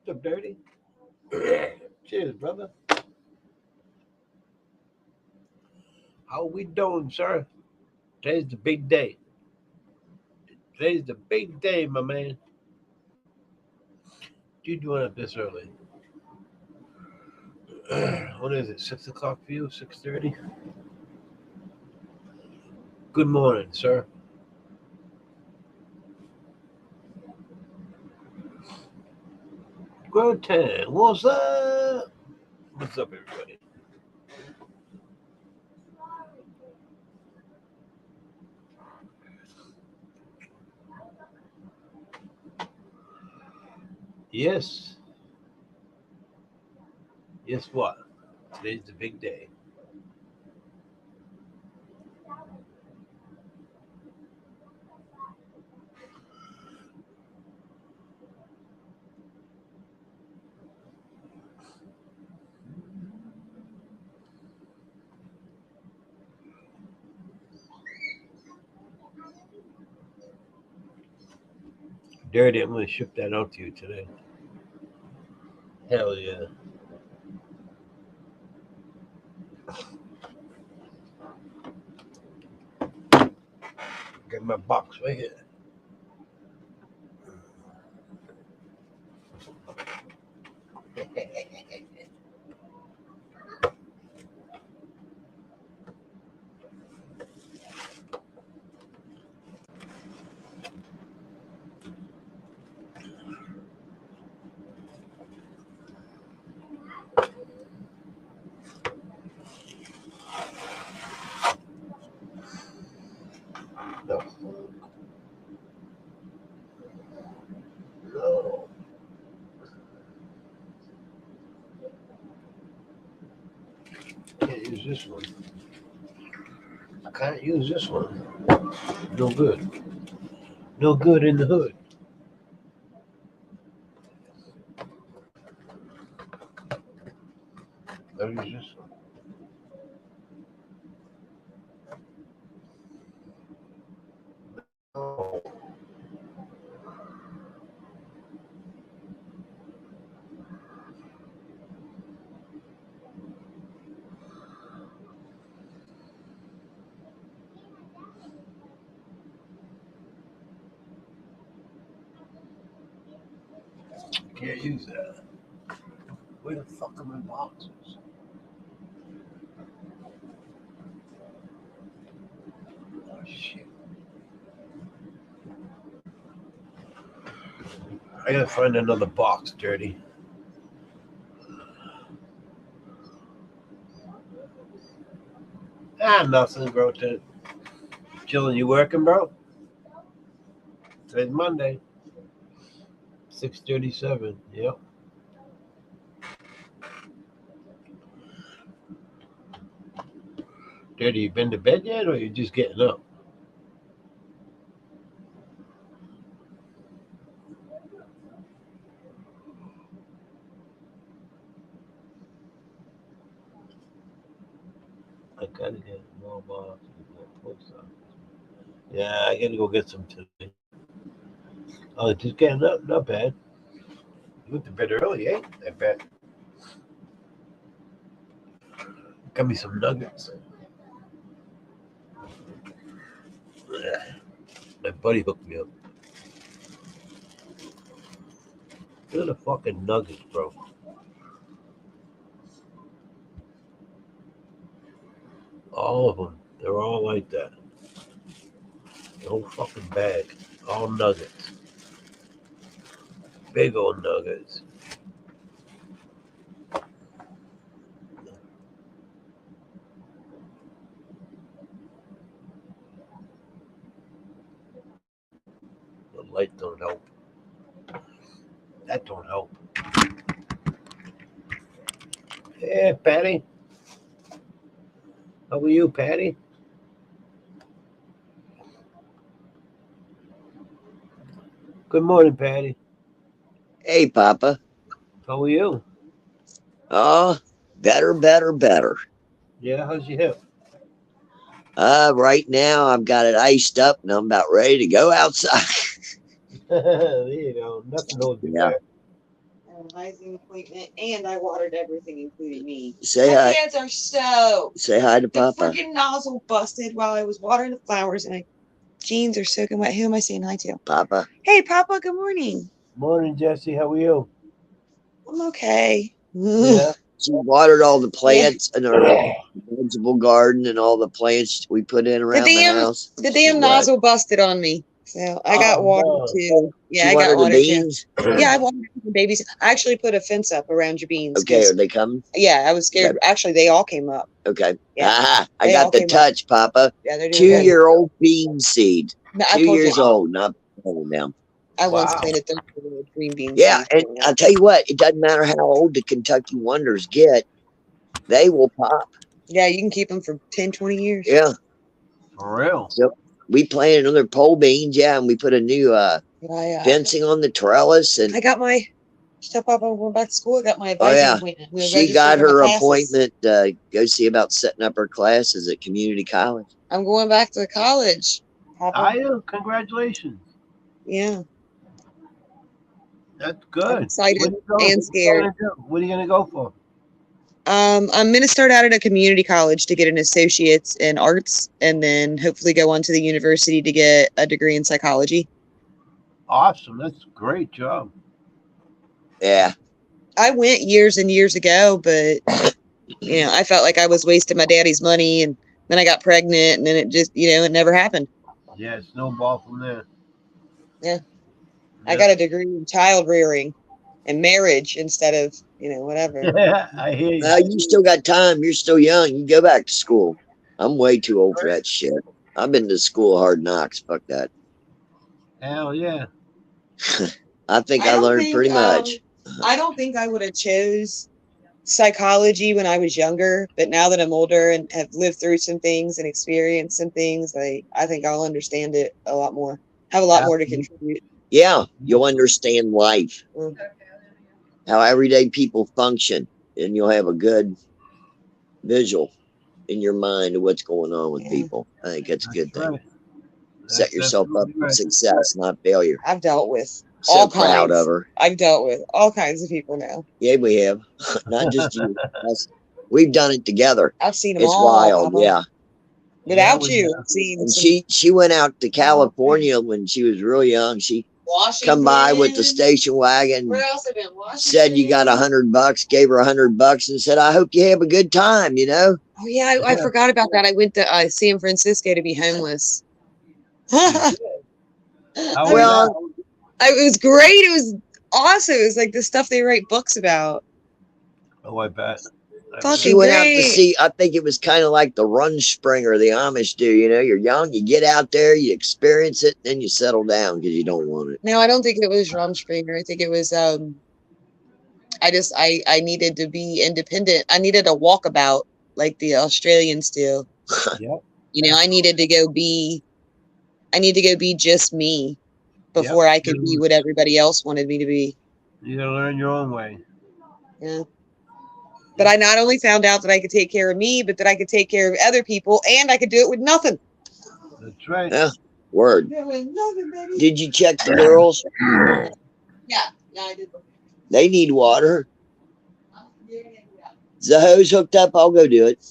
What's up, Dirty? Cheers, brother. How we doing, sir? Today's the big day. Today's the big day, my man. What you doing up this early? What is it? 6 o'clock for you? 6:30? Good morning, sir. Good time. What's up? What's up, everybody? Yes. Guess what? Today's the big day. Dirty, I'm going to ship that out to you today. Hell yeah. Got my box right here. No. No. Can't use this one. I can't use this one. No good. No good in the hood. I'll use this one. Oh. Can't use that. Where the fuck are my boxes? Oh shit. I gotta find another box, Dirty. Nothing, bro. Chilling. You working, bro? Today's Monday. 6:37. Yep. Dirty, you been to bed yet, or you just getting up? I gotta get more boxes. Yeah, I gotta go get some today. Oh, just getting up. Not bad. You went to bed early, eh? I bet. Got me some nuggets. My buddy hooked me up. Look at the fucking nuggets, bro. All of them. They're all like that. The whole fucking bag. All nuggets. Big old nuggets. The light don't help. That don't help. Hey, Patty. How are you, Patty? Good morning, Patty. Hey, Papa. How are you? Oh, better. Yeah, how's your hip? Right now I've got it iced up and I'm about ready to go outside. There you go. Nothing holds you Yeah. back. fertilizing appointment, and I watered everything, including me. Say My hi. hands are so. Say hi to The Papa. freaking nozzle busted while I was watering the flowers, and my jeans are soaking wet. Who am I saying hi to? Papa. Hey, Papa. Good morning. Morning, Jesse. How are you? I'm okay. Yeah. She watered all the plants in our vegetable garden and all the plants we put in around the house. The damn nozzle busted on me, so I got Oh, watered no. too. Yeah, She I got watered the watered too. beans. Yeah, I watered the babies. I actually put a fence up around your beans. Okay, 'cause- are they coming? Yeah, I was scared. Okay. Actually, they all came up. Okay. Yeah. Ah, I They all got the came up. touch, Papa. Yeah, they're doing good. 2-year-old bean seed. No, I 2 told years you, old, not pulling them. I once Wow. planted 30 green beans. Yeah, and I'll tell you what, it doesn't matter how old the Kentucky Wonders get, they will pop. Yeah, you can keep them for 10, 20 years. Yeah. For real. So we planted another pole beans, yeah, and we put a new fencing on the trellis, and I got my stuff up. I'm going back to school. I got my oh advising yeah, appointment. We she registered got for my her classes. appointment go see about setting up her classes at community college. I'm going back to college. Papa. Are you? Congratulations. Yeah, That's I'm good. excited What are you going- and scared. What are you gonna go for? I'm gonna start out at a community college to get an associate's in arts, and then hopefully go on to the university to get a degree in psychology. Awesome. That's a great job. Yeah. I went years and years ago, but I felt like I was wasting my daddy's money, and then I got pregnant, and then it just, it never happened. Yeah, snowball from there. Yeah. I got a degree in child rearing and marriage instead of, whatever. Yeah, I hear you. You still got time. You're still young. You go back to school. I'm way too old for that shit. I've been to school hard knocks. Fuck that. Hell yeah. I think I learned pretty much. I don't think I would have chose psychology when I was younger, but now that I'm older and have lived through some things and experienced some things, I think I'll understand it a lot more. Have a lot more to contribute. Yeah, you'll understand life, Mm. how everyday people function, and you'll have a good visual in your mind of what's going on with Yeah. people. I think that's a good thing. Right. Set yourself up absolutely for right. success, not failure. I've dealt with So all proud kinds. of her. I've dealt with all kinds of people now. Yeah, we have. Not just you. We've done it together. I've seen them It's all. wild, Papa. yeah. Without Yeah, we you, have. I've seen And some she went out to California when she was real young. She come by with the station wagon, Where else have been? Washington? said you got $100, gave her $100 and said, I hope you have a good time, Oh yeah, I Yeah. forgot about that. I went to San Francisco to be homeless. How was Well, It was great. It was awesome. It was like the stuff they write books about. that? Oh, I bet. Fucking she went out to great. see, I think it was kind of like the Rumspringa the Amish do, you're young, you get out there, you experience it, then you settle down because you don't want it. No, I don't think it was Rumspringa. I think it was I needed to be independent. I needed a walkabout like the Australians do. Yep. I need to go be just me before I could be what everybody else wanted me to be. You gotta learn your own way. Yeah. But I not only found out that I could take care of me, but that I could take care of other people, and I could do it with nothing. That's right. Yeah. Word. With nothing, baby. Did you check the girls? Yeah, I did. They need water. Is the hose hooked up? I'll go do it.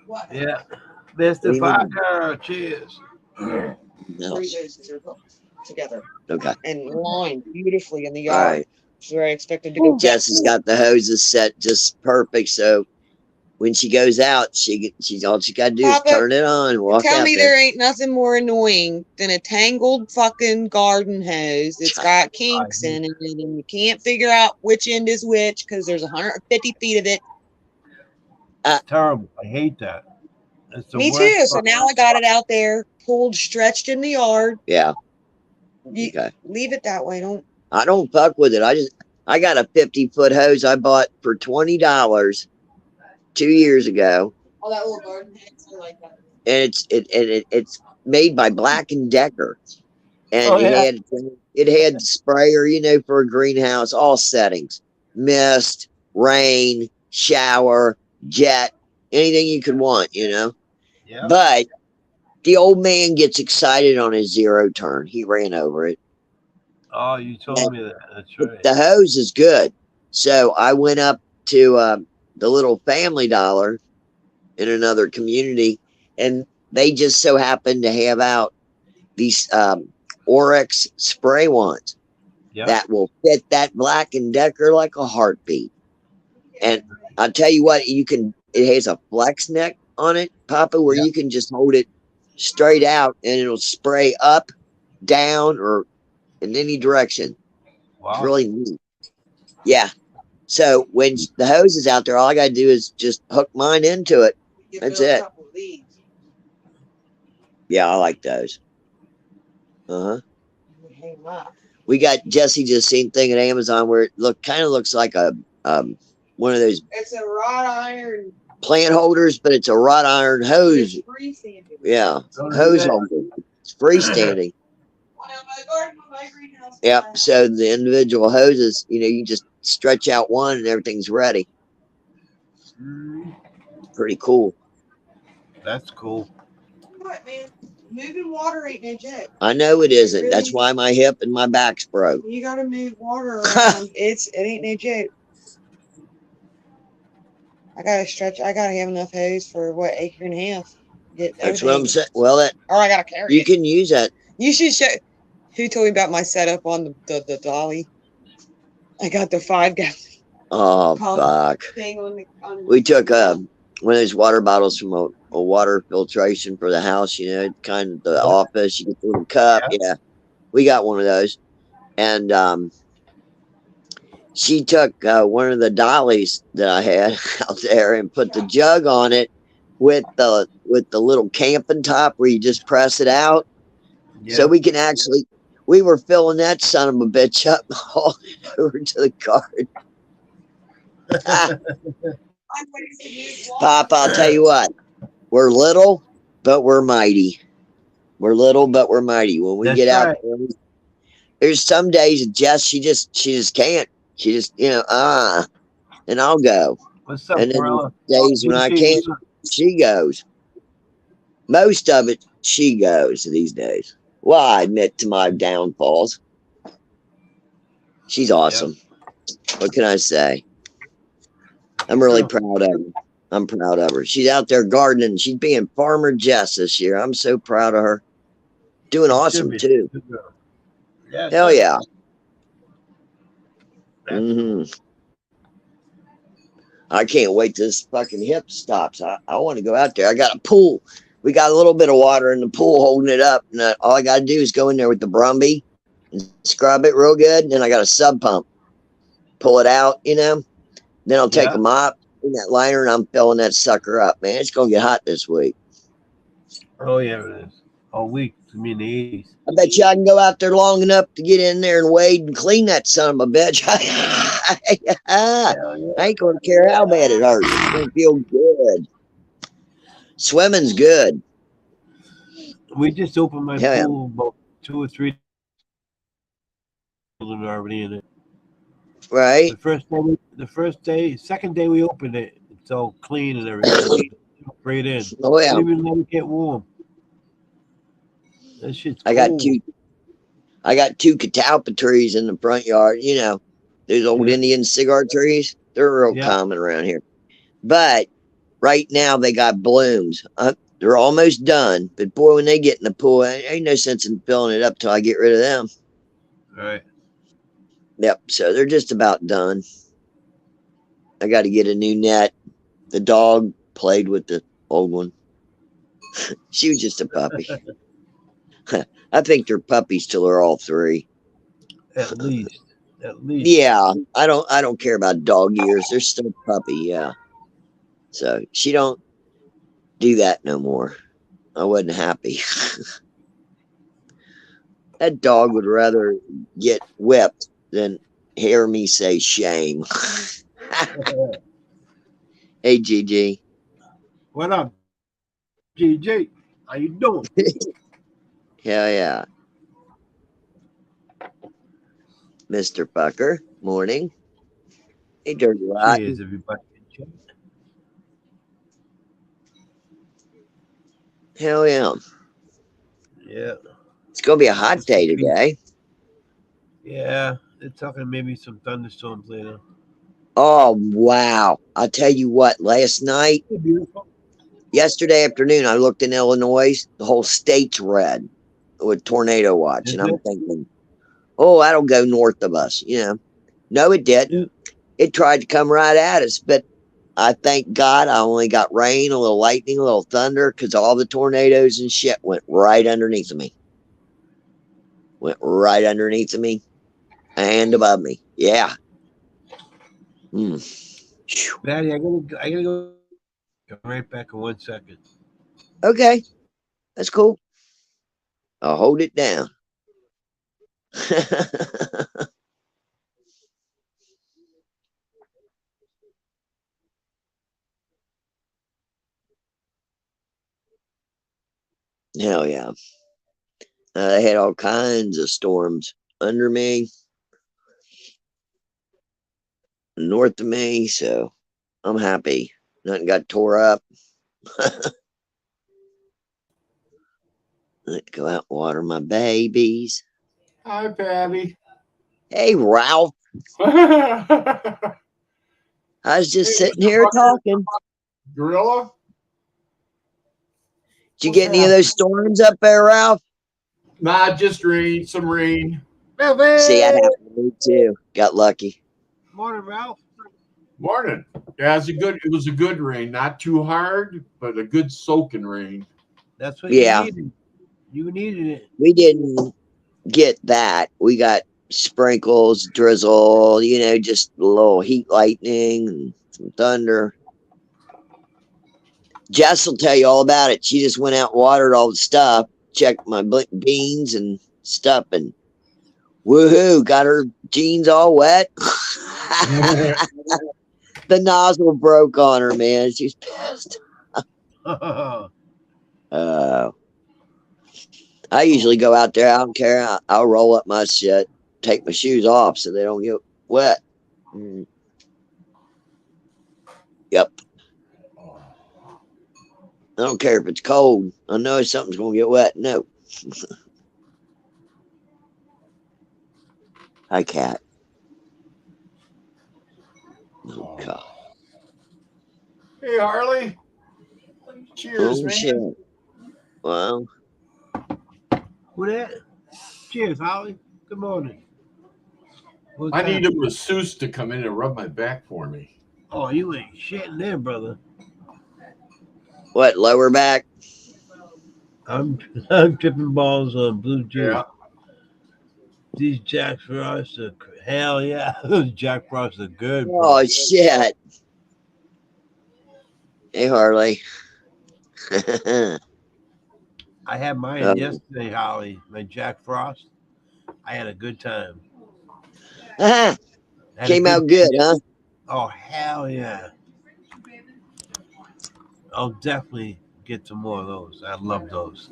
What? Yeah. Mr. Even- Parker, cheers. No. 3 hoses are hooked together Okay. and lined beautifully in the All yard. right. It's where I expected to go. Jess has got the hoses set just perfect. So when she goes out, she's all she got to do is Papa, turn it on and walk Tell out me there. there ain't nothing more annoying than a tangled fucking garden hose that's got kinks in it, and you can't figure out which end is which because there's 150 feet of it. It's terrible. I hate that. It's the Me worst too. So part. now I got it out there, pulled, stretched in the yard. Yeah. You Okay. leave it that way. Don't. I don't fuck with it. I got a 50-foot hose I bought for $20 2 years ago, Oh, that little garden hose. I like that. and it's made by Black and Decker, and Oh, yeah. it had sprayer, for a greenhouse, all settings, mist, rain, shower, jet, anything you could want, Yeah. But the old man gets excited on his zero turn. He ran over it. Oh, you told me that. That's right. The hose is good. So I went up to the little Family Dollar in another community, and they just so happened to have out these Oryx spray ones Yeah. that will fit that Black and Decker like a heartbeat. And I'll tell you what, you can. It has a flex neck on it, Papa, where Yeah. you can just hold it straight out, and it'll spray up, down, or in any direction. It's Wow. really neat. Yeah. So when the hose is out there, all I gotta do is just hook mine into it. That's it. Yeah, I like those. Uh huh. We got Jesse just seen thing at Amazon where it kind of looks like a one of those. It's a wrought iron. Plant holders, but it's a wrought iron hose. Yeah, hose holder. It's freestanding. Yep. So the individual hoses, you just stretch out one and everything's ready. Mm, Pretty cool. that's cool. What, man? Moving water ain't no joke. I know it isn't. That's why my hip and my back's broke. You gotta move water around. it ain't no joke. I gotta stretch. I gotta have enough hose for what, acre and a half. Get That's what I'm everything. saying. Well, Or I gotta carry you it. can use that. You should show. Who told me about my setup on the dolly? I got the 5-gallon Oh pump fuck! thing on We took one of those water bottles from a water filtration for the house. Kind of the Yeah. office. You get the little cup. Yeah. Yeah, we got one of those, and she took one of the dollies that I had out there and put the jug on it with the little camping top where you just press it out, so Yeah. we can actually. We were filling that son of a bitch up, hauling it over to the garden. Pop, I'll tell you what, we're little, but we're mighty. We're little, but we're mighty. When we That's get out right. there, there's some days Jess, she just can't. She just, and I'll go. What's up, And then Gorilla? days when I GG, can't, what's up? she goes. Most of it, she goes these days. Well, I admit to my downfalls. She's awesome. What can I say? I'm really proud of her. I'm proud of her. She's out there gardening. She's being Farmer Jess this year. I'm so proud of her. Doing It should awesome be. too. Good girl. Yeah. Hell good. yeah. That's Hmm. I can't wait till this fucking hip stops. I want to go out there. I got a pool. We got a little bit of water in the pool holding it up. And all I got to do is go in there with the Brumby and scrub it real good. And then I got a sub pump. Pull it out, Then I'll take Yeah. a mop in that liner and I'm filling that sucker up, man. It's going to get hot this week. Oh yeah, it is. All week. I mean the 80s. I bet you I can go out there long enough to get in there and wade and clean that son of a bitch. I Hell yeah. ain't going to care how bad it hurts. It's going to feel good. Swimming's good. We just opened my Hell yeah. pool about 2 or 3 children already in it. Right? Second day we opened it, it's all clean and everything. Right in. Oh yeah. Didn't even let it get warm. That shit's I got two catalpa trees in the front yard. Those old Yeah. Indian cigar trees. They're real Yeah. common around here. But right now they got blooms. They're almost done. But boy, when they get in the pool, ain't no sense in filling it up till I get rid of them. Right. Yep. So they're just about done. I got to get a new net. The dog played with the old one. She was just a puppy. I think they're puppies till they're all three. At least. Yeah, I don't care about dog years. They're still a puppy, yeah. So she don't do that no more. I wasn't happy. That dog would rather get whipped than hear me say shame. Hey, Gigi. What up, GG? How you doing? Hell yeah. Mr. Fucker. Morning. Hey, Dirty Rotten. Cheers, everybody. Hell yeah. Yeah. It's going to be a hot day today. Yeah, they're talking maybe some thunderstorms later. Oh wow! I'll tell you what. Last night, Beautiful. yesterday afternoon, I looked in Illinois. The whole state's red with tornado watch, Is and I'm it? thinking, oh, that'll go north of us. You know, no, it Yeah. didn't. It tried to come right at us, but I thank God I only got rain, a little lightning, a little thunder, because all the tornadoes and shit went right underneath of me. Went right underneath of me and above me. Yeah. Hmm. Phew. Patty, I gotta go. Come right back in 1 second. Okay, that's cool. I'll hold it down. Hell yeah. I had all kinds of storms under me, north of me, so I'm happy. Nothing got tore up. Let's go out and water my babies. Hi, Patty. Hey, Ralph. Hey, I was just sitting Mr. here Bucket talking. Gorilla. Did you What's get any of happening? those storms up there, Ralph? Nah, just rain. Some rain. See, that Melvin! happened to me too. Got lucky. Morning, Ralph. Morning. Yeah, it was a good rain. Not too hard, but a good soaking rain. That's what you Yeah, needed. You needed it. we didn't get that. We got sprinkles, drizzle, just a little heat lightning and some thunder. Jess will tell you all about it. She just went out and watered all the stuff, checked my beans and stuff, and woohoo, got her jeans all wet. The nozzle broke on her, man. She's pissed. I usually go out there. I don't care. I'll roll up my shit, take my shoes off so they don't get wet. Mm, yep. I don't care if it's cold. I know something's going to get wet. No. Hi, cat. Oh, God. Hey, Harley. Cheers, Oh, man. shit. Well, Who that? Cheers, Holly. Good morning. What I time? need a masseuse to come in and rub my back for me. Oh, you ain't shitting there, brother. what, lower back? I'm I'm tripping balls on blue juice. Yeah. These Jack Frosts are hell yeah. Jack Frosts are good, bro. Oh, shit. Hey, Harley. I had mine Oh. yesterday, Holly. My Jack Frost. I had a good time. Ah, Had a came out good, huh? Oh hell yeah! I'll definitely get some more of those. I love those.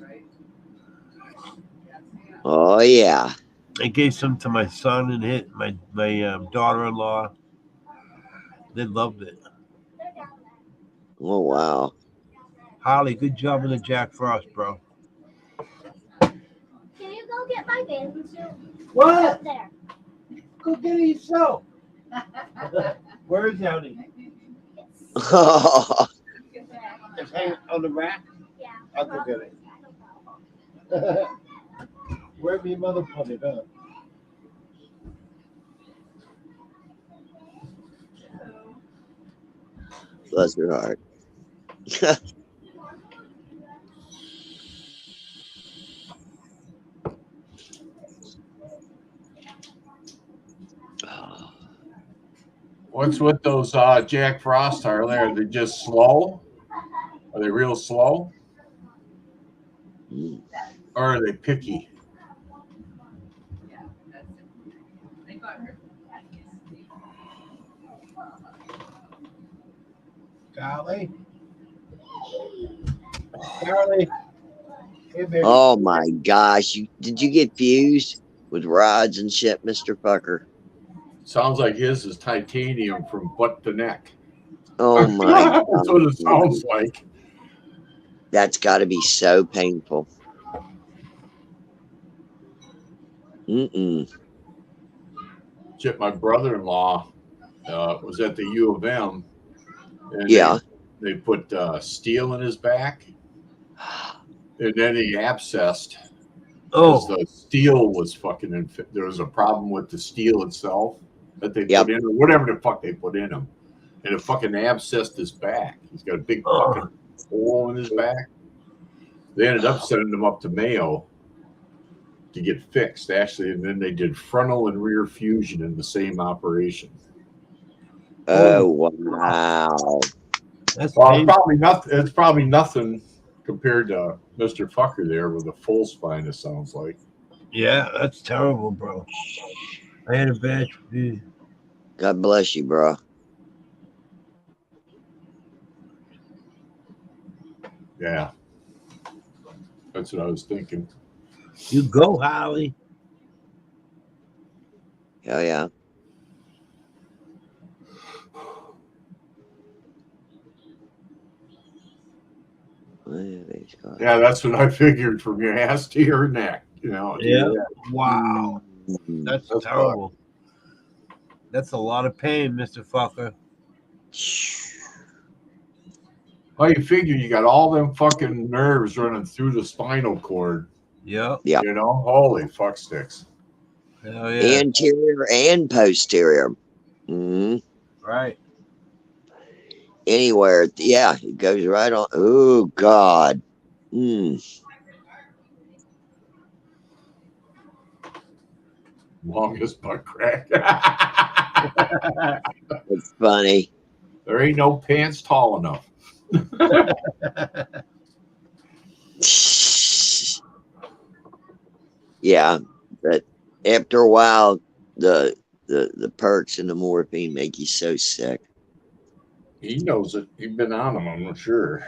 Oh, yeah. I gave some to my son and hit my daughter-in-law. They loved it. Oh, wow. Holly, good job on the Jack Frost, bro. Can you go get my bathing suit? What? Up there. Go get it yourself. Where is it, honey? Oh, It's hanging on the rack. Yeah. I'll go get it. Where'd your mother put it? Huh? bless her heart. What's with those Jack Frost, Harley? Are they just slow? Are they real slow? Mm. Or are they picky? Golly. Charlie. Hey, baby. Oh, my gosh. Did you get fused with rods and shit, Mr. Fucker? Sounds like his is titanium from butt to neck. Oh, my That's what God. it sounds like. That's got to be so painful. Mm-mm. shit, my brother-in-law was at the U of M, and Yeah. they put steel in his back, and then he abscessed. Oh, The steel was fucking. There was a problem with the steel itself that they Yep. put in, or whatever the fuck they put in him, and it fucking abscessed his back. He's got a big fucking hole in his back. They ended up sending him up to Mayo to get fixed, actually, and then they did frontal and rear fusion in the same operation. Oh, wow. that's Well, painful. it's probably nothing compared to Mr. Fucker there with a full spine. It sounds like. Yeah, that's terrible, bro. I had a bad. God bless you, bro. Yeah, that's what I was thinking. You go, Holly. Hell yeah. Yeah, that's what I figured from your ass to your neck. You know. Yeah. Wow. Mm. That's That's terrible. That's a lot of pain, Mr. Fucker. Well, you figure you got all them fucking nerves running through the spinal cord. Yep. Yeah. You know, holy fuck sticks. Hell yeah. Anterior and posterior. Mm. Right. Anywhere. Yeah, it goes right on. Oh, God. Mm. Longest butt crack. It's funny. There ain't no pants tall enough. Yeah, but after a while, the perks and the morphine make you so sick. He knows it. He's been on them, I'm sure.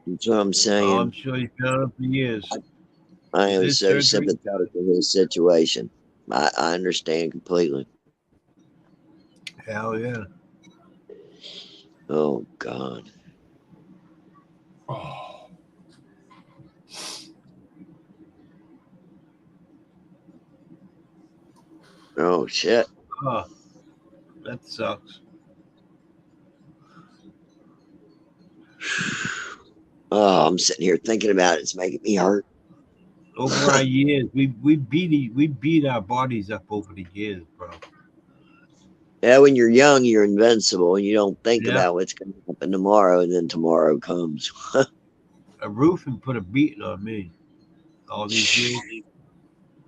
That's what I'm Oh, I'm saying. sure you've been on it for years. I am This so surgery- sympathetic to his situation. I understand completely. Hell yeah. Oh, God. Oh. Oh, shit. Oh, that sucks. Oh, I'm sitting here thinking about it. It's making me hurt. Over our years, we beat our bodies up over the years, bro. Yeah, when you're young, you're invincible and you don't think Yeah. about what's going to happen tomorrow, and then tomorrow comes. A roofing put a beating on me. All these years.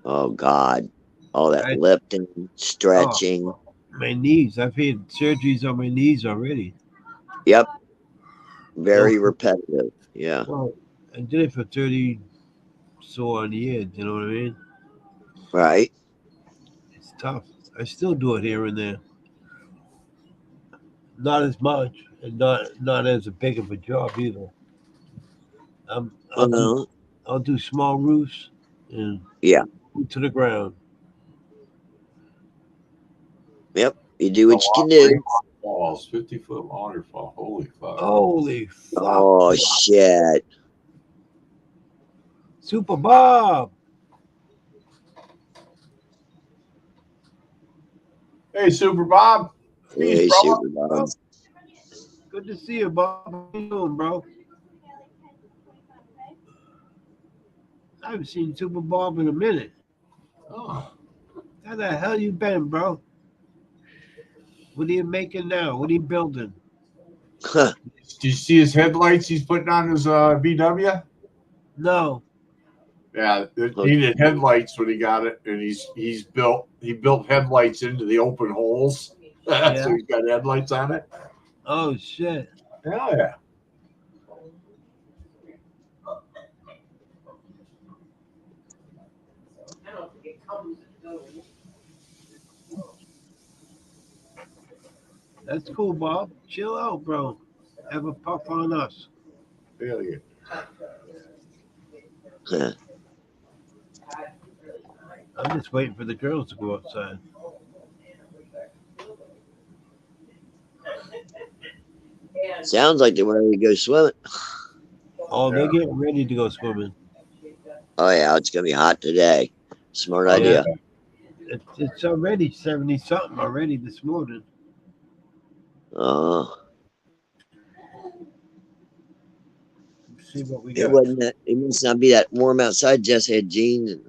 Oh, God. All that I- lifting, stretching. My knees. I've had surgeries on my knees already. Yep. Very Oh. repetitive. Yeah. Well, I did it for 30 so on years, you know what I mean? Right. It's tough. I still do it here and there. Not as much and not as a big of a job either. I'll do small roofs and Yeah. to the ground. Yep. You do what you can do. Falls, 50-foot waterfall. Holy fuck. Holy fuck. Oh, shit. Super Bob. Hey, Super Bob. Hey, Peace, brother. Super Bob. Good to see you, Bob. How you doing, bro? I haven't seen Super Bob in a minute. Oh. How the hell you been, bro? What are you making now? What are you building? Huh. Do you see his headlights he's putting on his VW? No. Yeah, it needed headlights when he got it, and he built headlights into the open holes. Yeah. So he's got headlights on it. Oh shit. Hell yeah. That's cool, Bob. Chill out, bro. Have a puff on us. Hell yeah. Huh. I'm just waiting for the girls to go outside. Sounds like they're ready to go swimming. Oh, they're getting ready to go swimming. Oh, yeah. It's going to be hot today. Smart Oh, idea. It's already 70 something already this morning. Oh, Let's see what we it got. wasn't that. It must not be that warm outside. Jess had jeans and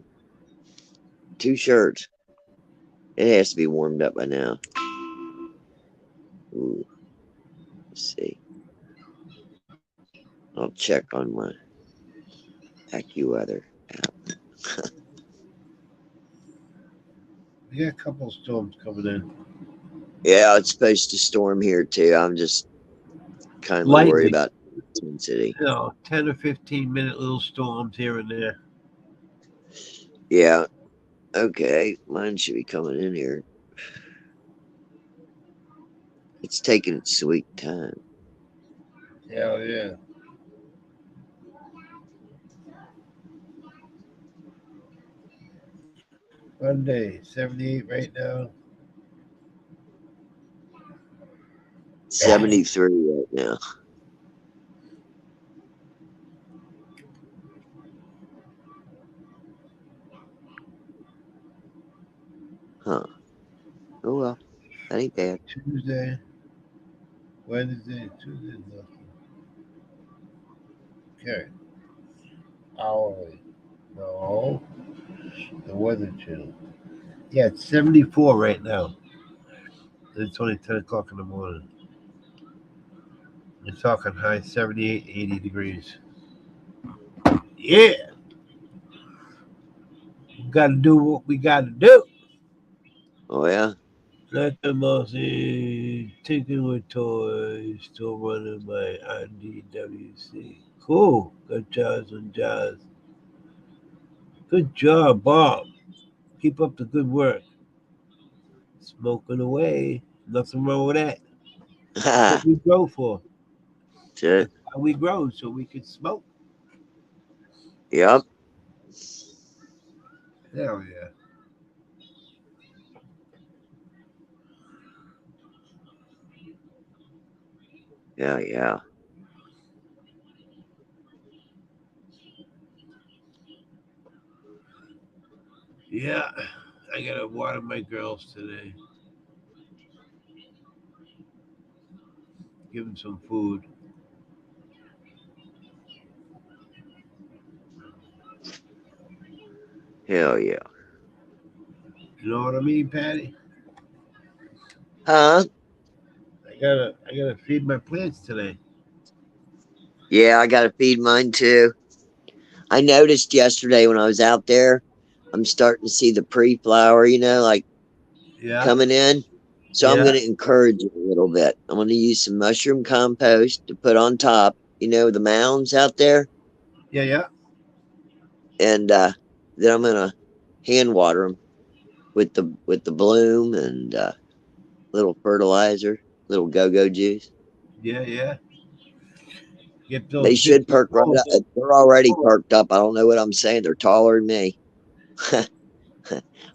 2 shirts. It has to be warmed up by now. Ooh, let's see. I'll check on my AccuWeather app. We got a couple of storms coming in. Yeah, it's supposed to storm here too. I'm just kind of Lightly. worried about Twin City. 10 or 15-minute little storms here and there. Yeah. Okay. Mine should be coming in here. It's taking its sweet time. Hell yeah. Monday, 78 right now. 73 right now. Huh. Oh well. That ain't bad. Tuesday, Wednesday, Tuesday, nothing. Okay. Hourly. No. The Weather Channel. Yeah, it's 74 right now. It's only 10 o'clock in the morning. We're talking high 78, 80 degrees. Yeah. We got to do what we got to do. Oh yeah. Let them all see. Tinking with toys. Still running my IDWC. Cool. Good jobs and jobs. Good job, Bob. Keep up the good work. Smoking away. Nothing wrong with that. That's what we grow for. That's it. How we grow so we can smoke. Yep. Hell yeah. Yeah, yeah. Yeah. I gotta water my girls today. Give them some food. Hell yeah. You know what I mean, Patty? Huh? I gotta feed my plants today. Yeah, I gotta feed mine too. I noticed yesterday when I was out there, I'm starting to see the pre-flower, like Yeah. coming in. So I'm Yeah. going to encourage it a little bit. I'm going to use some mushroom compost to put on top, the mounds out there. Yeah, yeah. And then I'm going to hand water them with the bloom and little fertilizer, little go-go juice. Yeah, yeah. Get They those should big perk right up. They're already perked up. I don't know what I'm saying. They're taller than me.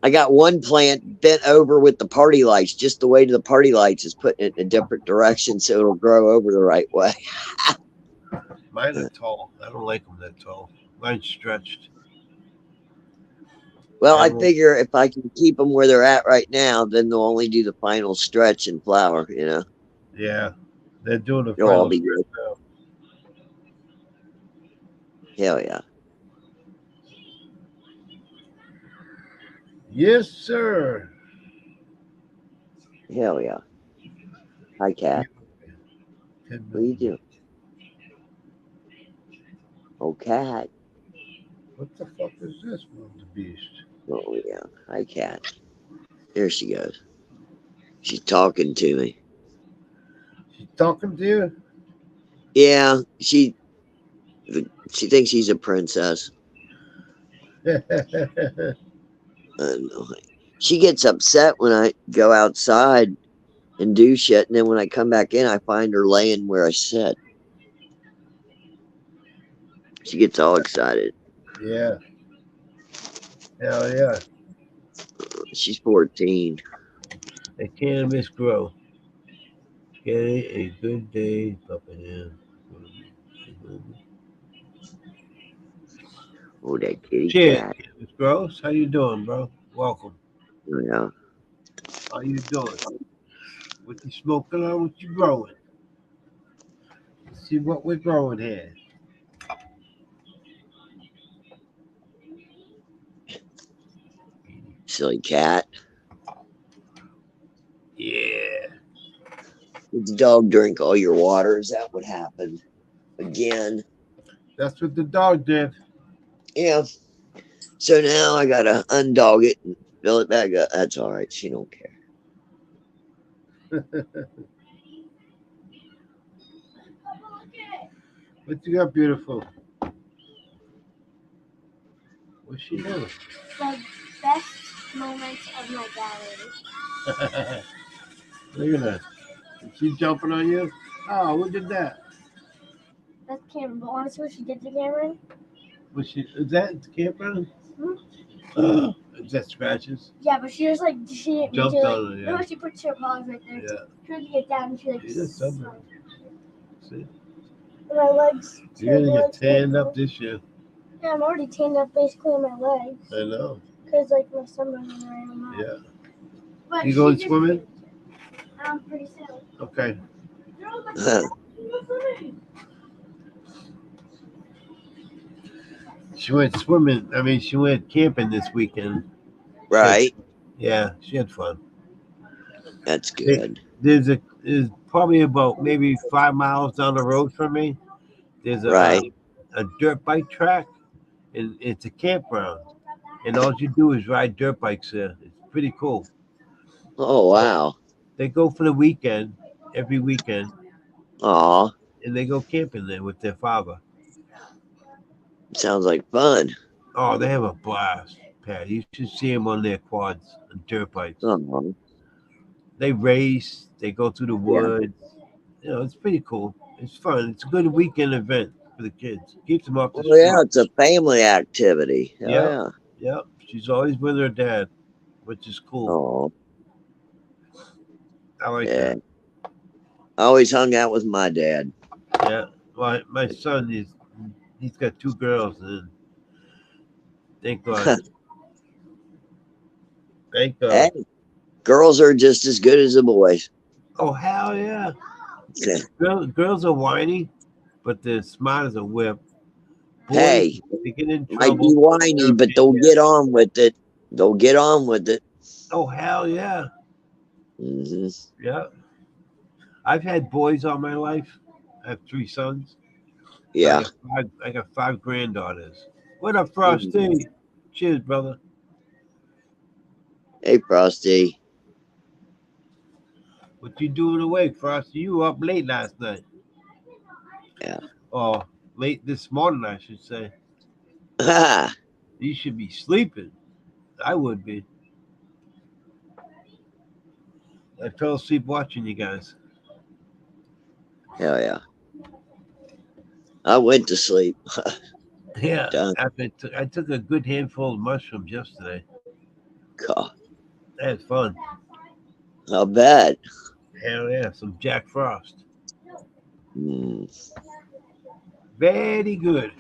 I got one plant bent over with the party lights. Just the weight of the party lights is putting it in a different direction so it'll grow over the right way. Mine are tall. I don't like them that tall. Mine's stretched. Well, I I won't. figure if I can keep them where they're at right now, then they'll only do the final stretch and flower, Yeah. They're doing the It'll all final be stretch good. now. Hell yeah. Yes, sir. Hell yeah. Hi, Cat. 10 What are you minutes. doing? Oh, Cat. What the fuck is this, the beast? Oh, yeah. Hi, Cat. There she goes. She's talking to me. She's talking to you? Yeah, she thinks she's a princess. And she gets upset when I go outside and do shit, and then when I come back in, I find her laying where I sit. She gets all excited. Yeah. Hell yeah. She's 14. The cannabis grow. Get a good day, Papa. Yeah. Oh, that kitty Cheers, cat. cannabis bros. How you doing, bro? Welcome. Yeah. How you doing? What you smoking on? What you growing? Let's see what we're growing here. Silly cat. Yeah. Did the dog drink all your water? Is that what happened? Again. That's what the dog did. Yeah. So now I gotta undog it and fill it back up. That's all right. She don't care. What you got, beautiful? What's she doing? The best moments of my gallery. Look at that. Is she jumping on you? Oh, look at that. That's Cameron. But want to see what she did to Cameron? Is that the camera? Hmm? Is that scratches? Yeah, but she was like, she didn't mean Jumped to, on her, yeah. no, she put her paws right there. Yeah. She tried to get down and she like, She just jumped on See? my legs. You're my gonna get legs tanned were- up this year. Yeah, I'm already tanned up basically on my legs. I know. Because like my sunburn and I am not. Yeah. But You she going just- swimming? Pretty soon. Okay. She went swimming. I mean, she went camping this weekend. Right. Yeah, she had fun. That's good. There's probably about maybe 5 miles down the road from me. There's Right. a dirt bike track, and it's a campground. And all you do is ride dirt bikes there. It's pretty cool. Oh wow. They go for the weekend, every weekend, Aw. and they go camping there with their father. Sounds like fun. Oh, they have a blast, Pat. You should see them on their quads and dirt bikes. Oh, They race. They go through the woods. You know, it's pretty cool. It's fun. It's a good weekend event for the kids. Keeps them off the well, yeah, street. it's a family activity. Hell Yeah. Yep. She's always with her dad, which is yeah. cool. Oh, I like yeah. that. I always hung out with my dad. Yeah. Well, my son he's got 2 girls, and thank God. Thank God. Hey, girls are just as good as the boys. Oh hell yeah. Girls are whiny, but they're smart as a whip. Boys, Hey, they get in might trouble. be whiny, They're but they'll big. get on with it. They'll get on with it. Oh hell yeah. Hmm. Yeah. I've had boys all my life. I have 3 sons. Yeah. I got 5 granddaughters. What up, Frosty? Cheers, brother. Hey, Frosty. What you doing awake, Frosty? You were up late last night. Yeah. Or late this morning, I should say. Ha. You should be sleeping. I would be. I fell asleep watching you guys. Hell yeah. I went to sleep. Yeah. Done. I took a good handful of mushrooms yesterday. God, I had fun. I'll bet. Hell yeah. Some Jack Frost. Mm, Very good.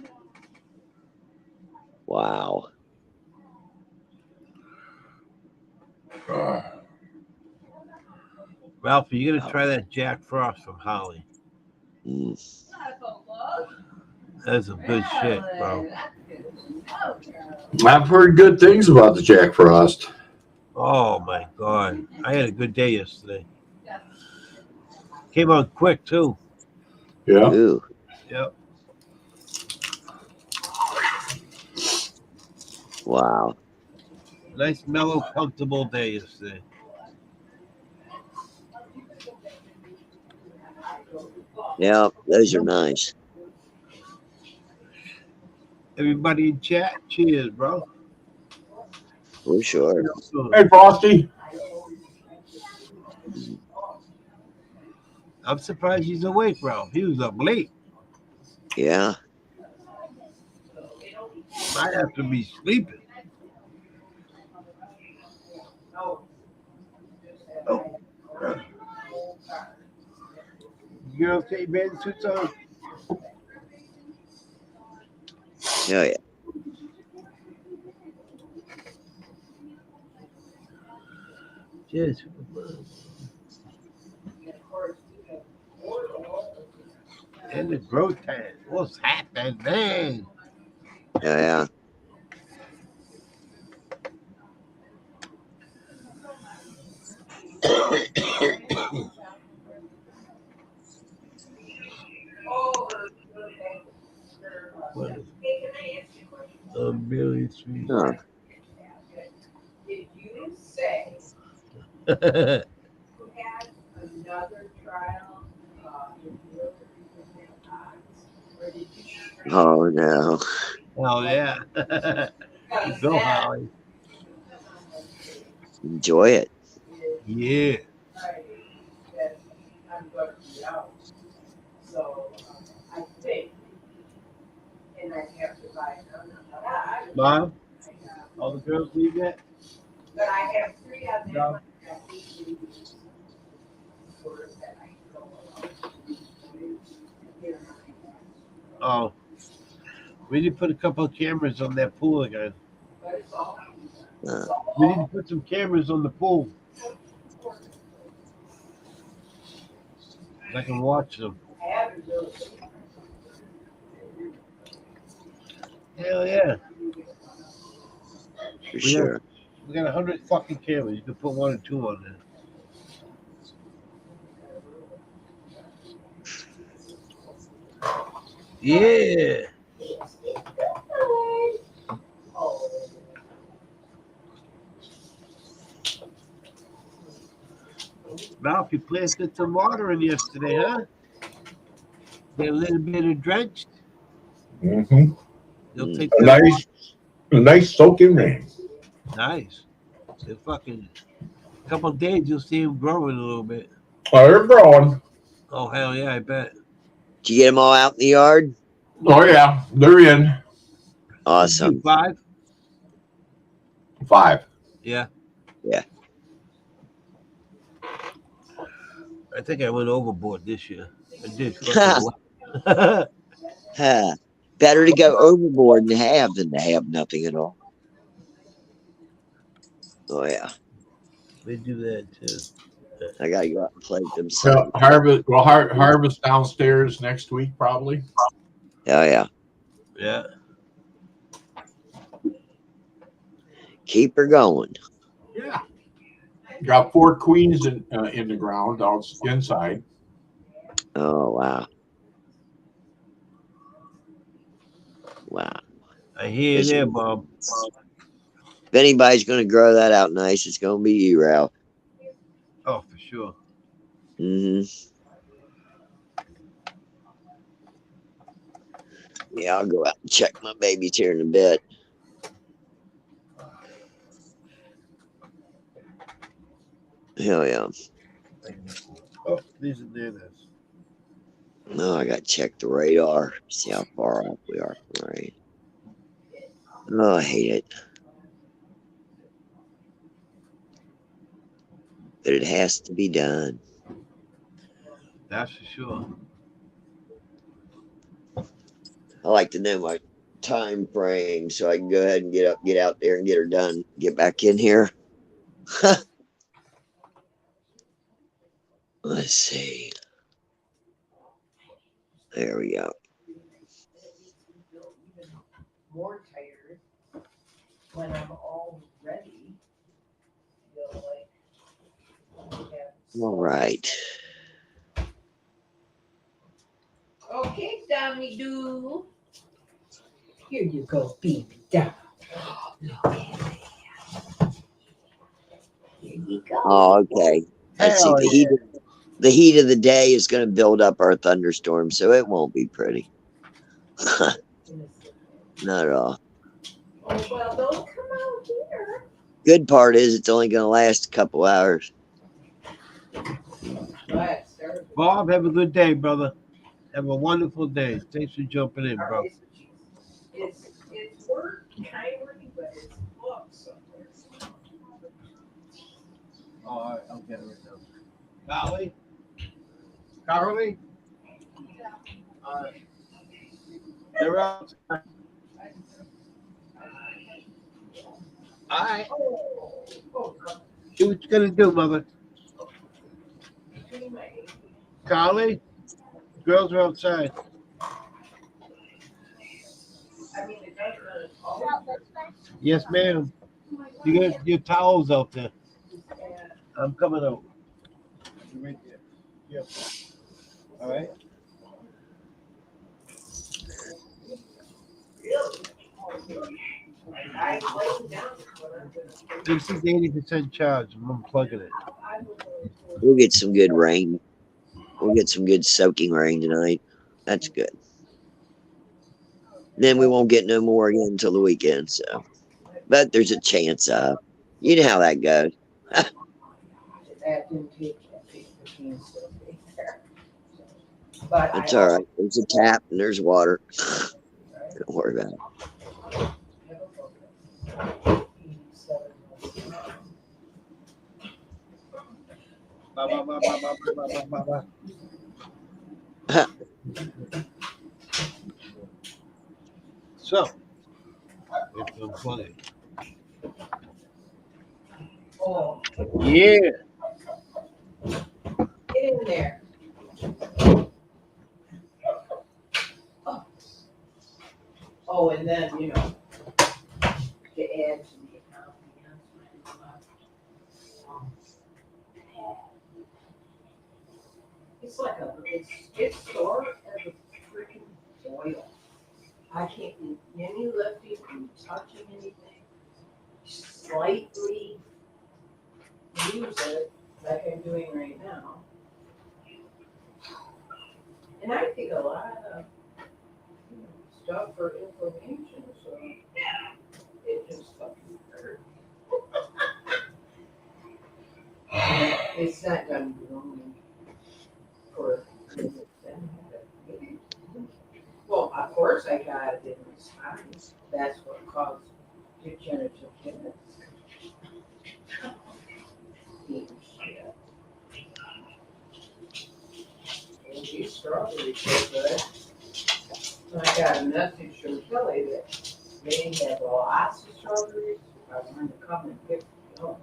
wow. Ralphie, you gotta try that Jack Frost from Holly. Mm. That's some good shit, bro. I've heard good things about the Jack Frost. Oh my god. I had a good day yesterday. Came out quick too. Yeah. Ooh. Yep. Wow. Nice, mellow, comfortable day yesterday. Yeah, those are nice. Everybody in chat, cheers, bro. For sure. Hey, Frosty. I'm surprised he's awake, bro. He was up late. Yeah. Might have to be sleeping. Oh. You girls take bathing suits on? Hell yeah. Just in the growth time. What's happening, man? Yeah. What is really sweet. Huh. Did you say Oh you had another trial? Or did you? Oh no. yeah. Go, Holly. Enjoy it. Yeah. That I'm going to be out. So I think, and I have to buy another. Mom, all the girls leave yet? But I have 3 of them. No. That easily use for that I go along. Oh. We need to put a couple of cameras on that pool again. But it's all. We need to put some cameras on the pool. I can watch them. I haven't really. Hell yeah. For sure. We got 100 fucking cameras. You can put 1 or 2 on there. Yeah. Ralph, you planted some water in yesterday, huh? Get a little bit of drenched. Mm-hmm. You'll take A that. nice soaking rain. Nice. In fucking couple of days, you'll see them growing a little bit. Oh, they're growing. Oh hell yeah, I bet. Did you get them all out in the yard? Oh yeah, they're in. Awesome. 5? 5. Yeah. Yeah. I think I went overboard this year. I did. Fucking Huh. Better to go overboard than to have nothing at all. Oh yeah. we do that too. I gotta go out and play with them. Well, harvest downstairs next week probably. Oh yeah. Yeah. Keep her going. Yeah. Got 4 queens in the ground inside. Oh wow. Wow. I hear you there, Bob. If anybody's gonna grow that out nice, it's gonna be you, Ralph. Oh, for sure. Mm-hmm. Yeah, I'll go out and check my babies here in a bit. Hell yeah. Oh, these are there. No, I gotta check the radar. See how far off we are from the rain. Oh, I hate it. But it has to be done. That's for sure. I like to know my time frame so I can go ahead and get out there and get her done. Get back in here. Let's see. There we go. More tired when I'm all ready. Feel like All right. okay, Dommy Doo. Here you go, baby doll. Look at that. Here you go. Oh, okay. Let's see. Hell The heat of the day is going to build up our thunderstorm, so it won't be pretty. Not at all. Oh, well, don't come out here. Good part is it's only going to last a couple hours. Right, sir. Bob, have a good day, brother. Have a wonderful day. Thanks for jumping in, bro. It's work, kindly, but it's up somewhere. Oh, all right, I'll get it right now. Carly? Carly? All right. They're out. All right. Oh, See what you gonna do, mother. Carly, girls are outside. I mean, it doesn't always Out this way. Yes, ma'am. You got your towels out there. and I'm coming out. You're right there. Yep. All right. I laid down what I'm gonna This is 80% charge. I'm unplugging it. We'll get some good rain. We'll get some good soaking rain tonight. That's good. Then we won't get no more again until the weekend. So, but there's a chance of. You know how that goes. that didn't take that big machine still be there. But It's all right. There's a tap and there's water. Don't worry about it. Ba, ba, ba, ba, ba, ba, ba, ba, ba. So, if I'm playing. Oh, Yeah. get in there. Oh, and then, you know, to add to the account. It's like it's sore as a freaking boil. I can't do any lifting and touching anything. Slightly use it like I'm doing right now. And I think a lot of stuff for information, so it just fucking hurt. It's not gonna be long for well, of course I got it in my spine. That's what caused degenerative disc. And these strawberries so good. So I got a message from Kelly that they have lots of strawberries. I wanted to come and pick them up.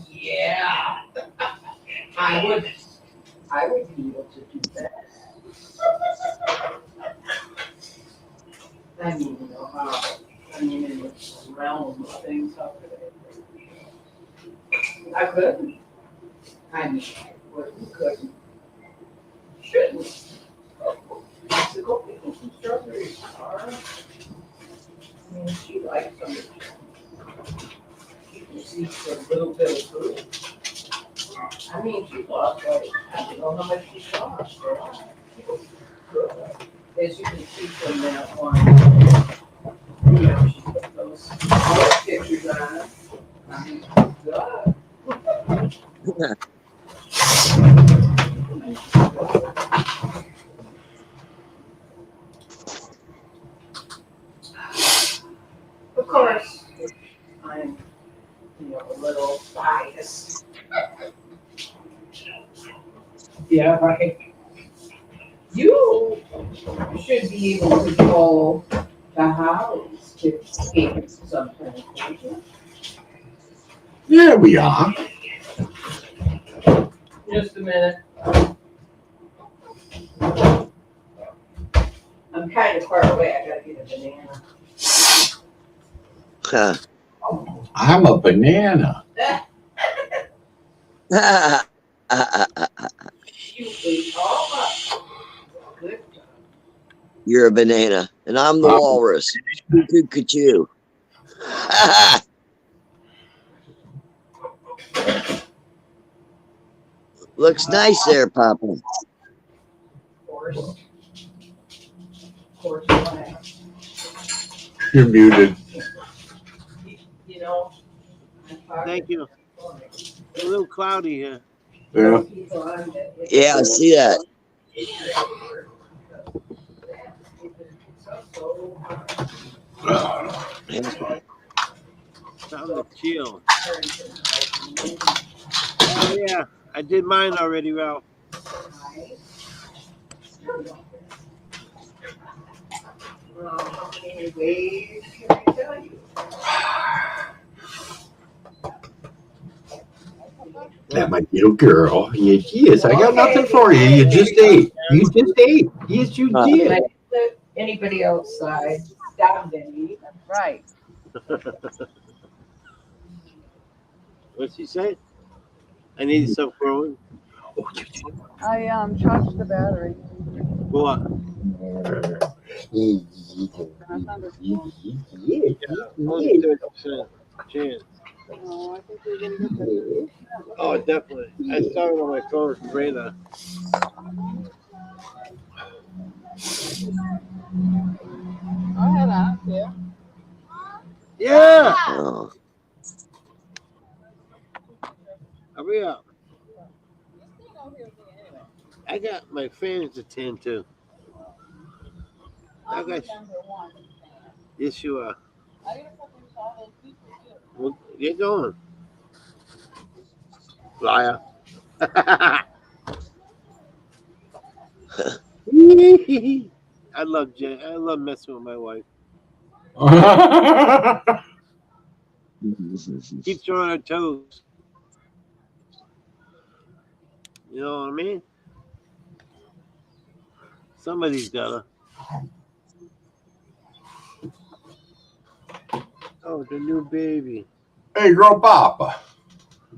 Yeah. I would be able to do that. I mean, you know how, I mean, in the realm of things, how could I couldn't. I mean, I wouldn't, couldn't, shouldn't. I said, go pick me some strawberries, Tara. I mean, she likes them. You can see a little bit of food. I mean, she lost, like, I don't know how much she lost, but good. As you can see from that one, you know, she put those pictures on. I mean, good. Of course, I'm, you know, a little biased. Yeah, right. You should be able to control the house to escape sometimes, don't you? Yeah, we are. Just a minute. I'm kind of far away, I gotta get a banana. Huh. I'm a banana. You ate all up. Good job. You're a banana, and I'm the walrus. Cuckoo. Looks nice there, Papa. Of course, black. You're muted. You know. I'm talking Thank you. to It's a little cloudy here. Yeah. people on that- Yeah, I see that. Time to chill. Oh, yeah. I did mine already, Ralph. How many ways can I tell you? That my little girl. Yes, I got nothing for you. You just ate. You just ate. Yes, you did. Let anybody else side. Stop it. Right. What's she say? I need some growing. I charged the battery. What? Only 30% chance. Oh, I think we're gonna get the. Oh, definitely. I started on my phone radar. Go ahead, I don't care. Yeah! Oh, Hurry up. I got my fans to tend to. I got yes, you are. Well, get going. Liar. I love Jen. I love messing with my wife. Keeps her on her toes. You know what I mean? Somebody's gotta. Oh, the new baby. Hey, Grow Papa.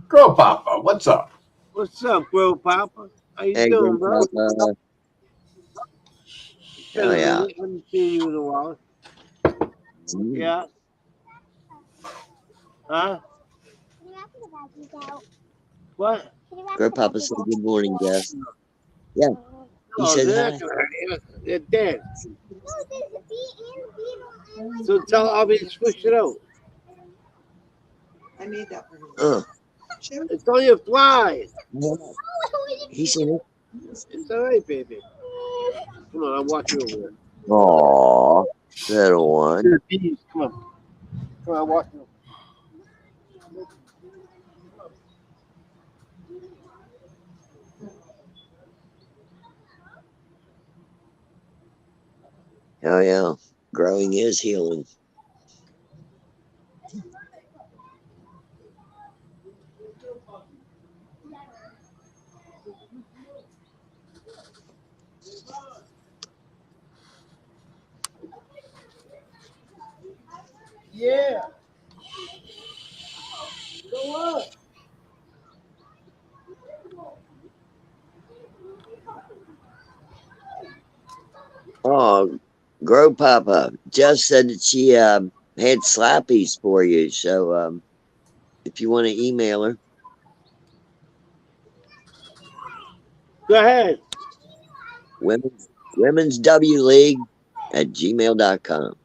Grow Papa, what's up? What's up, bro, Papa? How you hey, doing, bro? Grandpa. It's been a yeah. minute. Haven't seen you in a while. Yeah. Huh? What? Grandpapa said good morning, Gus. Yeah, he Oh, said they're hi. not they're dead. So tell Abby to switch it out. I made that for him. Sure. It's only a fly. Yeah. He said it. It's all right, baby. Come on, I'll watch you over there. Aw, little one. Here, bees, come on. Come on, I'll watch you. Oh yeah, growing is healing. Yeah. Go up. Oh, Grow Papa just said that she had slappies for you. So if you want to email her, Go ahead. women's W League at gmail.com.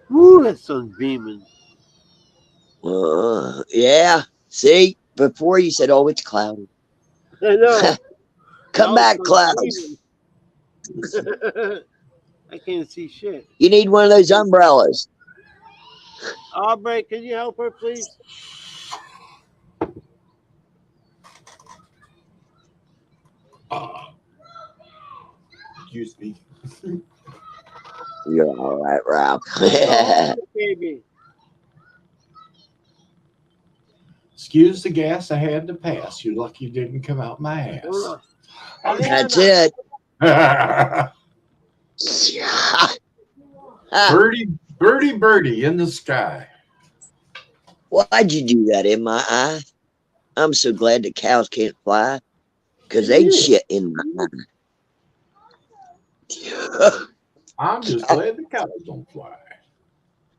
Woo, that sun's beaming. Yeah. See, before you said, "Oh, it's cloudy." I know. Come Now the back, sun's clouds. beaming. I can't see shit. You need one of those umbrellas. Aubrey, can you help her, please? Excuse me. You're all right, Rob. Oh, baby. Excuse the gas I had to pass. You're lucky you didn't come out my Hold ass. on. That's it. birdie in the sky. Why'd you do that in my eye? I'm so glad the cows can't fly, because they'd shit in my eye. I'm just glad the cows don't fly.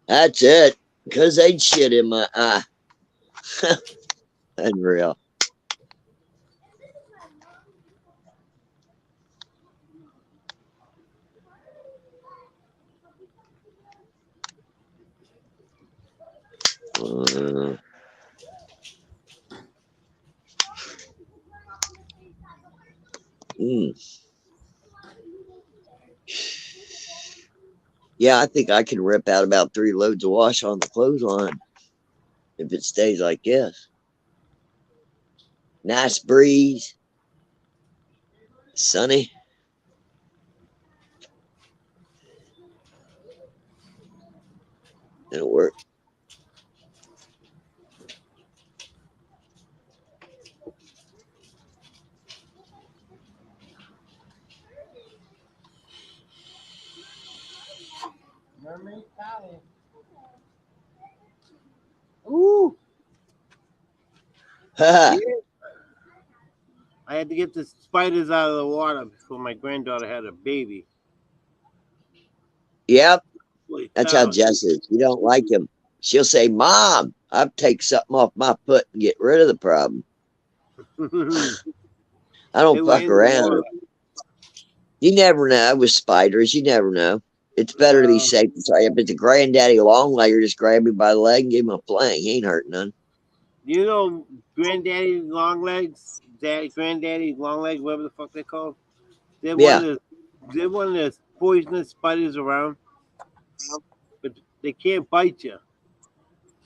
That's it, because they'd shit in my eye. Unreal. Yeah, I think I can rip out about 3 loads of wash on the clothesline if it stays like this. Nice breeze. Sunny. It'll work. Mermaid Valley. Ooh. Ha! I had to get the spiders out of the water before my granddaughter had a baby. Yep, Holy that's how cow. Jess is. You don't like him. She'll say, Mom, I'll take something off my foot and get rid of the problem. I don't They were fuck in the around. water. You never know with spiders. You never know. It's better to be safe than sorry. If it's a granddaddy longlegger, just grab him by the leg and give him a fling. He ain't hurting none. You know, granddaddy long legs, granddaddy long legs, whatever the fuck they call. They're Yeah. they're one of the poisonous spiders around, but they can't bite you.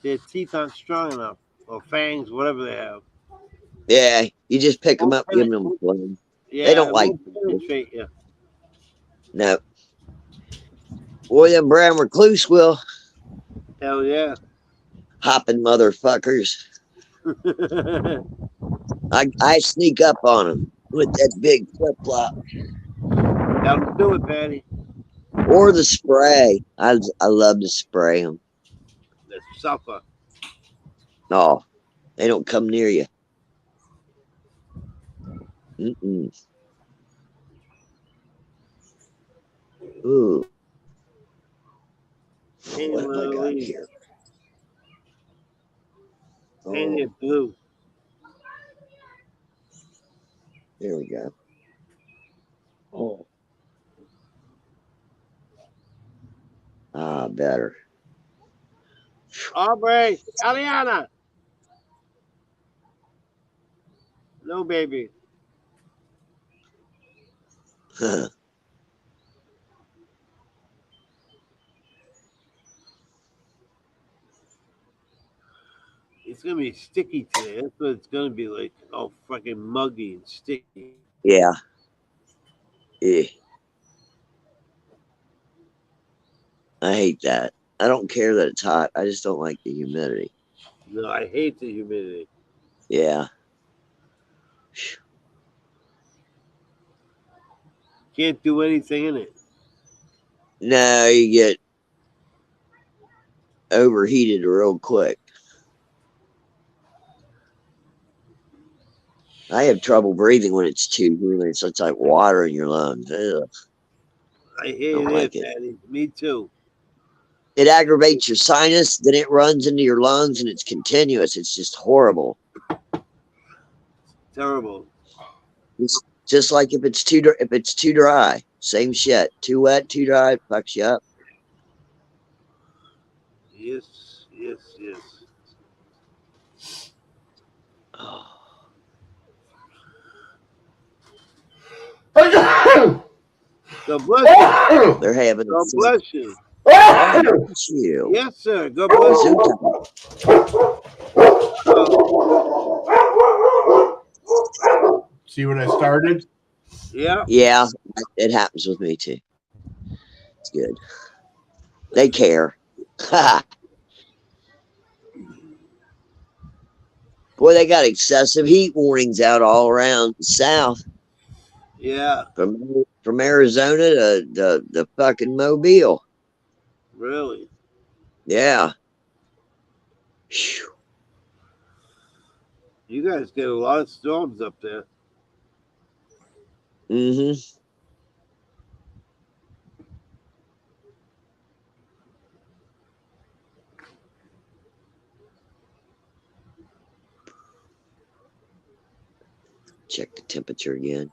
Their teeth aren't strong enough, or fangs, whatever they have. Yeah. You just pick them Won't up, give penet- them a fling. Yeah, They don't it like won't penetrate you. no. Boy, them brown recluse will. Hell yeah. Hopping motherfuckers. I sneak up on them with that big flip flop That'll do it, Patty. or the spray. I love to spray them. They suffer. No, they don't come near you. Mm-mm. Ooh, Painted what have I got leaves. here? Oh, Painted blue. there we go. Oh, better. Aubrey, Eliana. No, baby. It's gonna be sticky today. That's what it's gonna be like. All fucking muggy and sticky. Yeah. Eh. I hate that. I don't care that it's hot. I just don't like the humidity. No, I hate the humidity. Yeah. Can't do anything in it. No, you get overheated real quick. I have trouble breathing when it's too humid. So it's like water in your lungs. Ugh, I hate don't it, like it. Patty. Me too. It aggravates your sinus, then it runs into your lungs, and it's continuous. It's just horrible. Terrible. It's just like if it's too dry, same shit. Too wet, too dry, it fucks you up. Yes, yes, yes. Oh. God bless you. They're having God bless you. bless you. Yes, sir. God bless you. See what I started? Yeah. Yeah, it happens with me too. It's good. They care. Boy, they got excessive heat warnings out all around the south. Yeah. From Arizona to the fucking Mobile. Really. Yeah. Whew. You guys get a lot of storms up there. Mm-hmm. Check the temperature again.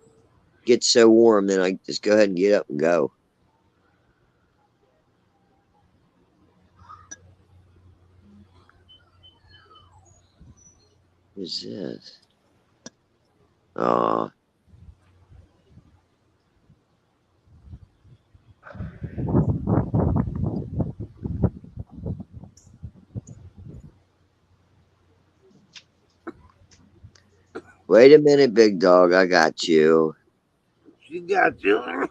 Gets so warm, then I just go ahead and get up and go. What is this? Aw. Wait a minute, big dog. I got you. She got you.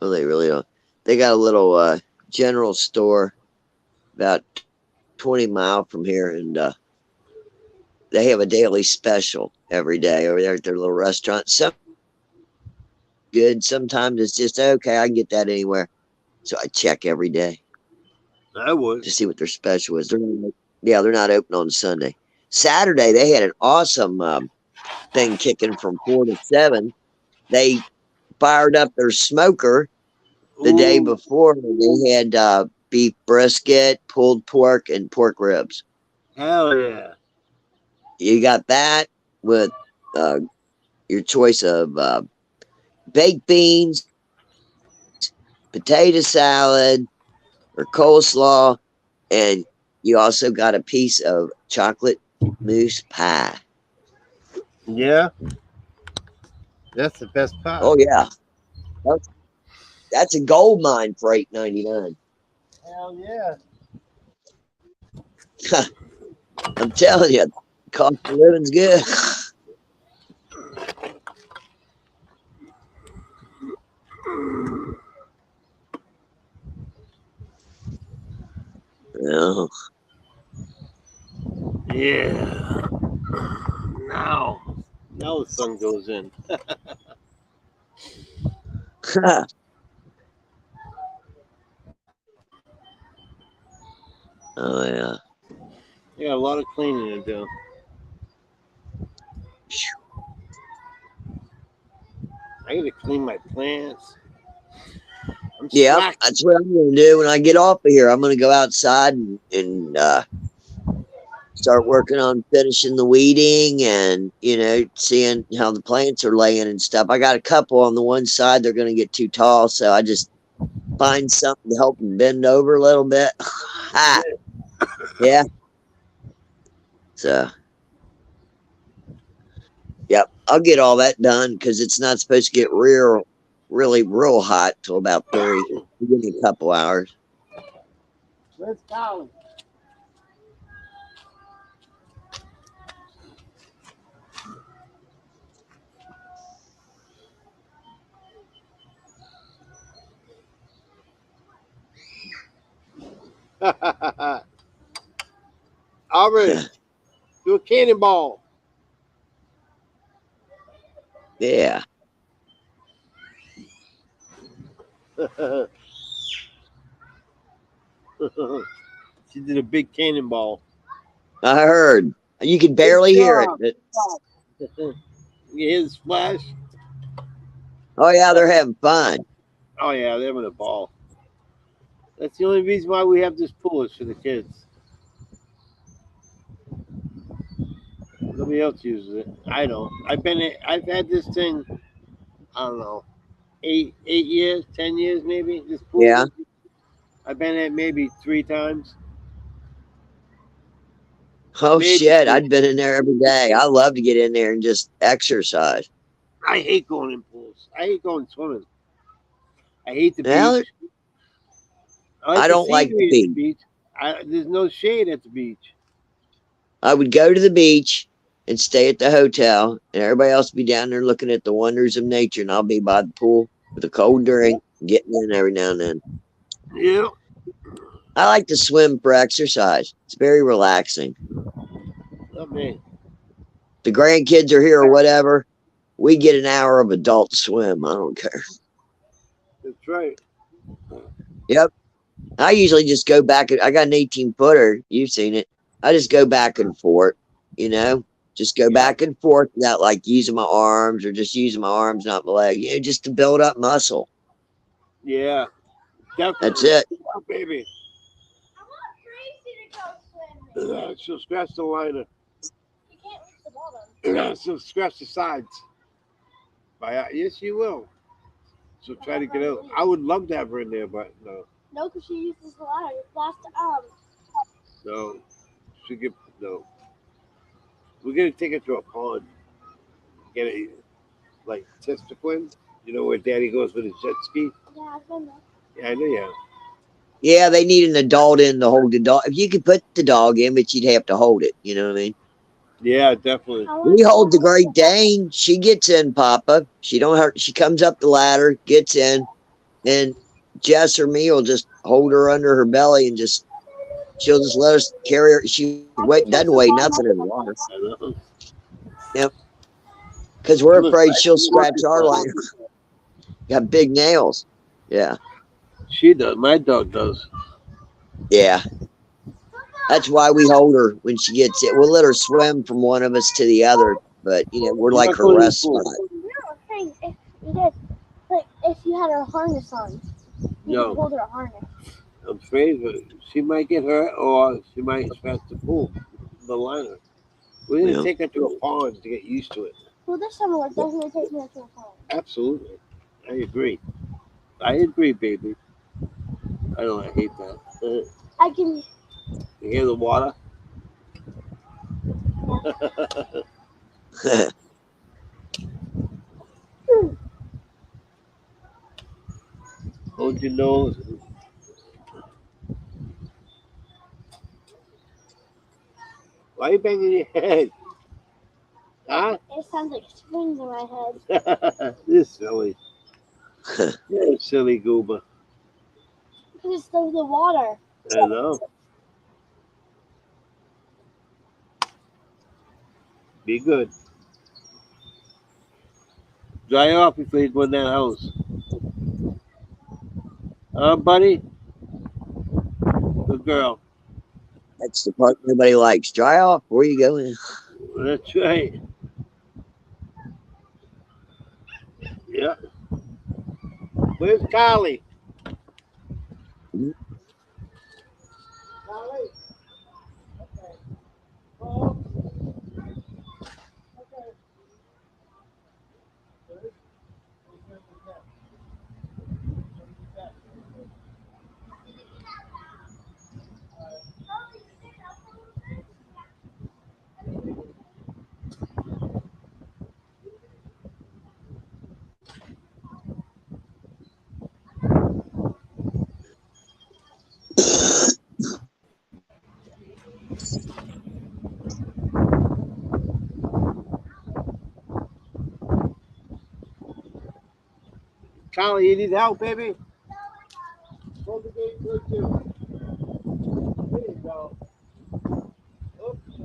Well, they really don't. They got a little general store about 20 miles from here, and they have a daily special every day over there at their little restaurant. Some good, sometimes it's just okay. I can get that anywhere, so I check every day I would. to see what their special is. They're not open on Sunday. Saturday they had an awesome thing kicking from 4 to 7. They fired up their smoker the day Ooh, before. They had beef brisket, pulled pork, and pork ribs. hell yeah. You got that with your choice of baked beans, potato salad, or coleslaw, and you also got a piece of chocolate mousse pie. Yeah. That's the best part. Oh yeah, that's a gold mine for $8.99. Hell yeah. I'm telling you, cost of living's good. Oh, Yeah. Now the sun goes in. oh yeah. I got a lot of cleaning to do. I gotta clean my plants. I'm Yeah, slack. that's what I'm going to do when I get off of here. I'm going to go outside and start working on finishing the weeding and, seeing how the plants are laying and stuff. I got a couple on the one side. They're going to get too tall, so I just find something to help them bend over a little bit. Yeah. So, yep, I'll get all that done because it's not supposed to get really real hot till about 3. Give me a couple hours. Let's go. Aubrey, do a cannonball. Yeah. She did a big cannonball. I heard. You could barely hear it. You hear the splash? Oh, yeah, they're having fun. Oh yeah, they're having a ball. That's the only reason why we have this pool is for the kids. Nobody else uses it. I don't. I've had this thing. I don't know, 8 years, 10 years maybe. This pool. Yeah. I've been at maybe 3 times. Oh, Maybe shit. 3. I'd been in there every day. I love to get in there and just exercise. I hate going in pools. I hate going swimming. I hate the Well, beach. I don't like the scenery at beach. There's no shade at the beach. I would go to the beach and stay at the hotel, and everybody else would be down there looking at the wonders of nature, and I'll be by the pool with a cold drink, getting in every now and then. Yeah. I like to swim for exercise. It's very relaxing. Not me. The grandkids are here or whatever. We get an hour of adult swim. I don't care. That's right. Yep. I usually just go back. I got an 18-footer. You've seen it. I just go back and forth, just go back and forth without like using my arms or just using my arms, not my leg, just to build up muscle. Yeah. Definitely. That's it. Oh, baby. I want Gracie to go swimming. She'll scratch the liner. You can't reach the bottom. She'll scratch the sides. Yes, she will. She'll try to get out. I would love to have her in there, but no. No, because she uses the ladder. Lost No. She get no. We're gonna take her to a pond. Get a like Testaquin. You know where Daddy goes with his jet ski? Yeah, I've been there. Yeah, I know you have. Yeah, they need an adult in to hold the dog. If you could put the dog in, but you'd have to hold it. You know what I mean? Yeah, definitely. We hold the Great Dane. She gets in, Papa. She don't hurt. She comes up the ladder, gets in. And Jess or me will just hold her under her belly and she'll just let us carry her. She doesn't weigh nothing in the water. I know. Yep. Because we're I'm afraid she'll afraid. scratch our line. Got big nails. Yeah. She does. My dog does. Yeah. That's why we hold her when she gets it. We'll let her swim from one of us to the other, but we're I'm like not her going to the rest pool. spot. You were saying if you did, like if you had a harness on, you No. could hold her a harness. I'm afraid of it. She might get hurt or she might scratch the pool, the liner. We're going to Yeah. take her to a pond to get used to it. Well, this summer we're definitely taking her to a pond. Absolutely. I agree. I agree, baby. I don't. I hate that. I can. You hear the water? Hold your nose. Why are you banging your head? Huh? It sounds like springs in my head. This silly. You're a silly goober. Because it's the water. I know. Be good. Dry off before you go in that house. Buddy? Good girl. That's the part nobody likes. Dry off. Where you going? That's right. Yeah. Where's Carly? Carly? Okay. Oh. Okay. Carly, you need help, baby? Hold the gate good too. There you go. Oops.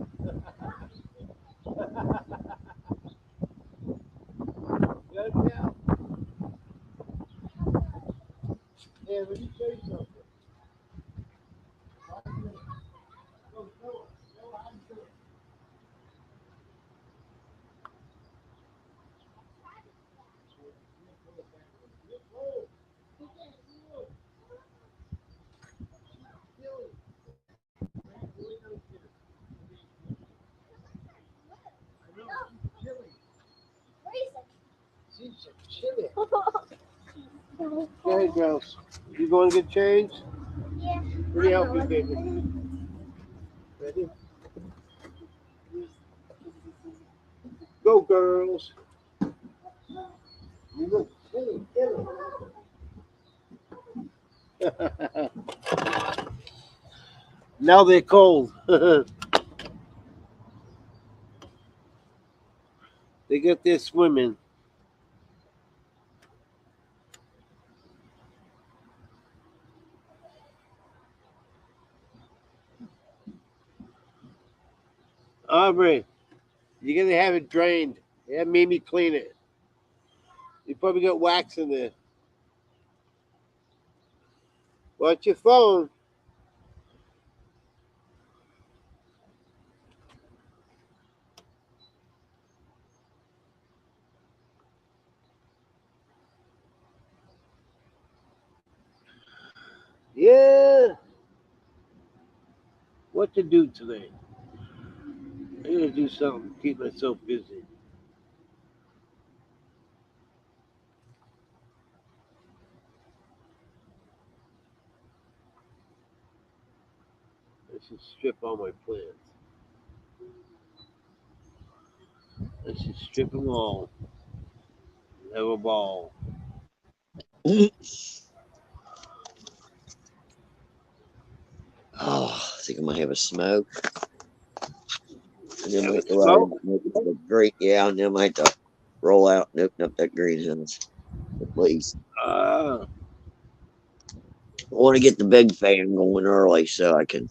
Good now. Hey, let me show you something. She's chilly. Go ahead, girls. You going to get changed? Yeah. Let me help you, baby. Ready? Go, girls. You look chilly, chilly. Now they're cold. They get their swimming. Aubrey, you're gonna have it drained. Yeah, Mimi clean it. You probably got wax in there. Watch your phone. Yeah. What to do today? I'm gonna do something to keep myself busy. I should strip all my plants. I should strip them all. Have a ball. Oh, I think I might have a smoke. And then Have might a go out smoke? and make the green. Yeah, and then I might roll out and open up that greenhouse. Please. Ah, want to get the big fan going early so I can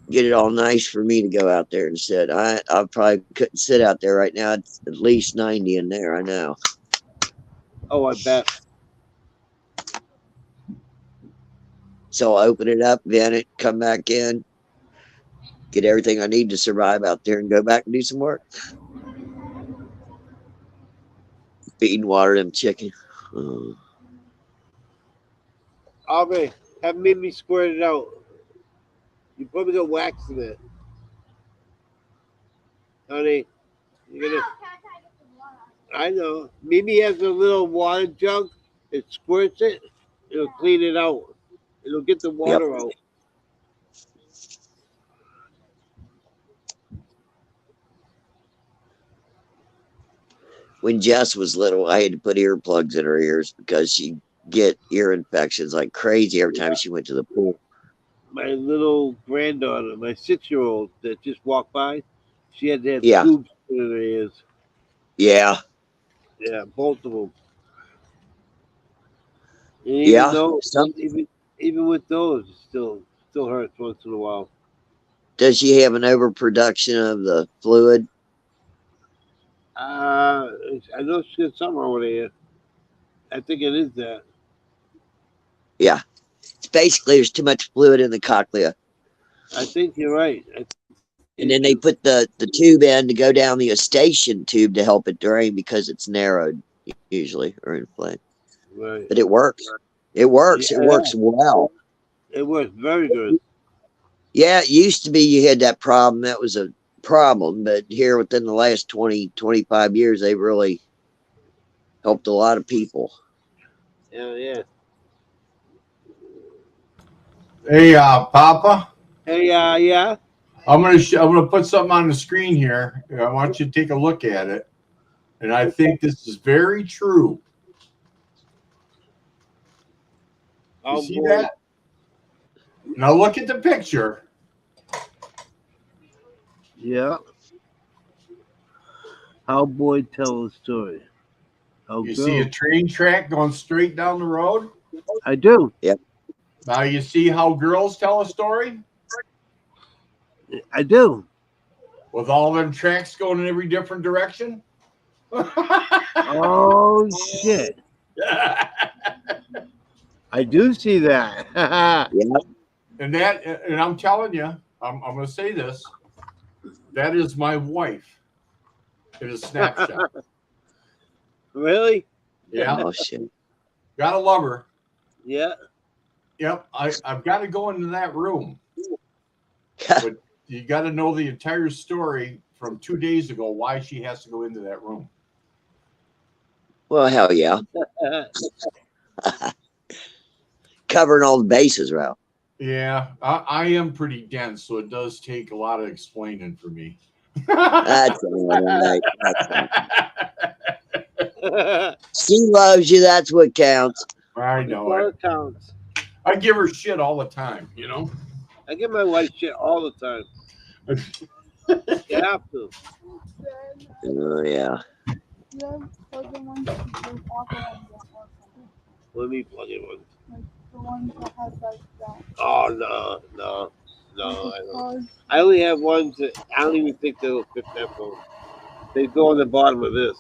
get it all nice for me to go out there and sit. I probably couldn't sit out there right now. It's at least 90 in there. I know. Oh, I bet. So I open it up, vent it, come back in, get everything I need to survive out there, and go back and do some work. Feed and water them chicken. Aubrey, have Mimi squirt it out. You probably got wax in it. Honey, you're gonna. I know. Mimi has a little water jug. It squirts it. It'll clean it out. It'll get the water out. When Jess was little, I had to put earplugs in her ears because she'd get ear infections like crazy every time she went to the pool. My little granddaughter, my 6-year-old that just walked by, she had to have Yeah. tubes put in her ears. Yeah. Yeah, both of them. And Yeah, even with those, it still hurts once in a while. Does she have an overproduction of the fluid? I know she got something wrong with her ear. I think it is that. Yeah. It's basically, there's too much fluid in the cochlea. I think you're right. And then they put the tube in to go down the eustachian tube to help it drain because it's narrowed usually or inflamed. Right. But it works. It works. Yeah. It works well. It works very good. Yeah, it used to be you had that problem. That was a problem. But here within the last 20, 25 years, they really helped a lot of people. Yeah. Hey, Papa. Hey, yeah. I'm gonna put something on the screen here. I want you to take a look at it, and I think this is very true. You see that? Now look at the picture. Yeah. How boy tell a story. You see a train track going straight down the road? I do. Yep. Now you see how girls tell a story? I do. With all them tracks going in every different direction? Oh, shit. I do see that. Yeah. And I'm telling you, I'm going to say this. That is my wife in a snapshot. Really? Yeah. Oh, shit. Gotta love her. Yeah. Yep. I've got to go into that room. But you got to know the entire story from 2 days ago, why she has to go into that room. Well, hell yeah. Covering all the bases, Ralph. Yeah, I am pretty dense, so it does take a lot of explaining for me. That's all right. She loves you. That's what counts. I know. It counts. I give her shit all the time, you know? I give my wife shit all the time. You have to. Oh, yeah. Let me plug it one. The ones that have like that. Oh, no, I don't. I only have ones that I don't even think they'll fit that phone. They go on the bottom of this.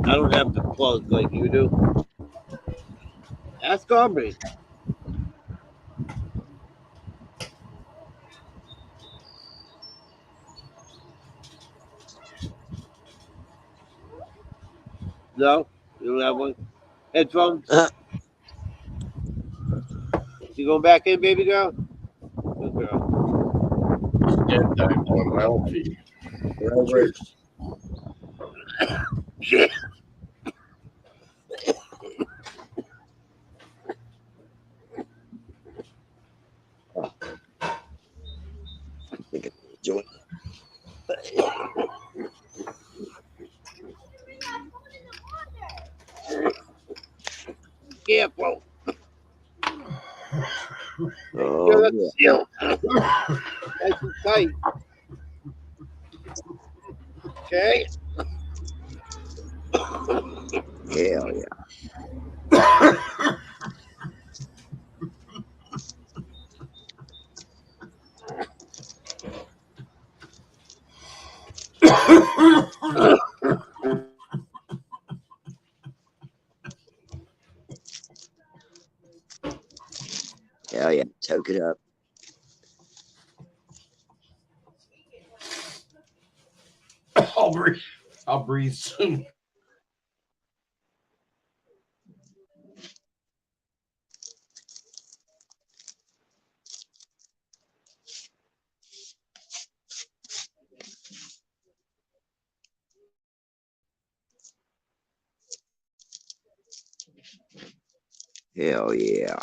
I don't have the plug like you do. Ask Aubrey. No? You don't have one? Headphones? You going back in, baby girl? Good girl. Dead time on my feet. Cheers. Shit. Join. Careful. Oh, yeah. Nice and tight. Okay. Hell yeah. Hell yeah. Toke it up. I'll breathe soon. Hell yeah.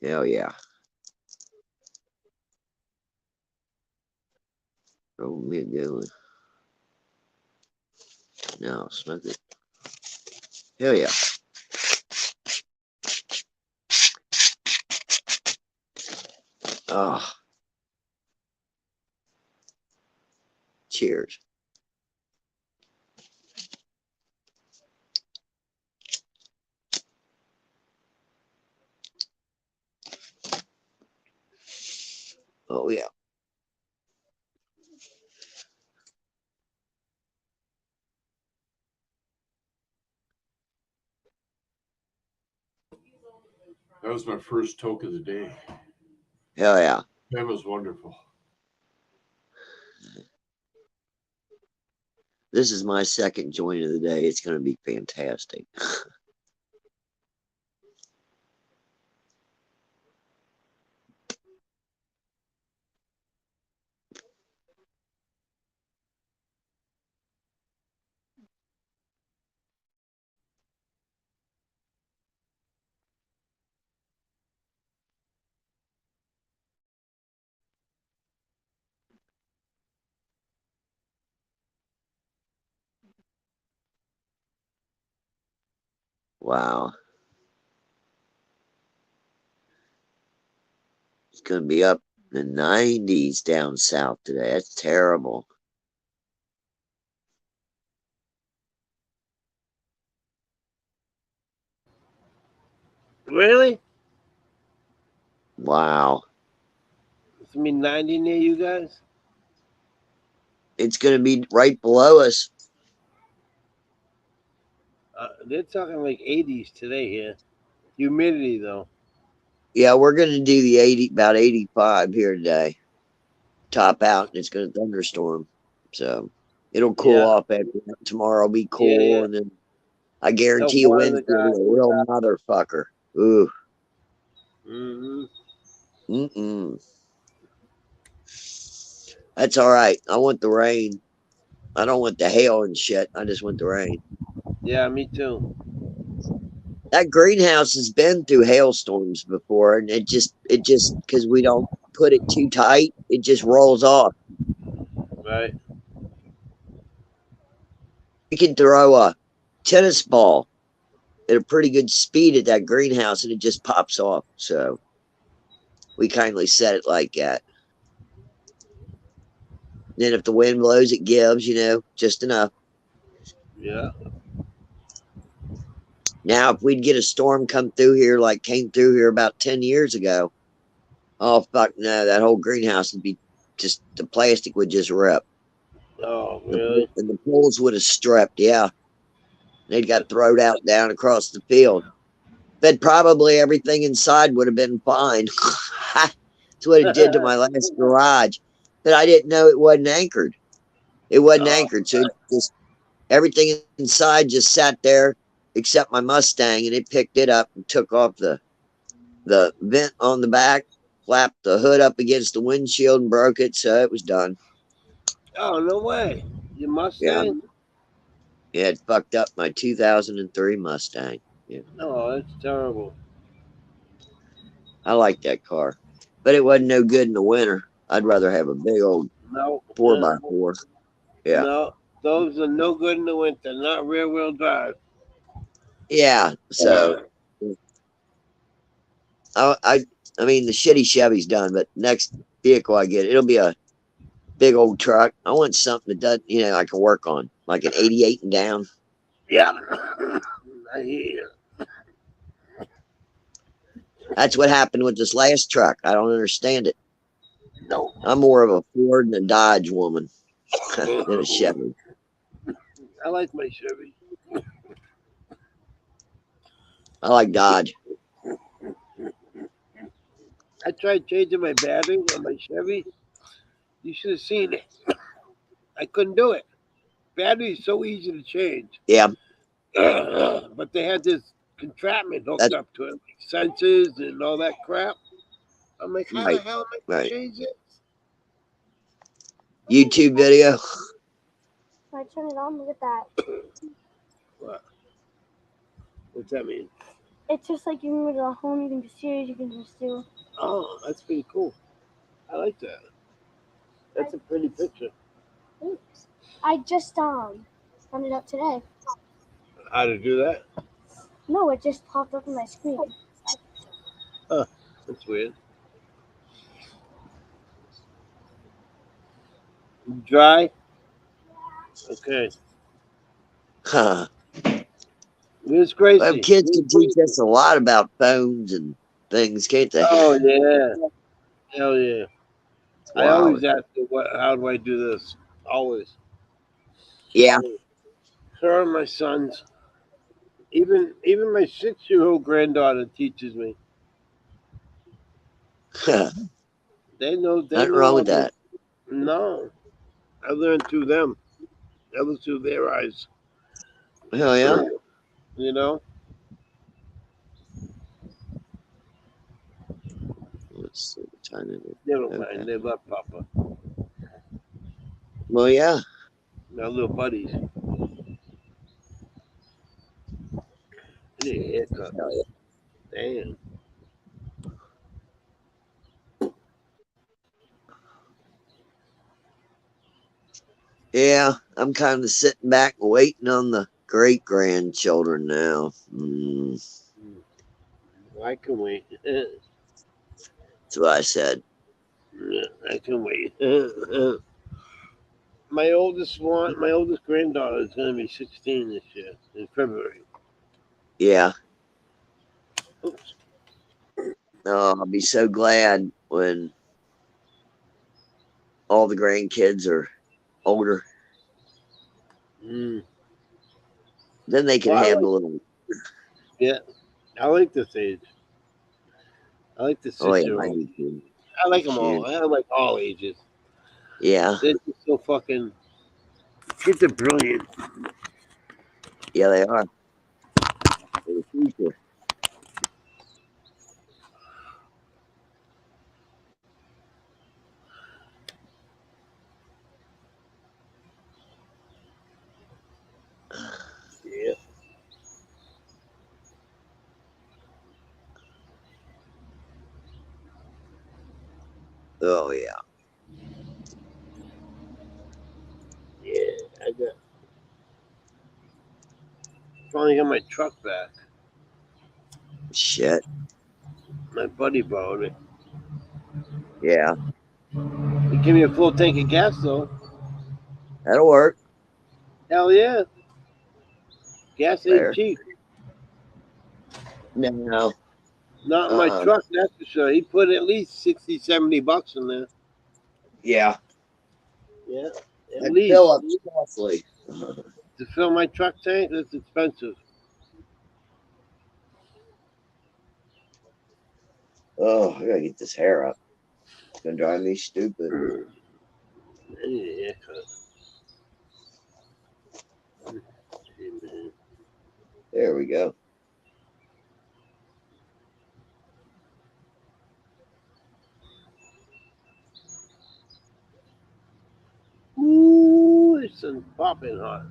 Hell yeah. Oh, me a good one. No, smoke it. Hell yeah. Oh, cheers. Oh yeah. That was my first toke of the day. Hell yeah. That was wonderful. This is my second joint of the day. It's going to be fantastic. Wow. It's going to be up in the 90s down south today. That's terrible. Really? Wow. It's gonna be 90 near you guys? It's going to be right below us. They're talking like 80s today here. Humidity though. Yeah, we're going to do the 80, about 85 here today. Top out, and it's going to thunderstorm. So it'll cool Yeah. off after that. Tomorrow will be cool, Yeah, yeah. and then I Help guarantee you one of the Wednesday will be guys. a real motherfucker. Ooh. Mm-hmm. Mm-mm. That's all right. I want the rain. I don't want the hail and shit. I just want the rain. Yeah, me too. That greenhouse has been through hailstorms before, and it just because we don't put it too tight, it just rolls off. Right. You can throw a tennis ball at a pretty good speed at that greenhouse, and it just pops off. So we kindly set it like that. Then if the wind blows, it gives, just enough. Yeah. Now, if we'd get a storm come through here like came through here about 10 years ago, oh, fuck no, that whole greenhouse would be just, the plastic would just rip. Oh, really? And the poles would have stripped, yeah. They'd got thrown out down across the field. But probably everything inside would have been fine. That's what it did to my last garage. But I didn't know it wasn't anchored. It wasn't Oh, anchored. So it just everything inside just sat there except my Mustang, and it picked it up and took off the vent on the back, flapped the hood up against the windshield and broke it. So it was done. oh, no way. Your Yeah. Mustang? Yeah, it fucked up my 2003 Mustang. Yeah. Oh, that's terrible. I like that car, but it wasn't no good in the winter. I'd rather have a big old No. 4x4. Yeah. No, those are no good in the winter. Not rear wheel drive. Yeah. So I mean, the shitty Chevy's done, but next vehicle I get, it'll be a big old truck. I want something that doesn't, you know, I can work on, like an 88 and down. Yeah. I hear you. That's what happened with this last truck. I don't understand it. No. I'm more of a Ford and a Dodge woman than a Chevy. I like my Chevy. I like Dodge. I tried changing my battery on my Chevy. You should have seen it. I couldn't do it. Battery is so easy to change. Yeah, But they had this contraption hooked up to it, like sensors and all that crap. I'm like, how the right, hell am I going right. to change it? YouTube video. If I turn it on, look at that. What? What's that mean? It's just like you can go to the home, you can just series, you can just do. Oh, that's pretty cool. I like that. That's a pretty picture. Oops. I just found it up today. How to do that? No, it just popped up on my screen. That's weird. Dry? Okay. Huh. Where's Gracie? Well, kids can teach us a lot about phones and things, can't they? Oh, yeah. Hell yeah. I Wow. always ask her, how do I do this? Always. Yeah. Her and my sons. Even my 6-year-old granddaughter teaches me. They know. Nothing wrong with that. No. I learned through them. I look through their eyes. Hell yeah. You know? Let's see. China. They don't Okay. mind. They love Papa. Well, yeah. My little buddies. I need a haircut. Hell yeah. Damn. Yeah, I'm kind of sitting back waiting on the great grandchildren now. I can wait. That's what I said. I can wait. My oldest granddaughter is going to be 16 this year in February. Yeah. Oops. Oh, I'll be so glad when all the grandkids are older. Mm. Then they can Well, have a little. Yeah, I like this age. I like the Oh, yeah. 6-year-old. I do too. I like them all. I like all ages. Yeah. They're just so fucking. Kids are brilliant. Yeah, they are. For the future. Yeah. Oh, yeah. Yeah, I got. Finally got my truck back. Shit. My buddy borrowed it. Yeah. He gave me a full tank of gas though. That'll work. Hell yeah. Gas ain't There. cheap. No. Not in my truck, that's for sure. He put at least $60-$70 in there. Yeah. Yeah. At That least. fill up's costly. To fill my truck tank, that's expensive. Oh, I gotta get this hair up. It's gonna drive me stupid. I need a haircut. Amen. There we go. Ooh, it's popping hot.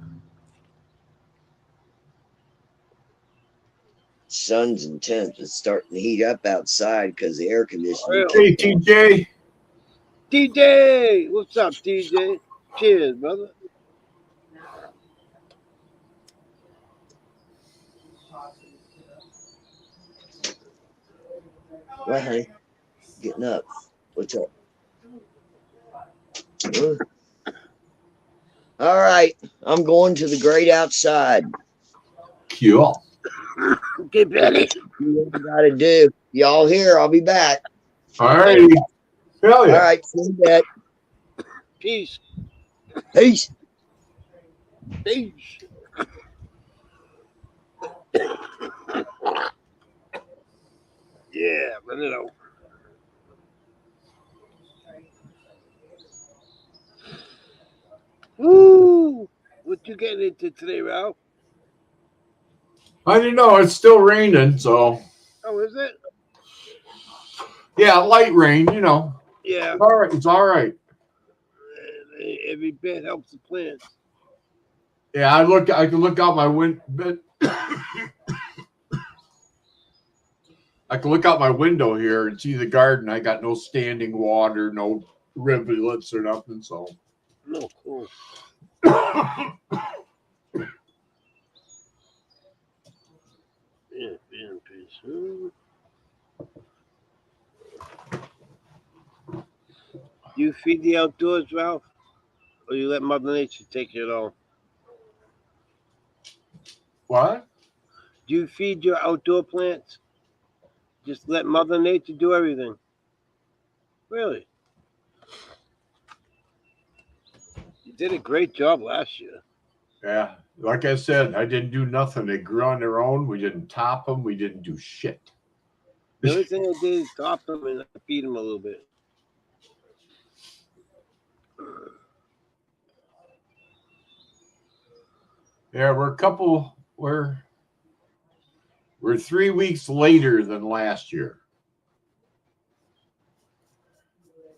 Sun's intense. It's starting to heat up outside because the air conditioning. Hey, TJ. DJ! What's up, DJ? Cheers, brother. Well, honey, getting up. What's up? All right, I'm going to the great outside. Cool. Get ready. Do what I gotta do. Y'all here? I'll be back. All right. Hell All yeah. right, see you in a bit. Peace. Peace. Peace. Yeah, run it out. Woo! What you getting into today, Ralph? I didn't know. It's still raining, so. Oh, is it? Yeah, light rain, you know. Yeah. All right. It's all right. Every bit helps the plants. Yeah, I can look out my window. I can look out my window here and see the garden. I got no standing water, no rivulets or nothing. So, No, cool. Yeah, peace. You feed the outdoors, Ralph? Or you let Mother Nature take it all? what? Do you feed your outdoor plants? Just let Mother Nature do everything. Really? You did a great job last year. Yeah, like I said, I didn't do nothing. They grew on their own. We didn't top them. We didn't do shit. The only thing I did is top them and feed them a little bit. Yeah, we're 3 weeks later than last year.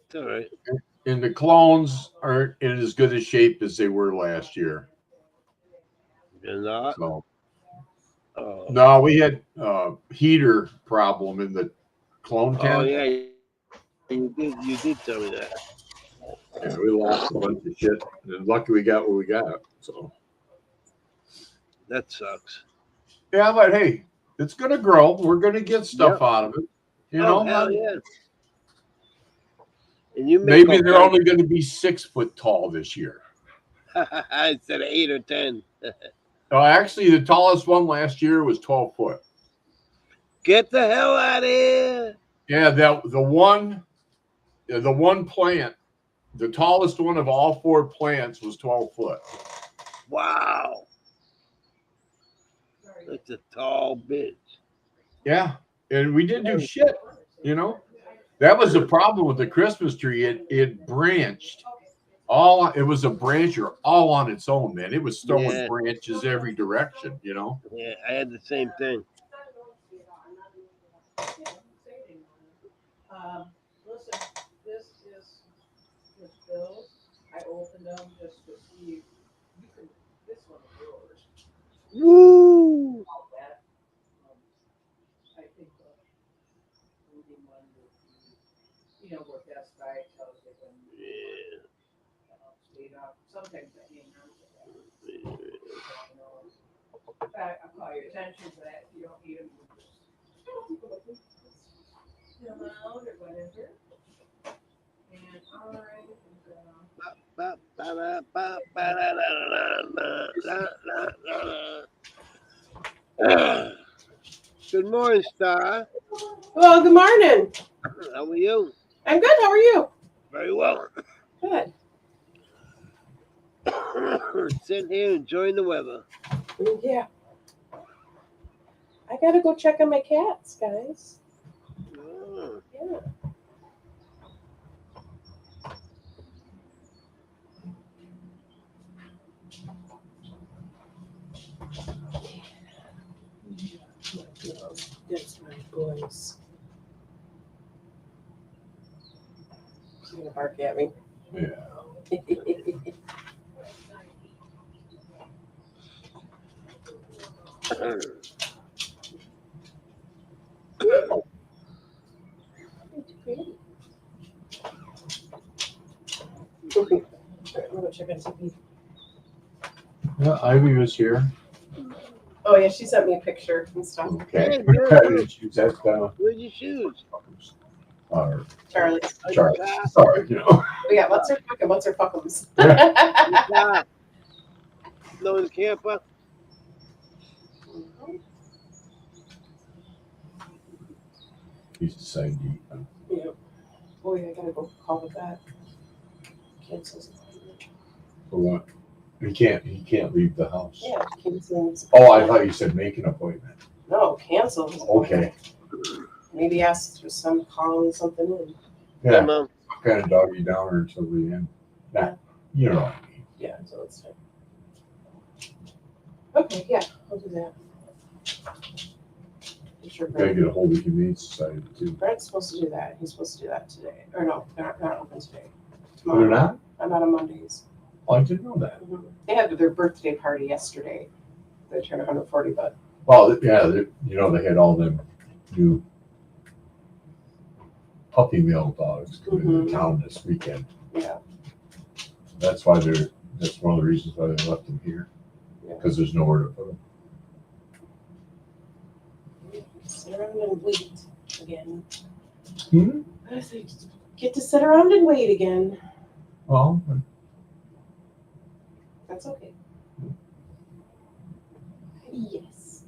It's all right. And the clones aren't in as good a shape as they were last year. You're not? So Oh. no, we had a heater problem in the clone tent. Oh, yeah. You did tell me that. Yeah, we lost a bunch of shit. And lucky we got what we got. So That sucks. yeah, but hey, it's gonna grow. We're gonna get stuff out of it. You know, Hell yeah. And you make maybe they're only going to be 6 foot tall this year. instead of 8 or 10. Actually, the tallest one last year was 12 foot. Get the hell out of here! Yeah, the one plant, the tallest one of all 4 plants was 12 foot. Wow, that's a tall bitch. Yeah, and we didn't do shit. You know, that was the problem with the Christmas tree. It branched. It was a brancher all on its own, man. It was throwing branches every direction, you know. Yeah, I had the same thing. Listen, this is his bills. I opened them just to see. This one is yours. Woo! I think the moving one would be, where Best Buy tells you when stayed up. Sometimes I hang on to that. I'll call your attention to that if you don't need them. Come out or whatever. And Good morning, Star. Well, good morning. How are you? I'm good. How are you? Very well. Good. Sitting here enjoying the weather. Yeah. I gotta go check on my cats, guys. Oh. Yeah. That's my voice. She's gonna bark at me. Yeah. I'm gonna check on TV. Yeah, Ivy was here. Oh yeah, she sent me a picture and stuff. Okay. Yeah, good. That's Where's your shoes? Charlie. Charlie. Sorry, you know. We got what's her fucking, what's her fuckums. Yeah. No, the camper. He's decided to eat them. Yeah. Boy, I gotta go call with that. Cancels. For what? He can't leave the house. Yeah, cancels. Oh, I thought you said make an appointment. No, cancel. Okay. Maybe ask for some calling something in. Yeah. Mom. Kind of doggy downer until the end. Nah, you know what I mean. Yeah, so it's fine. Okay, yeah, I'll do that. I'm sure Gotta Brent, get a hold of Humane Society too. Brent's supposed to do that. He's supposed to do that today. Or no, they're not open today. Oh, they're not? I'm not on Mondays. Oh, I didn't know that. They had their birthday party yesterday. They turned 140, but Well, yeah, you know, they had all them new puppy mill dogs coming into town this weekend. yeah. That's one of the reasons why they left them here. Yeah. Because there's nowhere to put them. Sit around and wait again. Hmm? I say, get to sit around and wait again. Well, That's okay. Yes.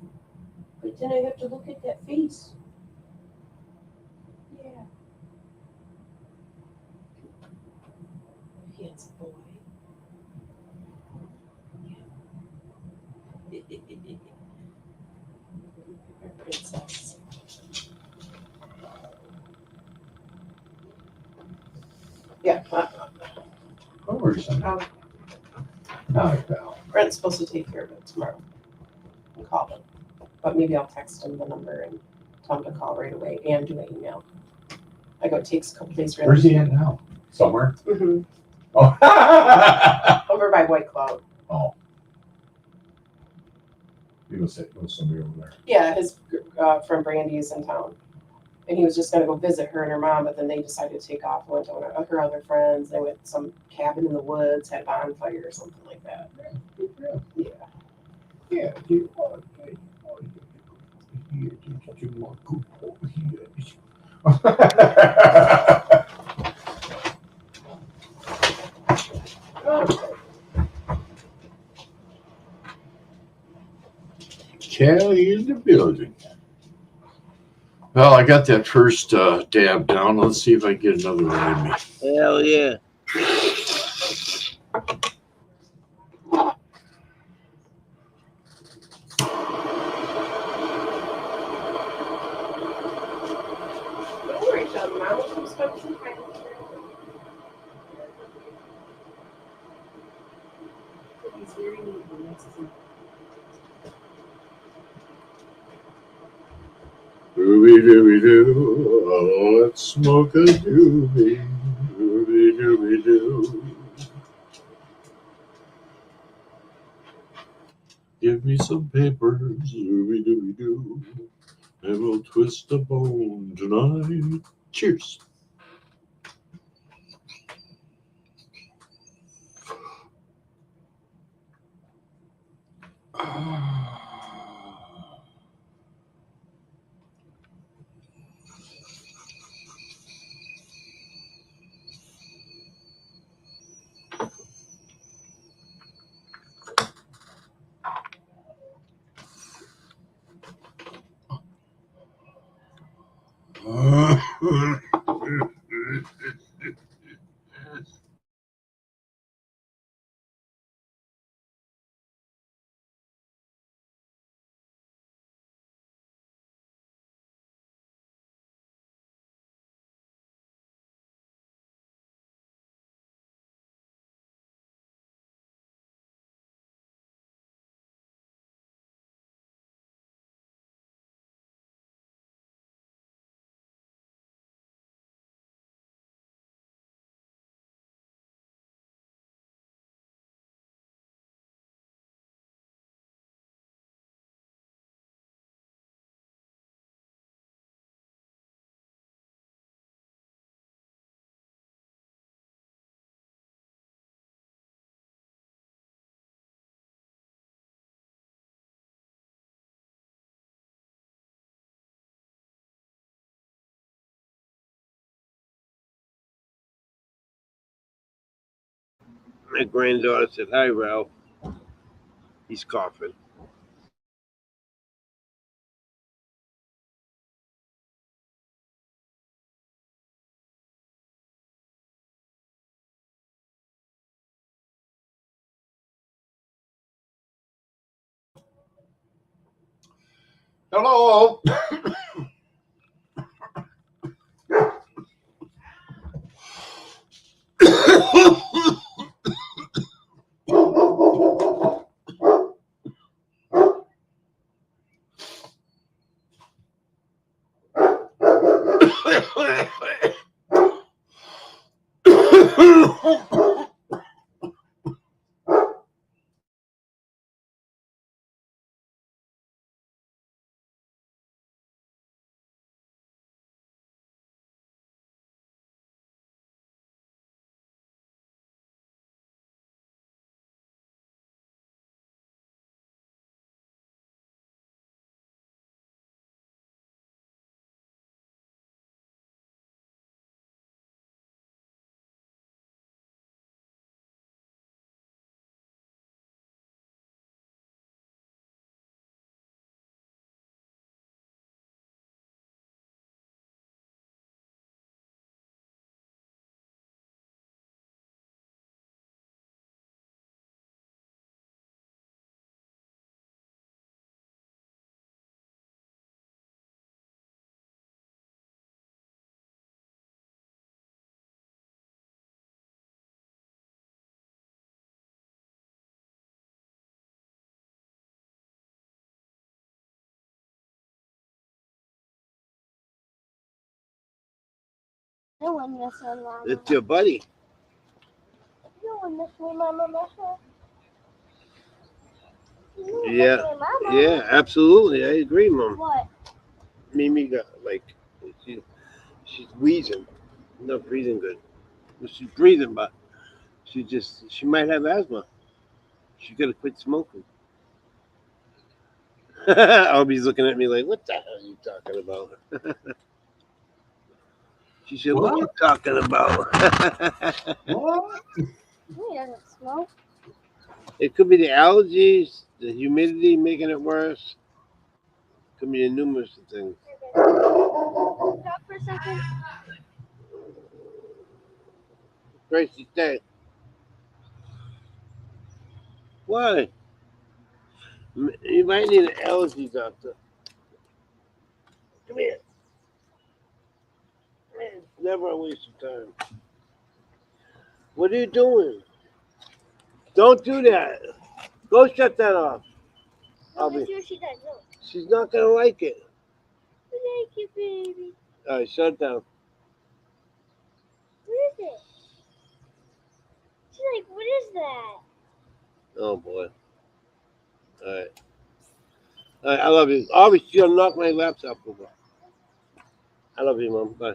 But then I have to look at that face. Yeah. Handsome boy. Yeah. Our princess. Yeah. what were you saying? Not pal. Brent's supposed to take care of it tomorrow. And call him. But maybe I'll text him the number and tell him to call right away and do an email. I go, it takes a couple days. Where's he at now? Somewhere? Mm-hmm. Oh. Over by White Cloud. Oh. He was somebody over there. Yeah, his friend Brandy's in town. And he was just going to go visit her and her mom, but then they decided to take off and went to one of her other friends. They went to some cabin in the woods, had a bonfire or something like that. Yeah. Yeah, you are. Kelly in the building. Well, I got that first dab down. Let's see if I can get another one in me. Hell yeah. Don't worry, John. Mom will come spend some time with you. He's very neat and makes his own. Doobie doobie doo, oh, let's smoke a doobie. Doobie doobie doo. Give me some papers, doobie doobie doo, and we'll twist a bone tonight. Cheers. My granddaughter said, "Hi, Ralph." He's coughing. Hello. No one miss her, Mama. It's your buddy. No one miss me, Mama. Yeah. Mama. Yeah, absolutely. I agree, Mom. What? Mimi got she's wheezing, not breathing good. Well, she's breathing, but she might have asthma. She gotta quit smoking. Albie's looking at me like, "What the hell are you talking about?" She said, "What you talking about?" What? He doesn't smoke. It could be the allergies, the humidity making it worse. Could be numerous things. Stop for a second. Gracie, stay. Why? You might need an allergy doctor. Come here. Man, it's never a waste of time. What are you doing? Don't do that. Go shut that off. Let me see what she does. Look. She's not gonna like it. Thank you, baby. All right, shut down. What is it? She's like, what is that? Oh boy. All right. All right, I love you. Obviously, you'll knock my laptop over. I love you, Mom. Bye.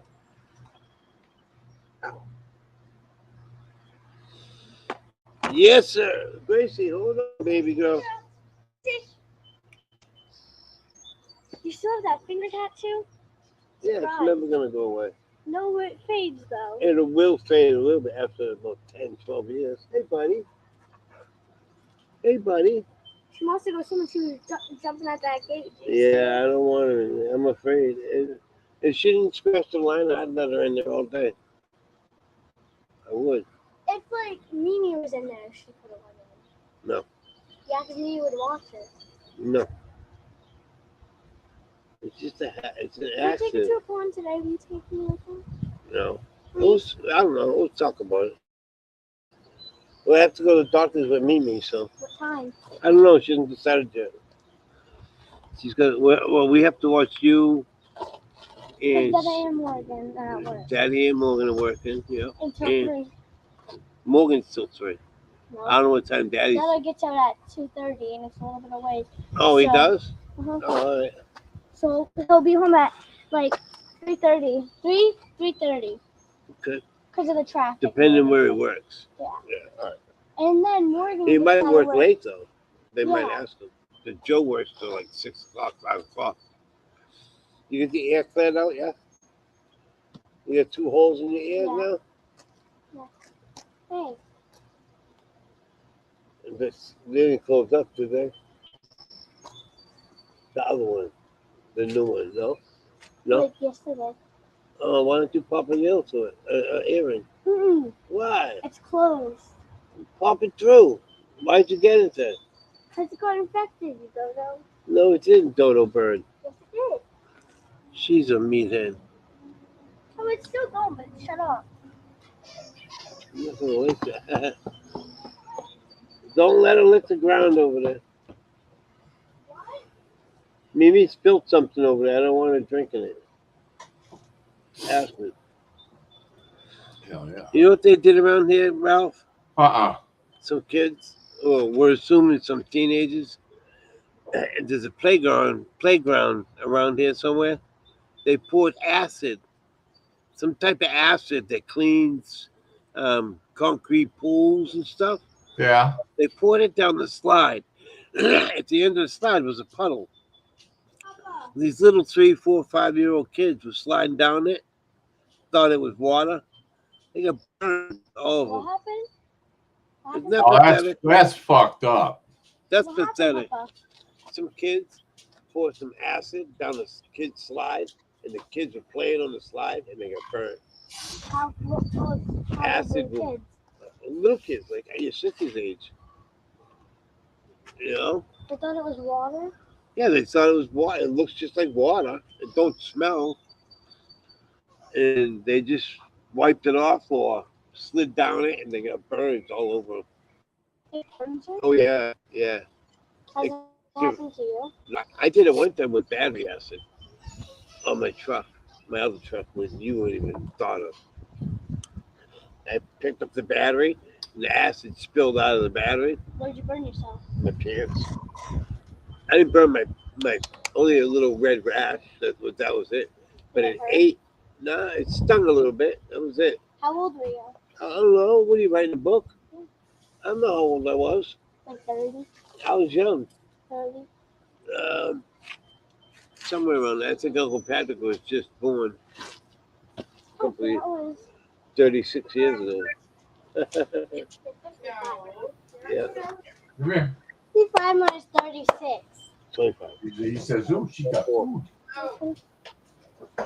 Yes, sir. Gracie, hold on, baby girl. You still have that finger tattoo? Yeah, it's Surprise. never gonna go away. No, it fades though. It will fade a little bit after about 10, 12 years. Hey, buddy. Hey, buddy. She wants to go swimming. She was jumping at that gate. Yeah, I don't want her. I'm afraid. If she didn't scratch the line, I'd let her in there all day. I would. If like Mimi was in there, she could have went in. No. Yeah, because Mimi would watch her. No. It's just it's an Can I take it accident. to a pond today? Will you take me with her? No. I don't know. We'll talk about it. We'll have to go to the doctor's with Mimi, so. What time? I don't know. She hasn't decided yet. She's got. Well, we have to watch you and Daddy and Morgan are at work. Daddy and Morgan are working. Yeah. Until And 3. Morgan's still 3. No. I don't know what time Daddy's. Daddy gets out at 2:30, and it's a little bit away. Oh, he So- does? Uh-huh. Oh, all right. So he'll be home at like 3:30. 3:30. Okay. Because of the traffic. Depending where he works. Yeah. Yeah, all right. And then Morgan. He gets might out of work late, though. They might Yeah. ask him. Because Joe works till like 6 o'clock, 5 o'clock. You get the air cleared out, yeah? You got 2 holes in your ears Yeah. now? Hey. They didn't close up, did they? The other one, the new one, no? No? Like yesterday. Oh, why don't you pop a nail to it? Earring. Mm-mm. Why? It's closed. Pop it through. Why'd you get it then? Because it got infected, you don't know. No, it didn't, Dodo Bird. Yes, it did. She's a meathead. Oh, it's still going, but shut up. I'm not gonna like that. Don't let her lick the ground over there. Mimi spilled something over there. I don't want her drinking it. Ask me. Hell yeah. You know what they did around here, Ralph? So Some kids, or we're assuming some teenagers. There's a playground around here somewhere. They poured acid, some type of acid that cleans concrete pools and stuff. yeah. They poured it down the slide. At the end of the slide was a puddle. These little 3, 4, 5-year-old kids were sliding down it, thought it was water. They got burned, all of What them. happened? What Isn't happened? that Oh, pathetic? that's fucked up. That's What happened, pathetic. Papa? Some kids poured some acid down the kid's slide, and the kids were playing on the slide, and they got burned. How Acid little will- kids? Little kids, like your sister's age. You know? They thought it was water. Yeah, they thought it was water. It looks just like water. It don't smell. And they just wiped it off or slid down it, and they got burns all over them. It burns it. Oh, yeah, yeah. Has it happened to you? I did it one time with battery acid on my truck, my other truck, when you wouldn't even thought of. I picked up the battery, and the acid spilled out of the battery. Where'd you burn yourself? My pants. I didn't burn my only a little red rash. That was it. But it hurt? ate. Nah, it stung a little bit. That was it. How old were you? I don't know. What are you writing a book? I don't know how old I was. Like 30? I was young. 30? Somewhere around there. I think Uncle Patrick was just born Oh, Complete. that was 36 years ago. Yeah, Come here. 55 minus 36. 25. He says, oh, she got food.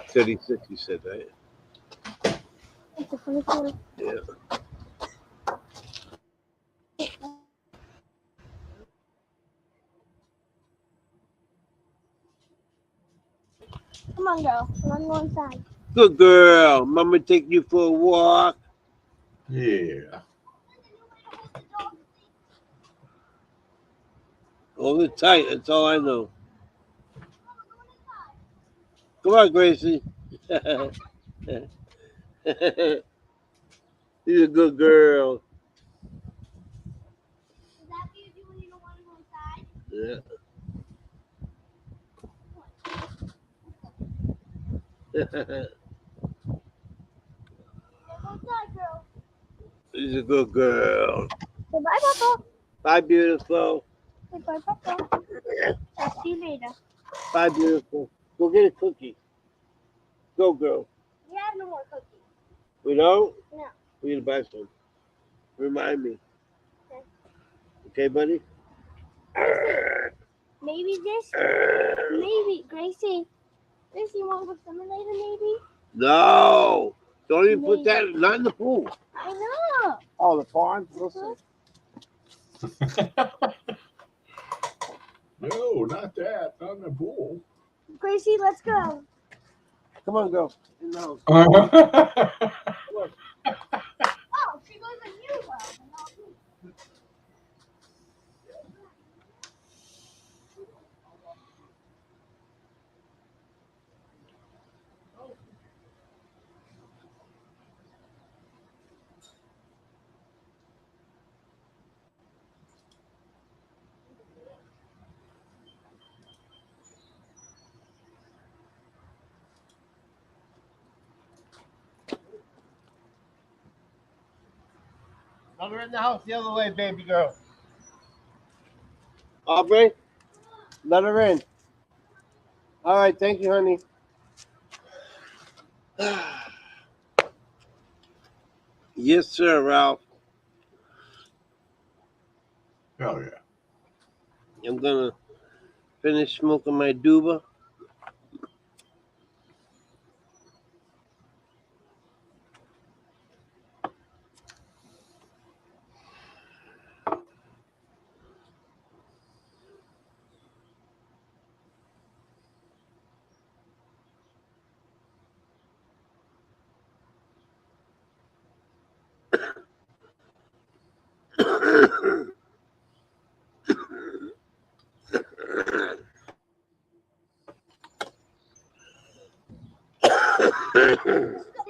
36, you said, right? It's a funny story. Yeah. Come on, girl. Come on, go inside. Good girl. Mama take you for a walk. Yeah. Hold it tight. That's all I know. Come on, Gracie. You're a good girl. Is that what you do when you don't want to go inside? Yeah. Go inside, girl. She's a good girl. Say bye, Papa. Bye, beautiful. Say bye, Papa. I'll see you later. Bye, beautiful. Go get a cookie. Go, girl. We have no more cookies. We don't? No. We need to buy some. Remind me. Okay. Okay, buddy? Maybe this. Maybe. Gracie, you want to go swimming later, maybe? No. Don't even put that. Not in the pool. I know. Oh, the pond? Listen. No, not that. Not in the pool. Gracie, let's go. Come on, girl. In the house. Oh, she goes in you, though. Not me. Let her in the house the other way, baby girl. Aubrey, let her in. All right, thank you, honey. Yes, sir, Ralph. Hell yeah. I'm gonna finish smoking my Duba.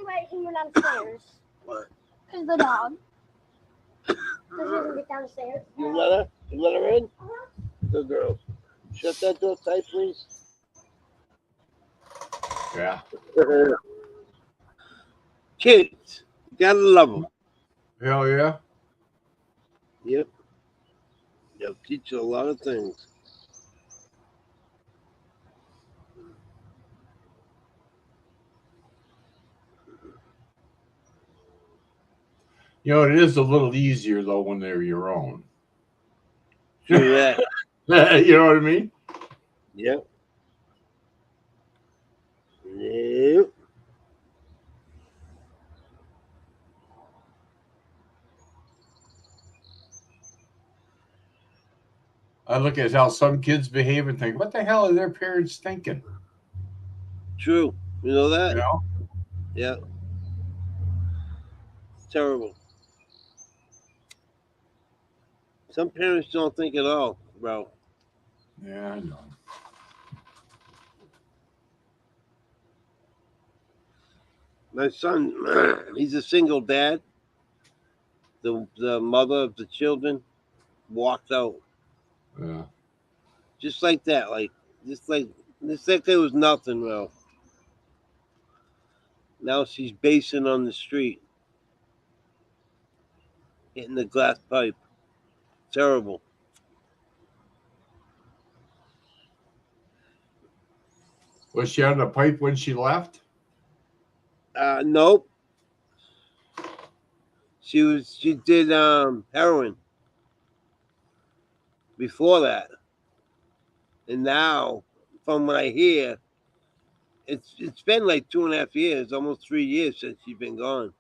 Right here downstairs. What? Because the dog. Doesn't get downstairs. You let her in? Good girl. Shut that door tight, please. Yeah. Kids, you gotta love them. Hell yeah. Yep. They'll teach you a lot of things. You know, it is a little easier though when they're your own. True that. You know what I mean? Yep. Yep. I look at how some kids behave and think, what the hell are their parents thinking? True. You know that? You know? Yeah. It's terrible. Some parents don't think at all, bro. Yeah, I know. My son, he's a single dad. The mother of the children walked out Yeah. just like that, just like there was nothing, bro. Now she's basing on the street, hitting the glass pipe. Terrible. Was she on the pipe when she left? Nope. She did heroin before that, and now, from what I hear, it's been like 2.5 years, almost 3 years since she's been gone.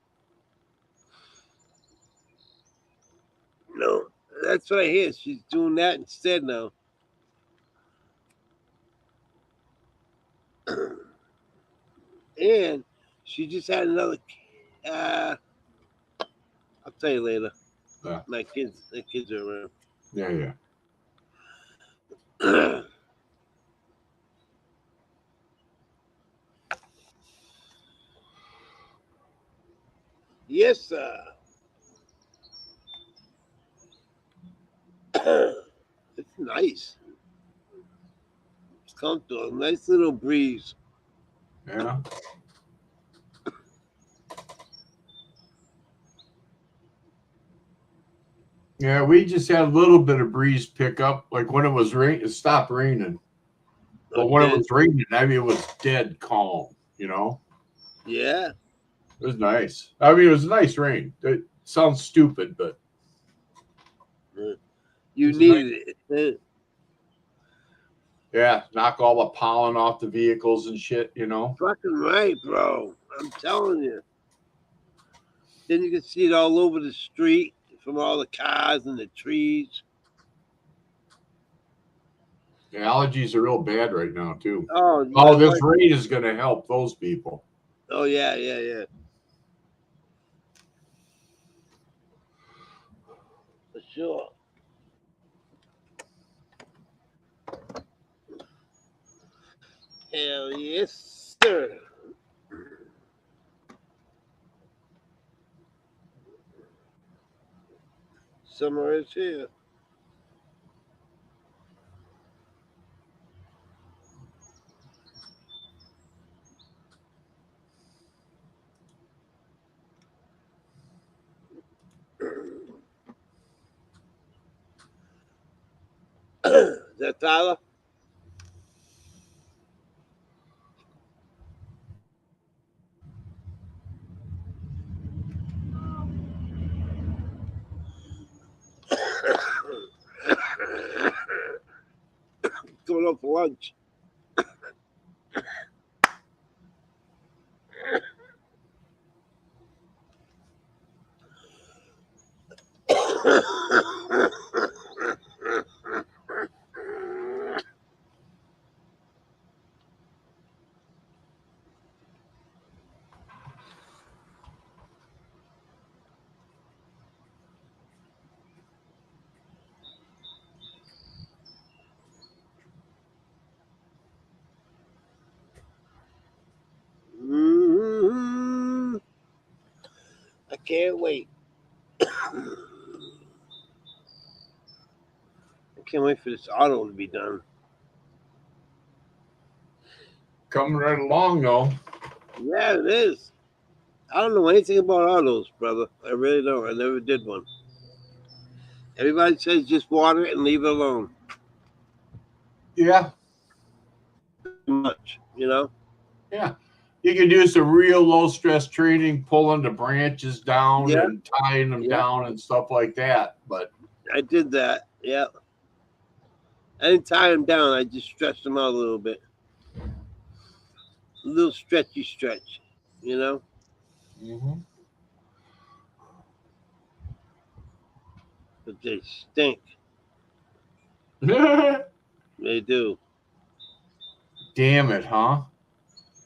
No, that's what I hear. She's doing that instead now. And she just had another. I'll tell you later. Yeah. My kids are around. Yeah, Yeah. Yes, sir. It's nice. It's comfortable. Nice little breeze. yeah. Yeah, we just had a little bit of breeze pick up. Like when it was rain, it stopped raining. But when it was raining, I mean, it was dead calm, you know? Yeah. It was nice. I mean, it was a nice rain. It sounds stupid, but You needed it. yeah, knock all the pollen off the vehicles and shit, you know? Fucking right, bro. I'm telling you. Then you can see it all over the street from all the cars and the trees. The allergies are real bad right now, too. Oh, This rain is going to help those people. Oh, yeah. For sure. Hell yes, sir. Summer is here. Is that Tyler? out for lunch. Mhm. I can't wait. I can't wait for this auto to be done. Coming right along, though. Yeah, it is. I don't know anything about autos, brother. I really don't. I never did one. Everybody says just water it and leave it alone. Yeah. Too much, you know? Yeah. You can do some real low stress training, pulling the branches down Yeah. and tying them Yeah. down and stuff like that. But I did that. Yeah. I didn't tie them down. I just stretched them out a little bit. A little stretchy stretch, you know? But they stink. They do. damn it, huh?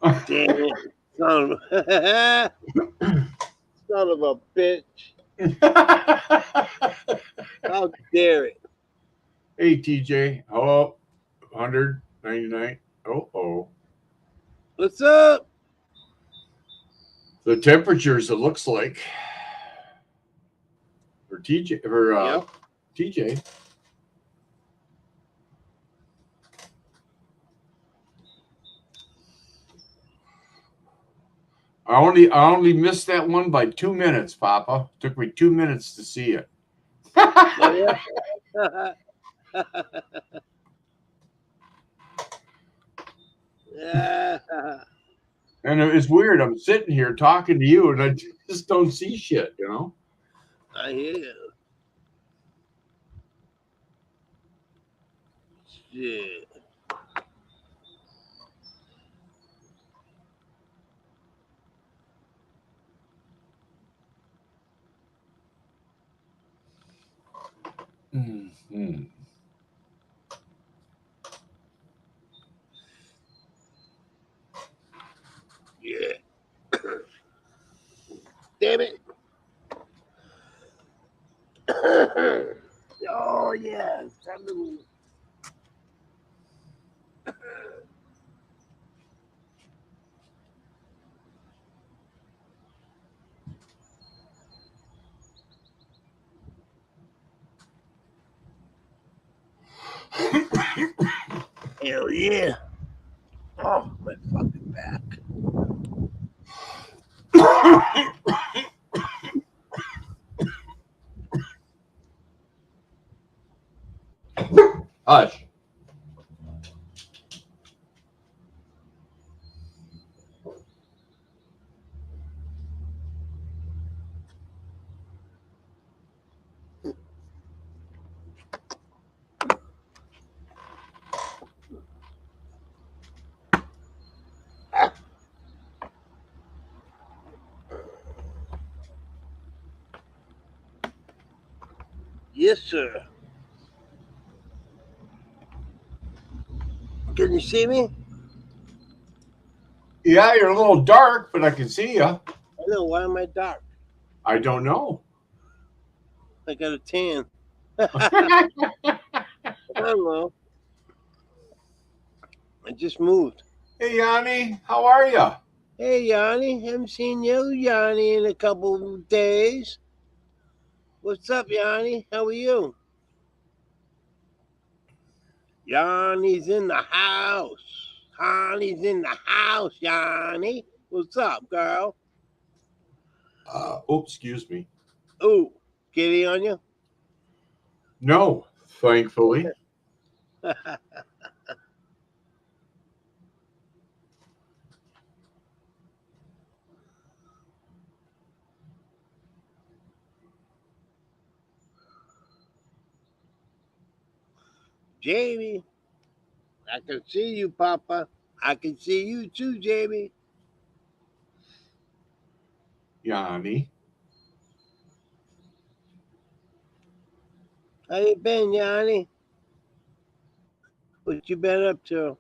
Damn it. Son of a bitch. How dare it? Hey, TJ. Oh, 199. Oh. What's up? The temperatures, it looks like. For TJ, for Yep. TJ. I only missed that one by 2 minutes, Papa. Took me 2 minutes to see it. Oh, yeah? Yeah. And it's weird. I'm sitting here talking to you, and I just don't see shit, you know? I hear you. Shit. Mm-hmm. Yeah. Damn it. Oh, yeah. It's time to move. Hell yeah. Oh, my fucking back. Hush. Yes, sir. Can you see me? Yeah, you're a little dark, but I can see you. I know. Why am I dark? I don't know. I got a tan. I don't know. I just moved. Hey, Yanni, how are you? Hey, Yanni. Haven't seen you, Yanni, in a couple of days. What's up, Yanni? How are you? Yanni's in the house. Yanni's in the house, Yanni. What's up, girl? Excuse me. Ooh, kitty on you? No, thankfully. Jamie. I can see you, Papa. I can see you too, Jamie. Yanni. How you been, Yanni? What you been up to?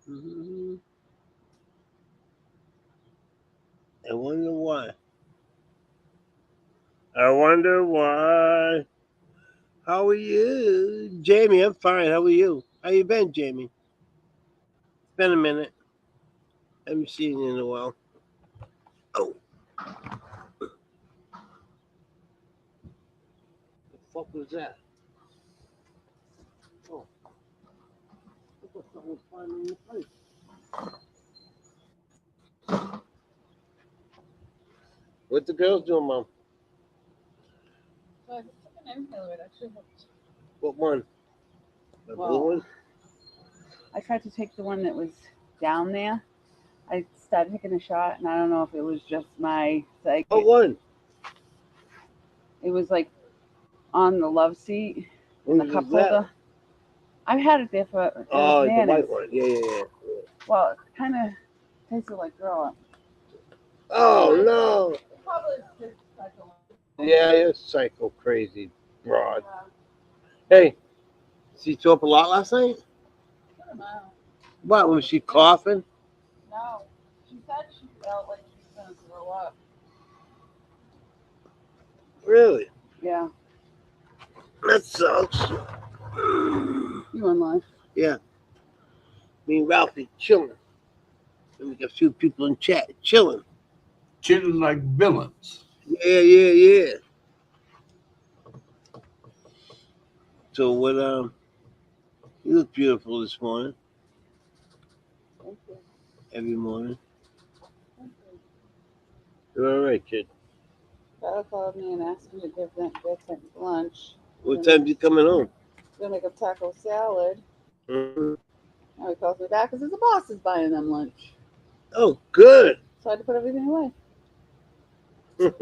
Mhm. I wonder why. I wonder why. How are you? Jamie, I'm fine. How are you? How you been, Jamie? It's been a minute. I haven't seen you in a while. Oh. The fuck was that? Oh. I thought something was flying in your face. What the girls doing, Mom? So I just took an inhaler. It actually helped. What one? The Well, blue one? I tried to take the one that was down there. I started taking a shot, and I don't know if it was just my psych. What one? It was like on the love seat in Whose the was cup that? holder. I've had it there for. It Oh, was the white Nana's. one. Yeah. Well, it kind of tasted like throw up. Oh, no. Probably just like Yeah, you're psycho crazy, broad. Hey, she threw up a lot last night? I don't know. What, was she coughing? No, she said she felt like she was gonna throw up. Really? Yeah. That sucks. You on live? Yeah. Me and Ralphie chilling. And we got a few people in chat chilling. Chilling like villains. Yeah. So what, you look beautiful this morning. Thank you. Every morning. Thank you. You're all right, kid. Tyler called me and asked me to give them lunch. What time you coming home? We're gonna make a taco salad. Mhm. Now he calls me back because his boss is buying them lunch. Oh, good. So I had to put everything away. Look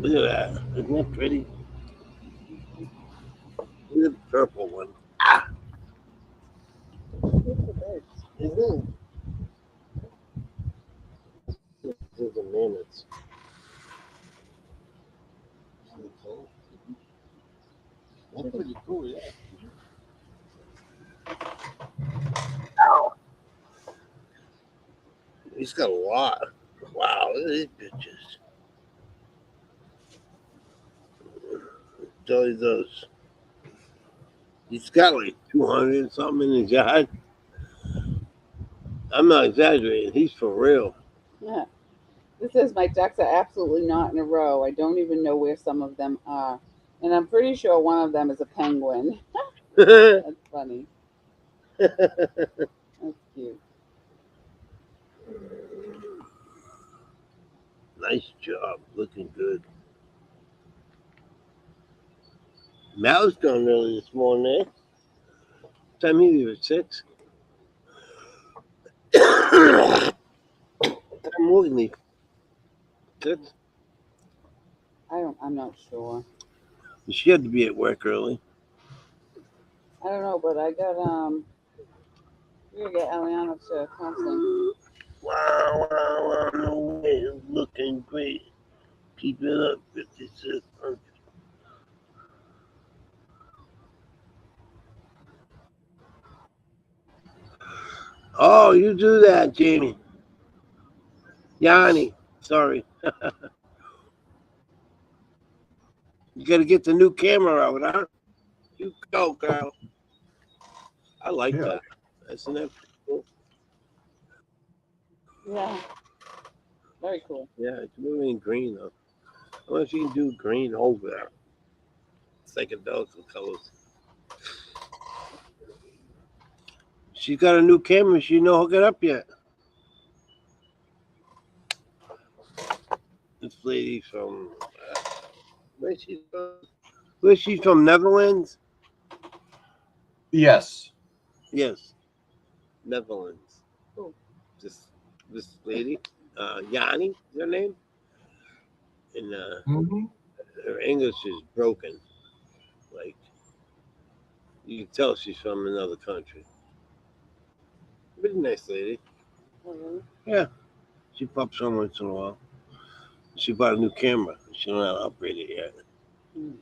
at that. Isn't that pretty? Look at the purple one. Ah, Beautiful birds. isn't it? These are mammoths. Pretty cool. That's pretty cool, yeah. Ow. He's got a lot. Wow, look at these bitches. Tell you those. He's got like 200 and something in his yard. I'm not exaggerating. He's for real. Yeah. This says my ducks are absolutely not in a row. I don't even know where some of them are. And I'm pretty sure one of them is a penguin. That's funny. That's cute. Nice job. Looking good. Matt was gone early this morning, eh? What time he leave at 6? What time Morgan leave? 6? I'm not sure. She had to be at work early. I don't know, but I got we're gonna get Eliana to counseling. Wow. No way. Looking great. Keep it up, 56. Oh, you do that, Jamie. Yanni. Sorry. You got to get the new camera out, huh? You go, girl. I like that. Isn't that cool? Yeah. Very cool. Yeah, it's moving in green, though. I wonder if you can do green over there. Psychedelic colors. She got a new camera. She know hook it up yet. This lady from where's she from? Where's she from? Netherlands? Yes. Yes, Netherlands. Cool. this lady, Yanni, is her name, and her English is broken. Like you can tell she's from another country. Pretty nice lady. Mhm. Yeah, she pops on once in a while. She bought a new camera. She don't know how to operate it yet. Mm.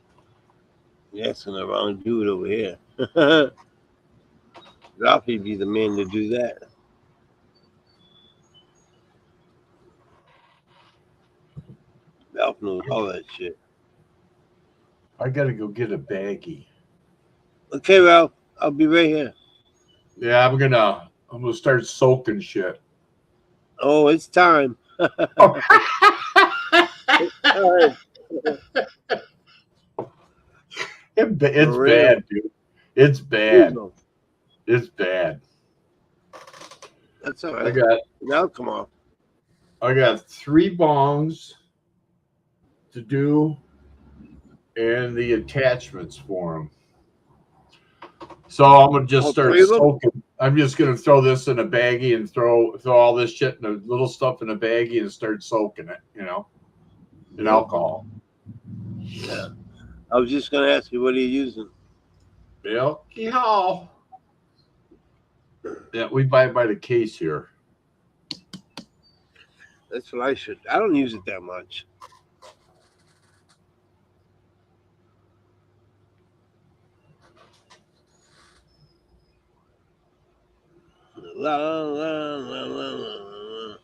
You're asking the wrong dude over here. Ralphie be the man to do that. Ralph knows all that shit. I gotta go get a baggie. Okay, Ralph, I'll be right here. Yeah, I'm gonna start soaking shit. Oh, it's time. All right. It's For real. bad, dude. It's bad. It's bad. That's all I right. got Now come on. 3 bongs to do and the attachments for them. So I'm gonna just start 3 of them? soaking. I'm just gonna throw this in a baggie and throw all this shit and the little stuff in a baggie and start soaking it, in alcohol. Yeah. I was just gonna ask you, what are you using? Alcohol. Yeah, we buy it by the case here. That's what I should. I don't use it that much. La, la, la, la, la, la.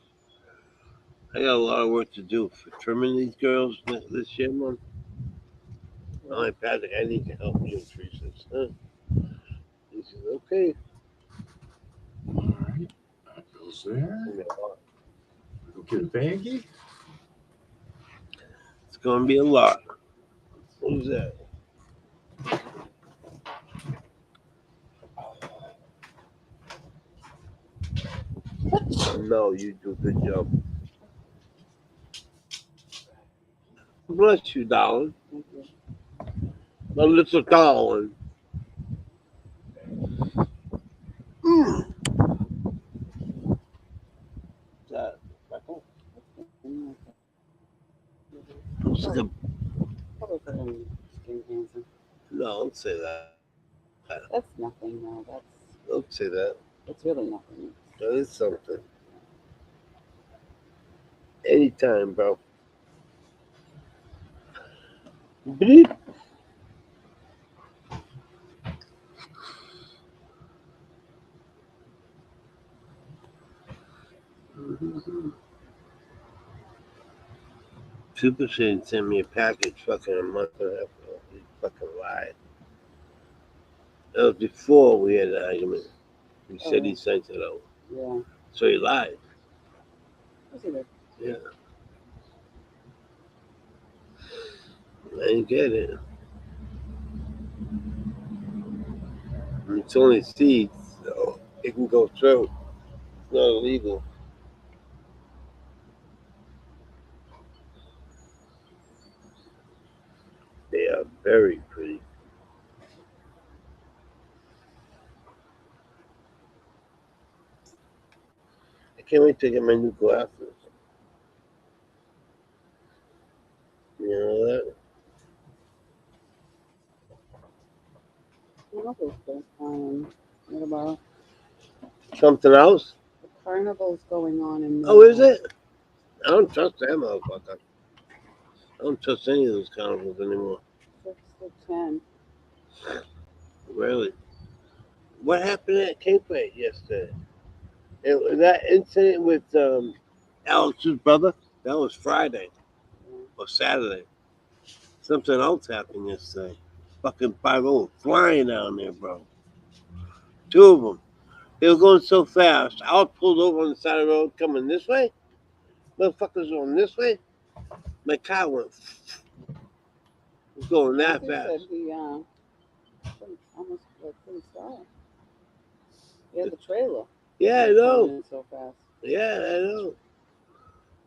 I got a lot of work to do for trimming these girls this year, man. I'm like, Patrick, I need to help you, Teresa. Huh? He says, okay. All right, that goes there. Go get a baggie. It's gonna be a lot. Who's that? No, you do a good job. Bless you, darling. My little darling. That. Looks like a, Skin cancer. no, don't say that. That's nothing, no. Don't say that. It's really nothing. That is something. Anytime, bro. Bleep. Super Shane sent me a package fucking a month and a half ago. He fucking lied. That was before we had an argument. He said he sent it out. Yeah. So he lied. Yes, he did. Yeah. I didn't get it. It's only seeds, so it can go through. It's not illegal. They are very pretty. I can't wait to get my new glasses. You know that? Carnival's still fine. What about Something else? the carnival's going on in Oh, is it? I don't trust that motherfucker. I don't trust any of those carnivals anymore. 6 to 10. Really? What happened at Cape Way yesterday? That incident with Alex's brother? That was Friday or Saturday. Something else happened yesterday. Fucking 5-0 flying down there, bro. 2 of them. They were going so fast. I was pulled over on the side of the road coming this way. Motherfuckers going this way. My car went. It was going that He fast. said he almost couldn't stop. He had the trailer. Yeah, I know. Going so fast. Yeah, I know.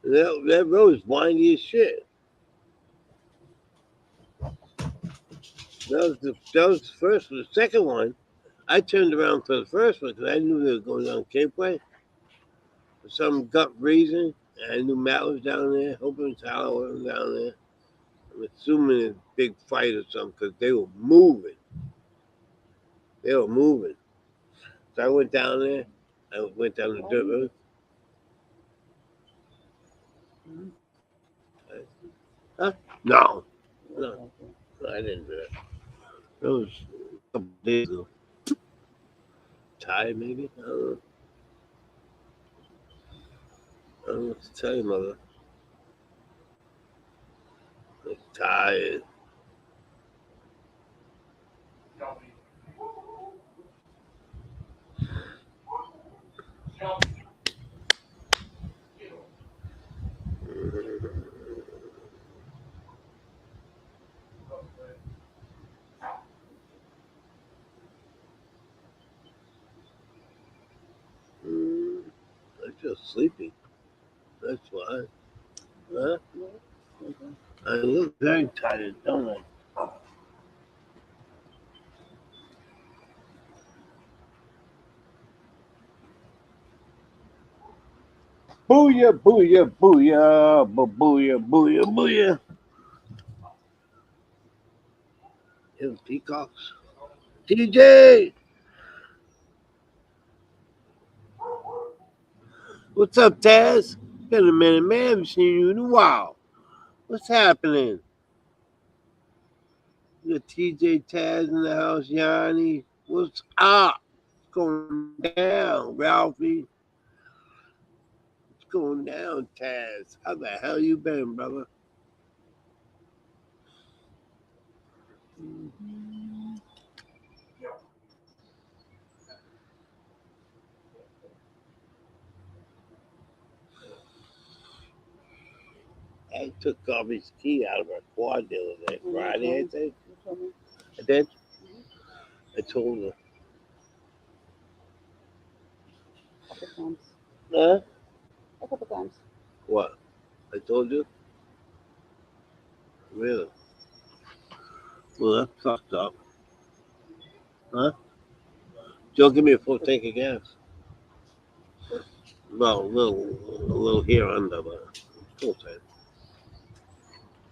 That road is windy as shit. That was the first one. The second one, I turned around for the first one because I knew they were going down Cape Way. for some gut reason. And I knew Matt was down there, hoping Tyler was down there. I'm assuming it's a big fight or something because they were moving. They were moving. So I went down there. I went down the dirt road. Huh? No. No, I didn't do that. That was a couple days ago. Tired, maybe? I don't know. I don't know what to tell you, mother. I'm tired. I feel sleepy. That's why. Huh? I look very tired, don't I? Booyah, booyah, booyah, booyah, booyah, booyah. Them peacocks. TJ! What's up, Taz? Been a minute, man. Haven't seen you in a while. What's happening? You got TJ Taz in the house, Yanni. What's up? What's going down, Ralphie? What's going down, Taz? How the hell you been, brother? I took Garvey's key out of her quad the other day. Friday, I think. I did. I told her. A couple times. Huh? A couple times. What? I told you? Really? Well, that fucked up. Huh? Joe, give me a full tank of gas. Well, a little here under, but full tank.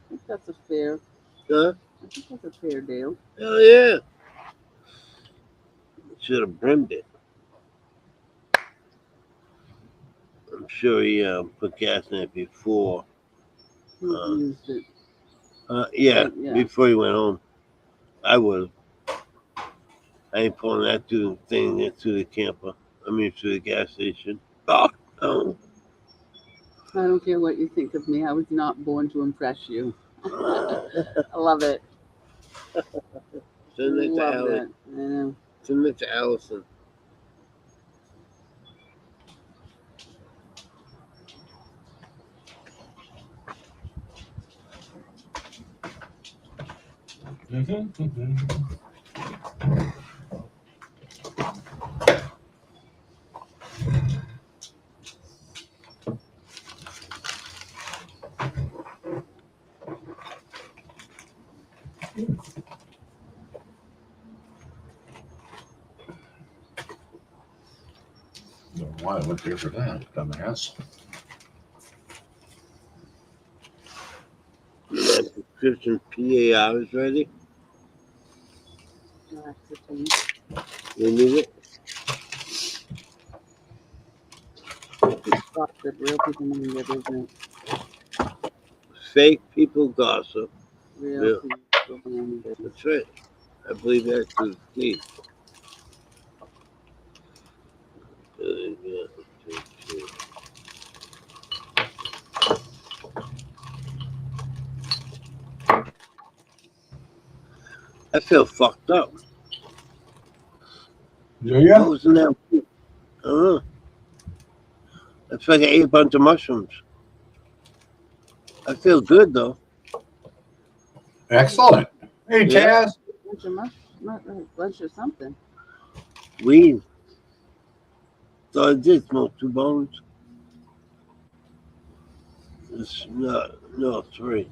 I think that's a fair. Huh? I think that's a fair deal. Hell yeah. Should have brimmed it. I'm sure he put gas in it before. Who used it? Yeah, Yeah. before he went home. I would have. I ain't pulling that thing into the camper. I mean, to the gas station. Oh, no. I don't care what you think of me. I was not born to impress you. I love it. Send it to Love Allie. it. I know. Send it to Allison. Don't know why I went there for that, dumbass. My prescription PAR is ready. Laxatine. You need it? It's gossip. Real people mind their business. Fake people gossip. Real Yeah. people mind their business. That's right. I believe that's the key. I feel fucked up. Yeah, What was in that? I don't know. I feel like I ate a bunch of mushrooms. I feel good though. Excellent. Hey, Yeah. Taz. Bunch of something. Weed. So I did smoke 2 bones. It's no 3.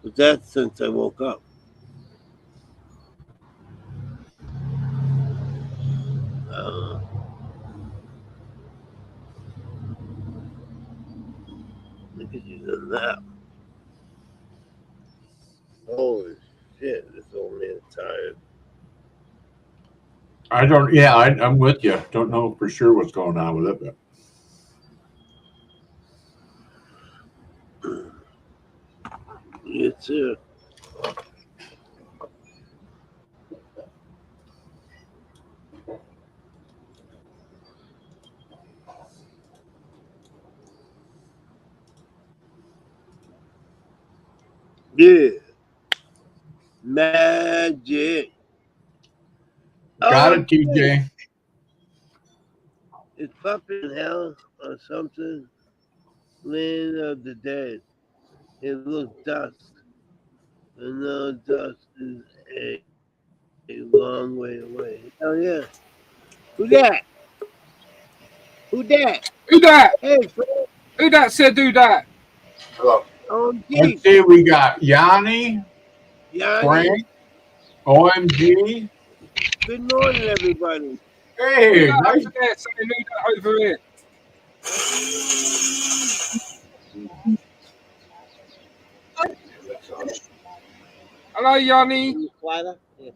But that's since I woke up. crazy than that. Holy shit, this old man's tired. I'm with you. Don't know for sure what's going on with it, but You too. Yeah. Magic. got Oh, it, TJ. it's fucking hell or something. Land of the dead. It looks dusk. And no dust is a long way away. Hell yeah. Who that? Who that? Who that? Hey, Fred. Who that said do that? Hello. OMG. Let's see, we got Yanni, Yanni. Frank, OMG. Good morning, everybody. Hey, Who that nice. over there saying who that over here? Hello, Yanni. Flatter? Yeah.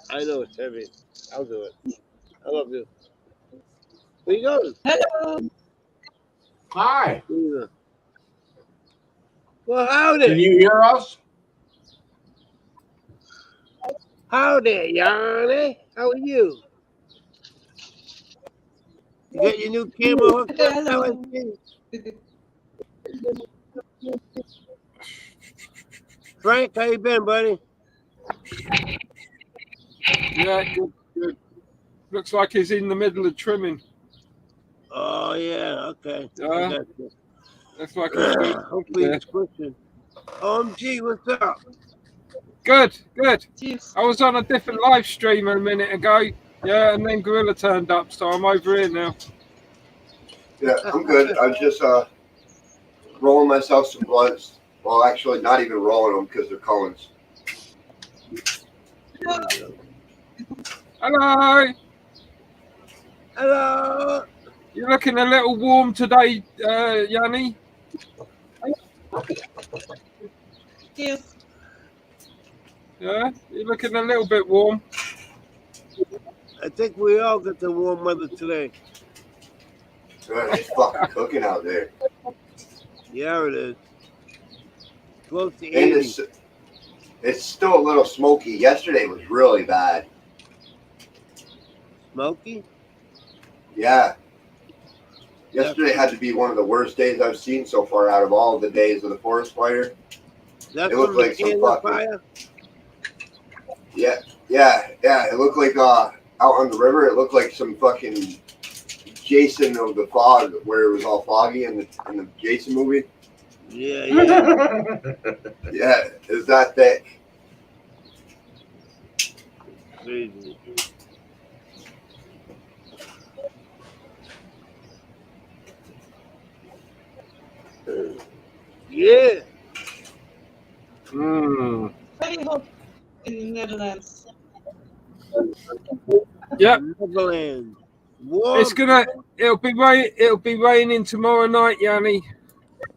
I know it's heavy. I'll do it. I love you. Where you going? Hello. Hi. Where you going? Well, howdy. Can you hear us? Howdy, Yanni. How are you? You got your new camera hooked up? How is it? Frank, how you been, buddy? Yeah, good, good. Looks like he's in the middle of trimming. Oh, yeah, okay. I Yeah, got you. looks like he's good. Hopefully Yeah. it's pushing. OMG, what's up? Good, good. I was on a different live stream a minute ago. Yeah, and then Gorilla turned up, so I'm over here now. Yeah, I'm good. I was just rolling myself some blunts. Well, actually, not even rolling them because they're Collins. Hello. Hello. You're looking a little warm today, Yanni. Yes. Yeah, you're looking a little bit warm. I think we all got the warm weather today. God, it's fucking cooking out there. Yeah, it is. Close to And 80. it's still a little smoky. Yesterday was really bad. Smoky? Yeah. Yesterday had to be one of the worst days I've seen so far out of all of the days of the forest fire. That's It looked from like the some Canada fucking fire? Yeah. It looked like out on the river. It looked like some fucking Jason of the fog, where it was all foggy in the Jason movie. Yeah. Yeah, it's that thick. Crazy. Yeah. Mm. Very hot in the Netherlands. Yep. Netherlands. Warm. It'll be raining tomorrow night, Yanni.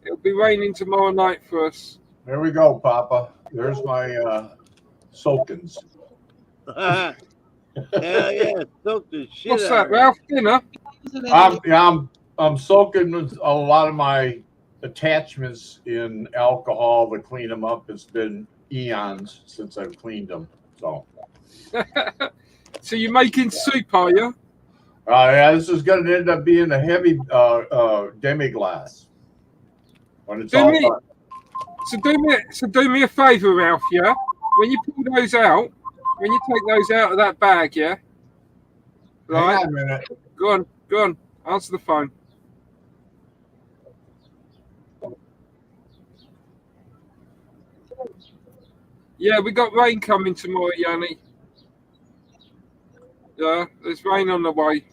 It'll be raining tomorrow night for us. There we go, Papa. There's my soakins. Hell yeah, soak the shit What's out that, of it. Ralph? Dinner? I'm soaking a lot of my attachments in alcohol to clean them up. It's been eons since I've cleaned them. So So you're making soup, are you? yeah, this is going to end up being a heavy demi-glace when it's all done. So do me a favour, Ralph. Yeah, when you pull those out, when you take those out of that bag, yeah. Right. Hang on a minute. Go on. Answer the phone. Yeah, we got rain coming tomorrow, Yanni. Yeah, there's rain on the way.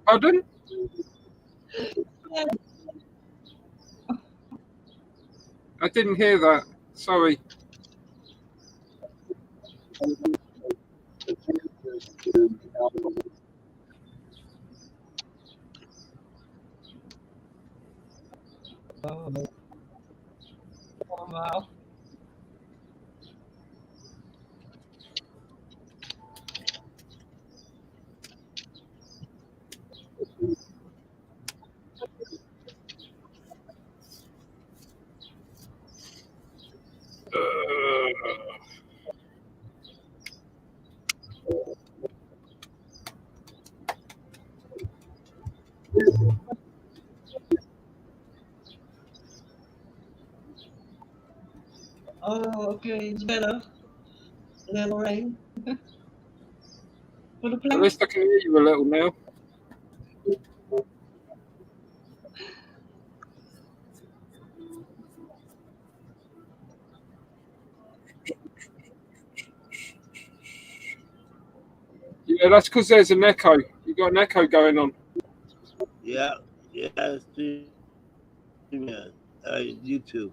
Pardon? I didn't hear that. Sorry. Wow. Oh, okay, it's better. Little rain. For the At plan. least I can hear you a little now. Yeah, that's because there's an echo. You got an echo going on. Yeah, stream man. YouTube.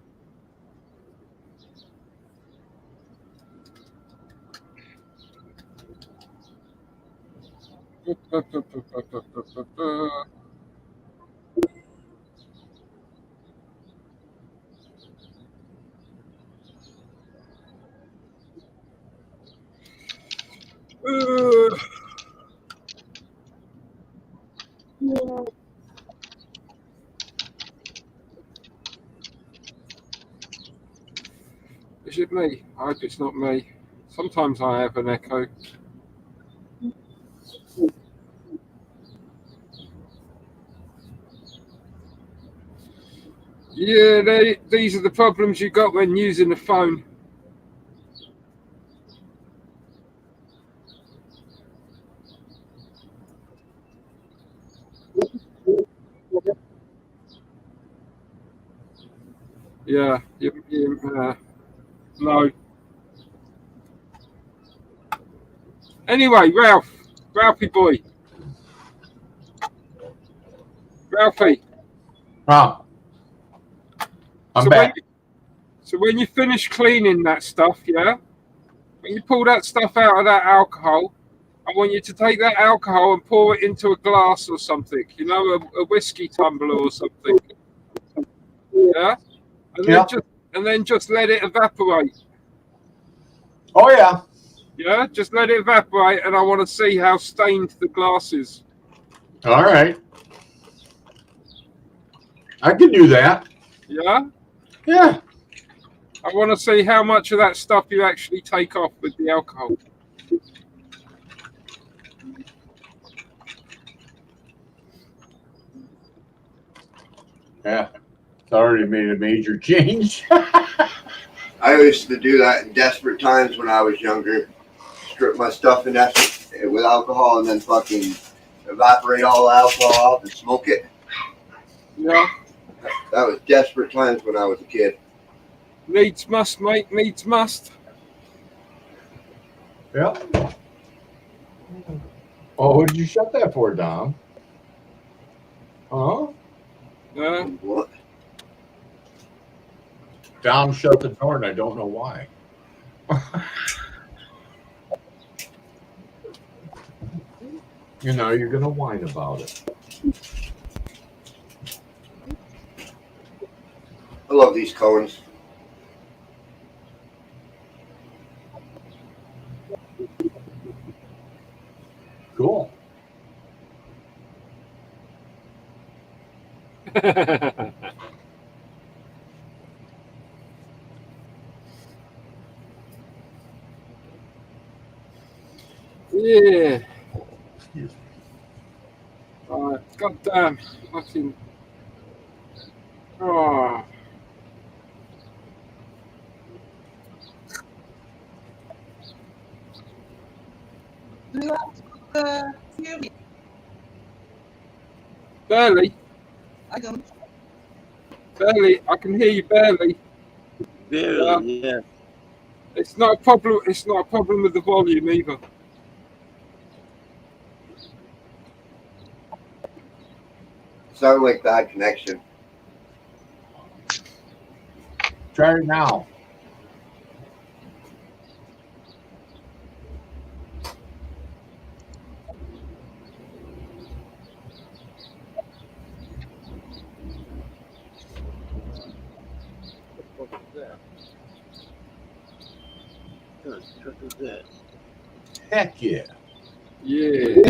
Is it me? I hope it's not me. Sometimes I have an echo. Yeah, these are the problems you got when using the phone. Yeah, no. Anyway, Ralphie boy. Ralphie. Oh, I'm So back. when you finish cleaning that stuff, yeah, when you pull that stuff out of that alcohol, I want you to take that alcohol and pour it into a glass or something, you know, a whiskey tumbler or something. Yeah? And then just let it evaporate. Oh, yeah. Yeah? Just let it evaporate, and I want to see how stained the glass is. All right. I can do that. Yeah? Yeah. I want to see how much of that stuff you actually take off with the alcohol. Yeah. It's already made a major change. I used to do that in desperate times when I was younger. Strip my stuff in with alcohol and then fucking evaporate all the alcohol off and smoke it. Yeah. That was desperate times when I was a kid. Needs must, mate. Needs must. Yeah. Oh, what did you shut that for, Dom? Huh? Yeah. What? Dom shut the door, and I don't know why. You know, you're going to whine about it. I love these cones. Cool. Yeah. Alright, goddamn. Fucking. Oh. Do you have theory? Barely. I don't. Barely. I can hear you barely. Barely, yeah. It's not a problem. It's not a problem with the volume either. Sound like bad connection. Try it now. What truck is that? Heck yeah. Yeah.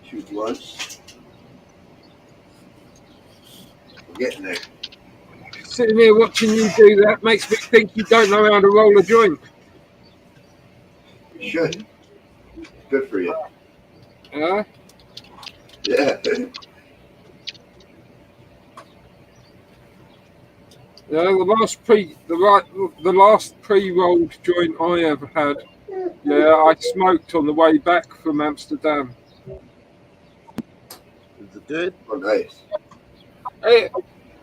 Shoot lunch. We're getting there. Sitting here watching you do that makes me think you don't know how to roll a joint. You should. Good for you. Yeah. Yeah. Yeah, the last pre-rolled joint I ever had. Yeah, I smoked on the way back from Amsterdam. Is it good? Oh, nice.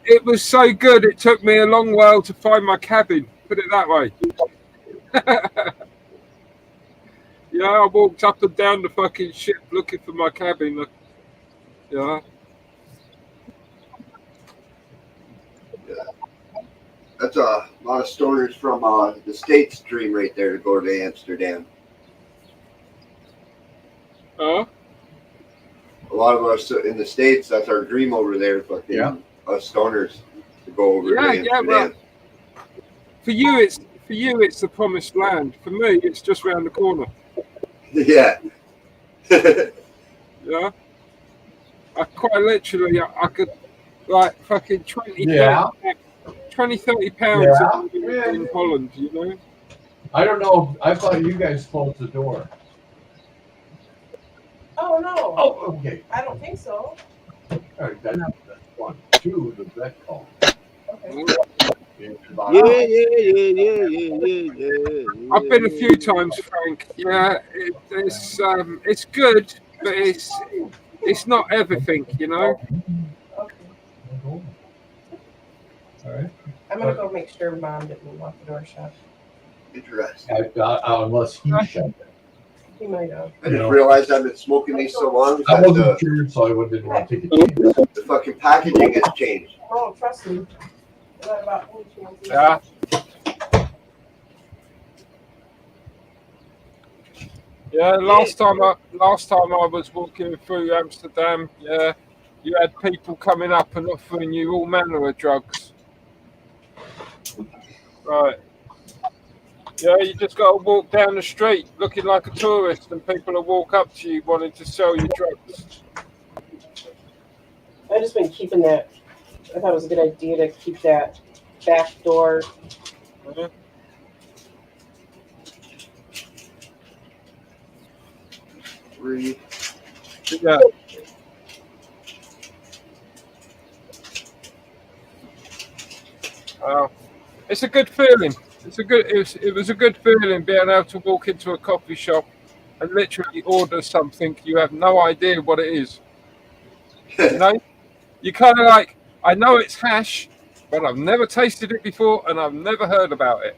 It was so good. It took me a long while to find my cabin. Put it that way. Yeah, I walked up and down the fucking ship looking for my cabin. Yeah. That's a lot of stoners from the States dream right there to go to Amsterdam. Huh? A lot of us in the States, that's our dream over there, fucking us stoners to go over to Amsterdam. Well, for you it's the promised land. For me, it's just round the corner. Yeah. Yeah. I quite literally, I could like fucking 20, 30 pounds in Holland, you know? I don't know. I thought you guys closed the door. Oh, no. Oh, okay. I don't think so. All right, that's one. Two, the vet call. Okay. I've been a few times, Frank. Yeah, it's good, but it's not everything, you know. Okay. All right. I'm gonna go make sure Mom didn't lock the door shut. Interesting. Unless he shut it. He might have. I didn't realize I've been smoking these so long. I that wasn't sure, so I didn't want to take a chance. the fucking packaging has changed. Oh, trust me. About Yeah. Yeah, last time I was walking through Amsterdam, yeah, you had people coming up and offering you all manner of drugs. Right. Yeah, you just got to walk down the street looking like a tourist, and people will walk up to you wanting to sell you drugs. I've just been keeping that. I thought it was a good idea to keep that back door. Yeah. It's a good feeling. It was a good feeling being able to walk into a coffee shop and literally order something you have no idea what it is. You know, you kind of like, I know it's hash, but I've never tasted it before and I've never heard about it.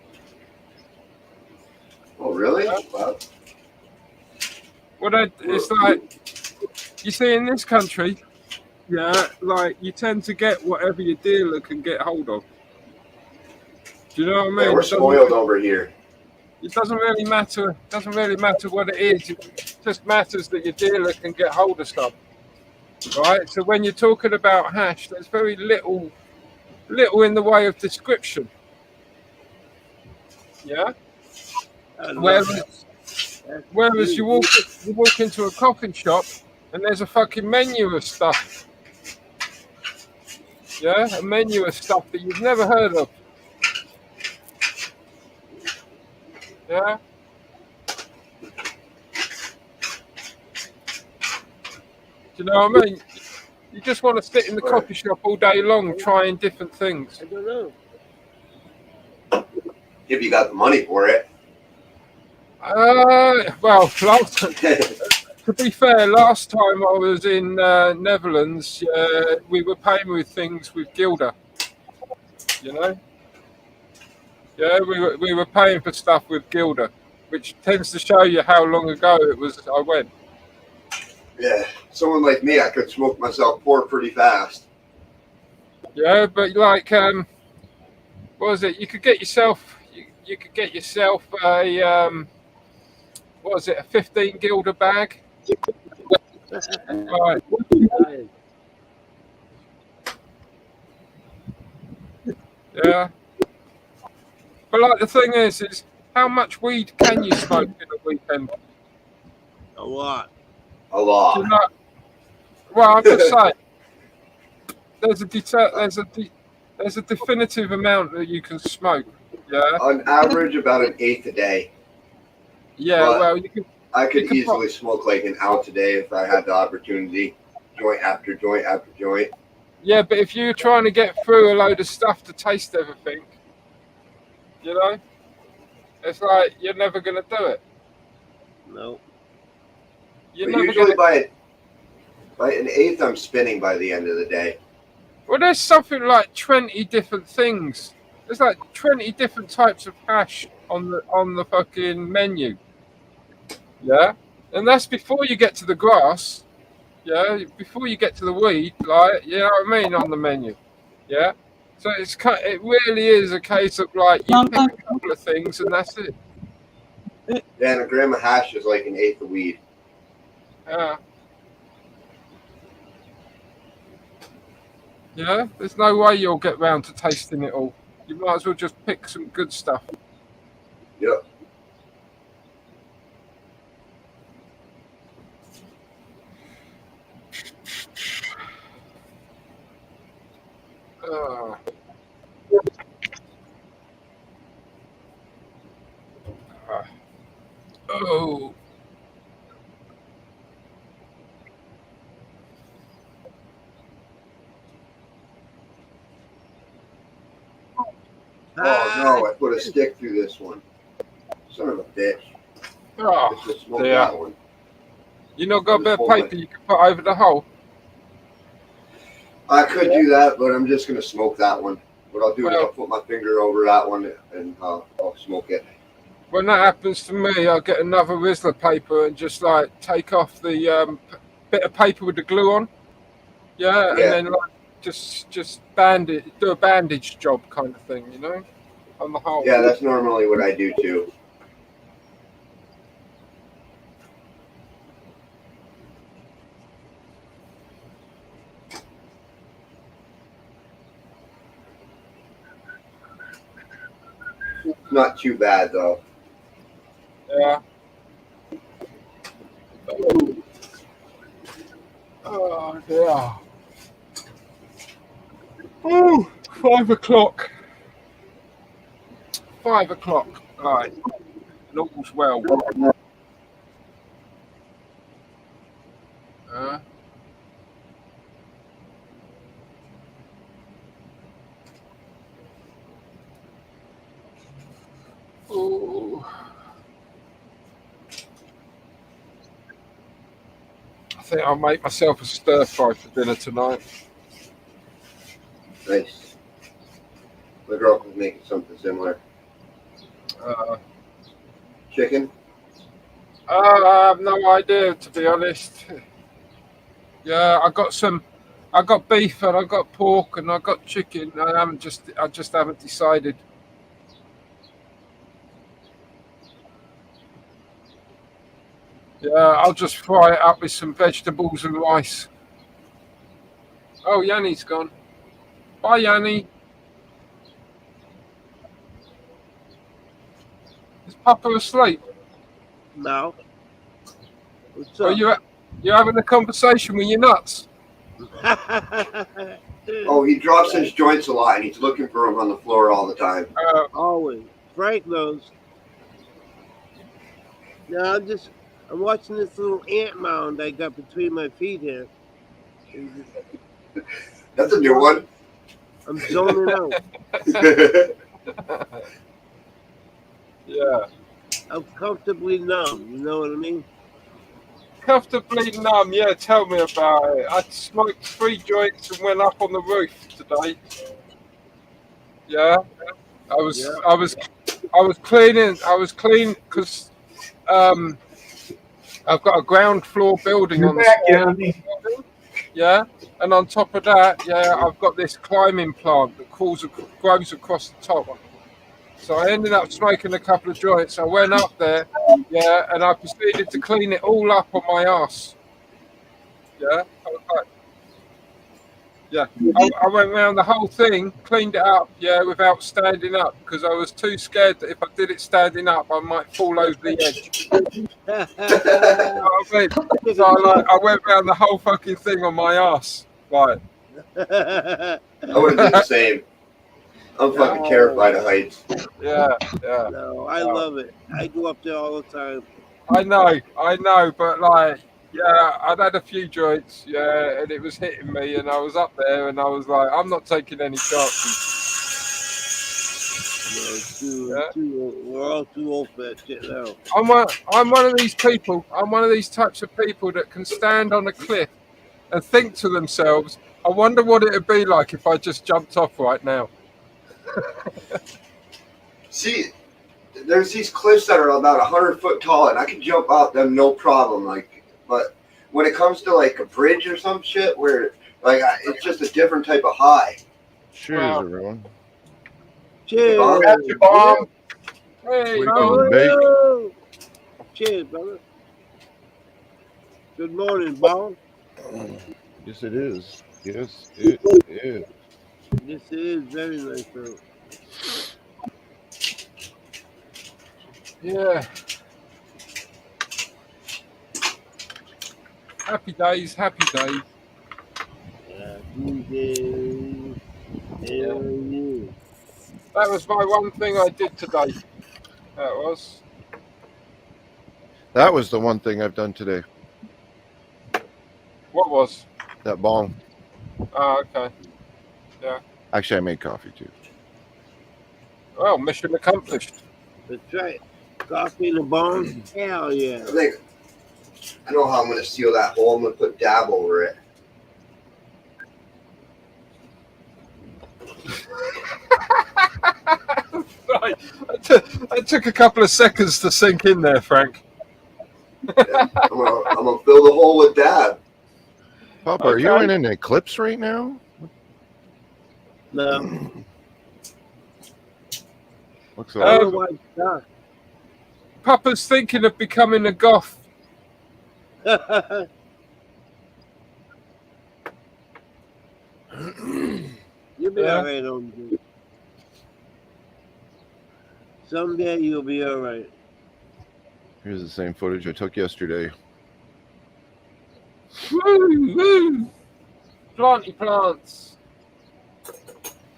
Oh, really? Wow. Well, it's like, you see, in this country, yeah, like you tend to get whatever your dealer can get hold of. Do you know what I mean? Yeah, we're spoiled over here. It doesn't really matter. It doesn't really matter what it is. It just matters that your dealer can get hold of stuff, right? So when you're talking about hash, there's very little in the way of description. Yeah. Whereas you walk into a coffee shop and there's a fucking menu of stuff. Yeah, a menu of stuff that you've never heard of. Yeah. Do you know what I mean? You just want to sit in the coffee shop all day long trying different things. I don't know. If you got the money for it. Well, To be fair, last time I was in Netherlands, we were paying with things with Gilda. You know? Yeah, we were paying for stuff with Gilda, which tends to show you how long ago it was I went. Yeah, someone like me, I could smoke myself poor pretty fast. Yeah, but like, what was it? You could get yourself, you could get yourself a, what was it? A 15 Gilda bag. Right. Yeah. But like the thing is how much weed can you smoke in a weekend? A lot. A lot. You know, well, I'm just saying. There's a definitive amount that you can smoke. Yeah. On average, about an eighth a day. Yeah. But well, you can. I could easily smoke like an ounce a day if I had the opportunity. Joint after joint after joint. Yeah, but if you're trying to get through a load of stuff to taste everything, you know, it's like you're never going to do it. No. You're But never usually gonna... by an eighth, I'm spinning by the end of the day. Well, there's something like 20 different things. There's like 20 different types of hash on the fucking menu. Yeah, and that's before you get to the grass. Yeah, before you get to the weed, like, you know what I mean, on the menu. Yeah, so it really is a case of like you pick a couple of things and that's it. Yeah, and a gram of hash is like an eighth of weed. Yeah. Yeah, there's no way you'll get round to tasting it all. You might as well just pick some good stuff. Yep. Oh. Oh no, I put a stick through this one. Son of a bitch. Oh, Just smoke dear. that one. You not got a bit of paper you can put over the hole? I could do that, but I'm just gonna smoke that one. What I'll do is I'll put my finger over that one and I'll smoke it. When that happens to me, I'll get another Rizzler paper and just like take off the bit of paper with the glue on. Yeah, and then like just bandage, do a bandage job kind of thing, you know, on the hole. Yeah, that's normally what I do too. Not too bad though. Yeah. Oh dear. Oh, 5 o'clock. 5 o'clock. All right. And all's well. Oh. I think I'll make myself a stir fry for dinner tonight. Nice. My girlfriend's making something similar. Chicken? I have no idea, to be honest. Yeah, I got beef and I got pork and I got chicken. I just haven't decided. Yeah, I'll just fry it up with some vegetables and rice. Oh, Yanni's gone. Bye, Yanni. Is Papa asleep? No. What's Are up? you having a conversation with your nuts? Oh, he drops his joints a lot and he's looking for them on the floor all the time. Always. Frank knows. No, I'm watching this little ant mound I got between my feet here. That's a new one. I'm zoning out. Yeah. I'm comfortably numb. You know what I mean? Comfortably numb, yeah, tell me about it. I smoked 3 joints and went up on the roof today. Yeah. I was cleaning because I've got a ground floor building on the second building. Yeah. And on top of that, yeah, I've got this climbing plant that grows across the top. So I ended up smoking a couple of joints. I went up there, yeah, and I proceeded to clean it all up on my ass. Yeah, I was like, yeah. I went around the whole thing, cleaned it up, yeah, without standing up because I was too scared that if I did it standing up, I might fall over the edge. You know what I mean? So I went around the whole fucking thing on my ass, like. I would do the same. I'm fucking terrified of heights. Yeah, yeah. No, I love it. I go up there all the time. I know, but like, yeah, I'd had a few joints, yeah, and it was hitting me, and I was up there, and I was like, I'm not taking any chances. We're all too old for that shit now. I'm one of these people. I'm one of these types of people that can stand on a cliff and think to themselves, I wonder what it'd be like if I just jumped off right now. See, there's these cliffs that are about 100 foot tall, and I can jump out them no problem. Like, but when it comes to like a bridge or some shit, where like it's just a different type of high. Cheers, everyone. Cheers. Bomb. Hey, Bomb. Cheers, brother. Good morning, Bomb. Yes, it is. Yes, it is. This is very nice, bro. Yeah. Happy days, happy days. Happy days. Yeah. That was my one thing I did today. That was. That was the one thing I've done today. What was? That bong. Oh, okay. Yeah. Actually, I made coffee too. Well, mission accomplished. That's right. Coffee in the bone? Hell yeah. I know how I'm gonna seal that hole. I'm gonna put dab over it. Right. That took a couple of seconds to sink in there, Frank. I'm gonna fill the hole with dab. Papa, are you in an eclipse right now? No. Looks like Papa's thinking of becoming a goth. You'll be all right, old dude. Someday you'll be all right. Here's the same footage I took yesterday. Woo, woo. Planty plants.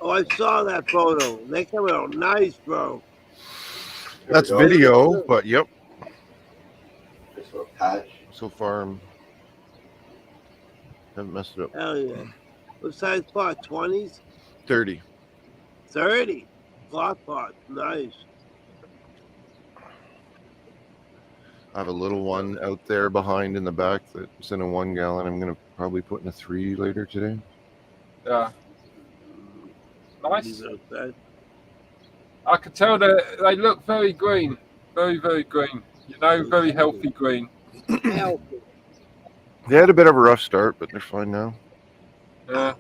Oh, I saw that photo. They come out nice, bro. That's video, but yep. Patch. So far, haven't messed it up. Hell yeah. What size pot? 20s? 30. 30. Block pot. Nice. I have a little one out there behind in the back that's in a 1 gallon. I'm gonna probably put in a 3 later today. Yeah. Nice. I could tell that they look very green. Very, very green. You know, very healthy green. Healthy. They had a bit of a rough start, but they're fine now. Yeah.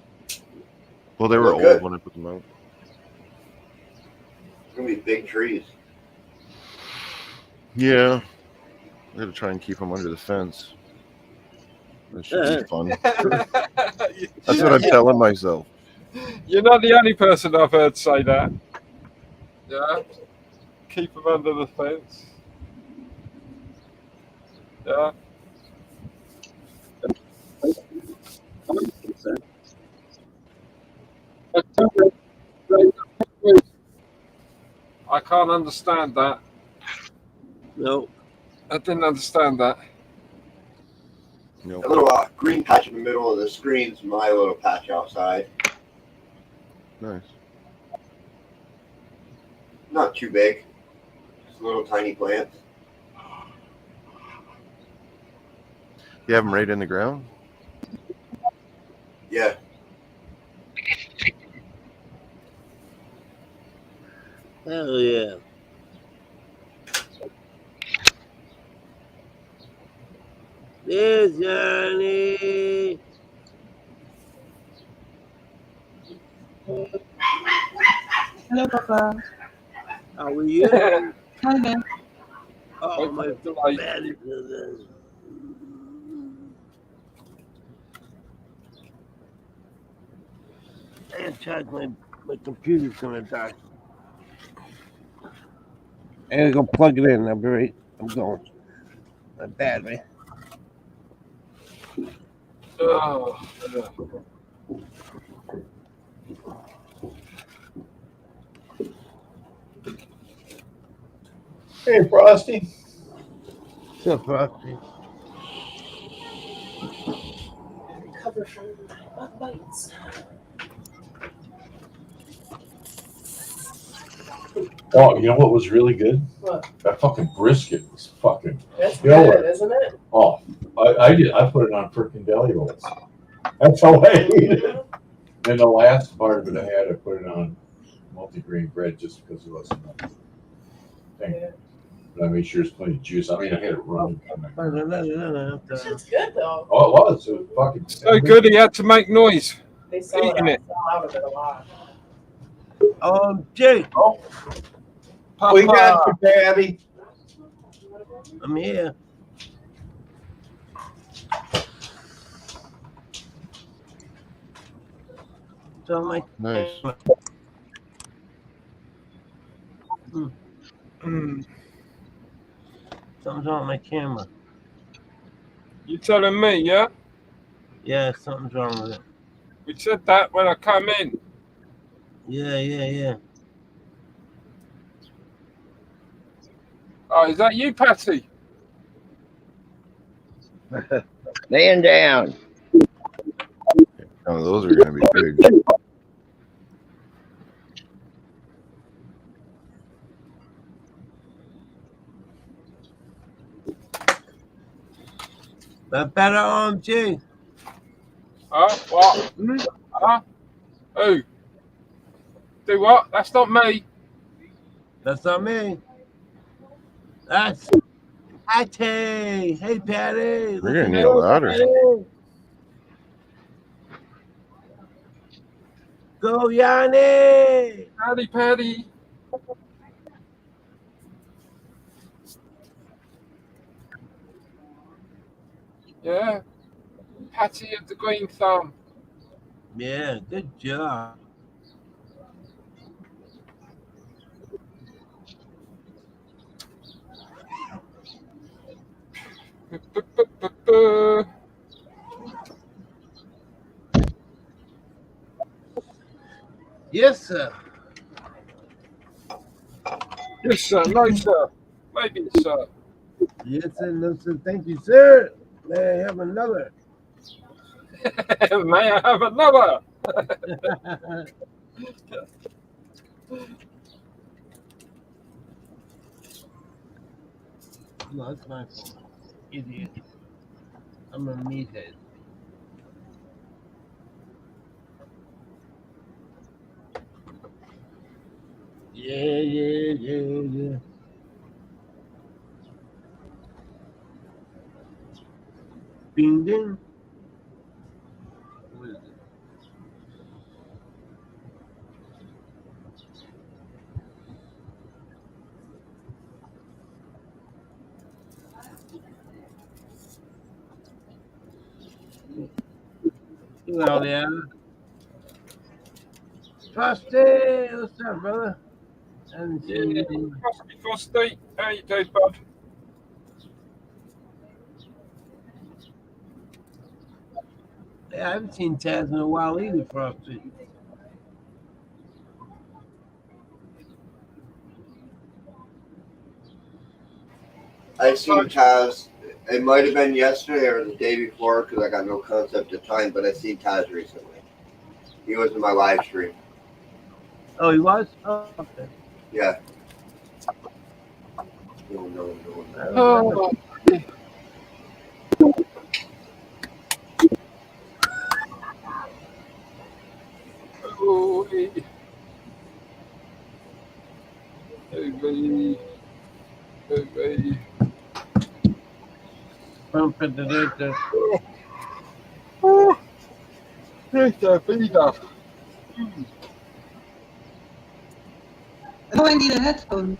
Well, they were Look old good. when I put them out. It's gonna be big trees. Yeah. I'm gonna try and keep them under the fence. That should be fun. That's what I'm telling myself. You're not the only person I've heard say that. Yeah. Keep them under the fence. Yeah. I can't understand that. No. I didn't understand that. A little green patch in the middle of the screen's my little patch outside. Nice. Not too big. Just little tiny plants. You have them right in the ground? Yeah. Hell yeah. There's Johnny. Hello, Papa. How are you? Hi, Ben. Oh, my Like, bad. I gotta charge my computer's gonna die. I gotta go plug it in. I'll be right. I'm going. My battery. oh, Hey, Frosty. What's up, Frosty? Recover from bug bites. Oh, you know what was really good? What? That fucking brisket was fucking. That's You know good, what? isn't it? Oh, I did. I put it on frickin' deli rolls. That's how I ate it. And the last part of it I put it on multigrain bread just because it wasn't enough. Yeah. But I made sure there's plenty of juice. I mean, I had it running. This shit's good though. Oh, it was. It was fucking. so good he had to make noise. They sell Eating it. out of it a lot. Jake. Oh, Papa. we got you, Daddy. I'm here. So my Nice. Something's wrong with my camera. You telling me, yeah? Yeah, something's wrong with it. We said that when I come in. Yeah. Oh, is that you, Patty? Man down. Oh, those are going to be big. That better, OMG. Huh? What? Huh? Who? Do what? That's not me. That's not me. That's Patty. Hey, Patty. We're going to need a ladder. Patty. Go, Yanni. Patty. Yeah. Patty of the Green Thumb. Yeah, good job. Yes, sir. Yes, sir. No, sir. Maybe, sir. Yes, sir. No, sir. Thank you, sir. May I have another? May I have another? No, it's my fault. Idiot. I'm a meathead. Yeah. Bing ding. What is it? Hello there. Frosty, what's up, brother? I haven't seen you. Frosty. How you doing, bud? Yeah, I haven't seen Taz in a while either, Frosty. I seen Taz. It might have been yesterday or the day before because I got no concept of time, but I seen Taz recently. He was in my live stream. Oh, he was? Oh, okay. Yeah. No. Oh. Baby. Pump it, it. Oh, esta vida. Oh, I need a headphone.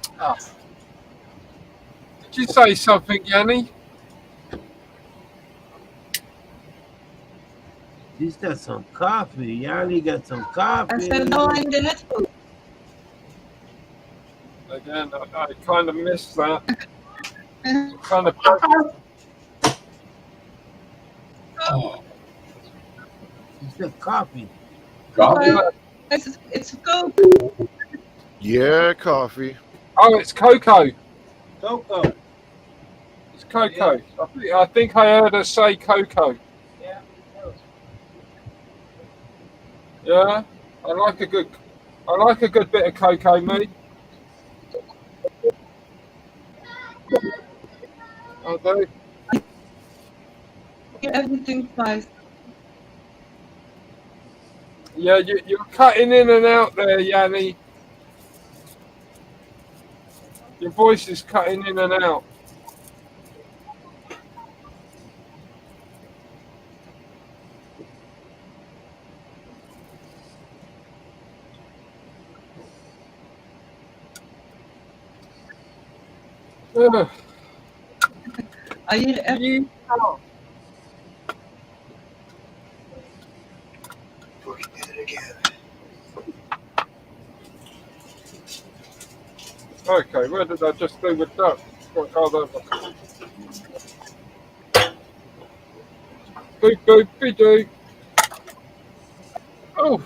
Did you say something, Yanni? He's got some coffee. Yanni got some coffee. I said, no, I need a headphone. Again, I kind of missed that. Kind of. Oh. He's got coffee. It's Coke. Yeah, coffee. Oh, it's cocoa. Cocoa. It's cocoa. I think I heard her say cocoa. Yeah. Yeah, I like a good bit of cocoa, mate. I do. Everything's nice. Yeah, you're cutting in and out there, Yanni. Your voice is cutting in and out. I need every. Okay, where did I just do with that? Boop, boop, be-do. Oh.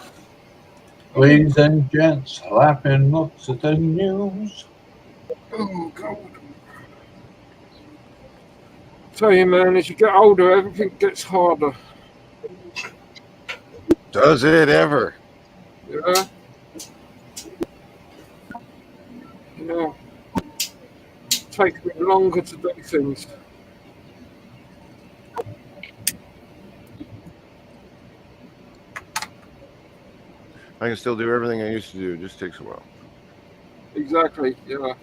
Ladies and gents, laughing looks at the news. Oh, God. Tell you, man, as you get older, everything gets harder. Does it ever? Yeah. Yeah. Takes me longer to do things. I can still do everything I used to do. It just takes a while. Exactly, yeah.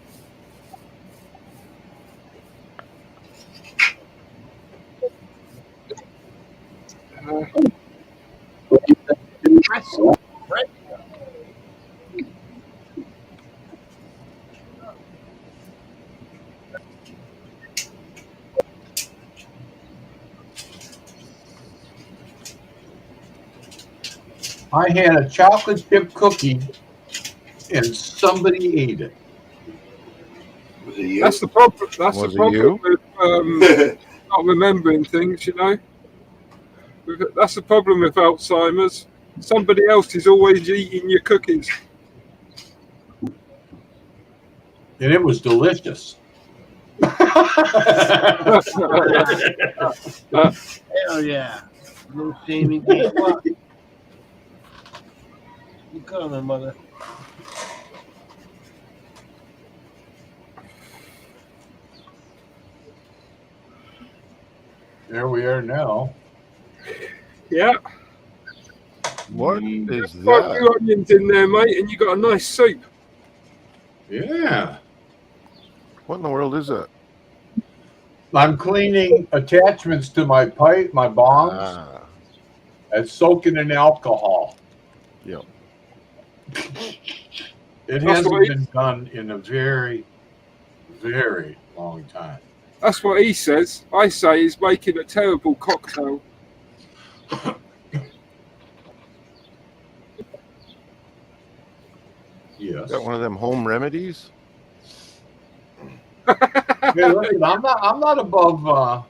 I had a chocolate chip cookie and somebody ate it. Was it you? That's the problem. That's Was the it you? problem with not remembering things, you know. That's the problem with Alzheimer's. Somebody else is always eating your cookies. And it was delicious. Hell yeah. No shame in game. You coming, mother? There we are now. Yeah. What is Got that? 2 onions in there, mate, and you got a nice soup. Yeah. What in the world is that? I'm cleaning attachments to my pipe, my bongs, Ah, and soaking in alcohol. yep. It That's hasn't what he- been done in a very, very long time. That's what he says. I say he's making a terrible cocktail. Yes. Got one of them home remedies? Hey, listen, I'm not above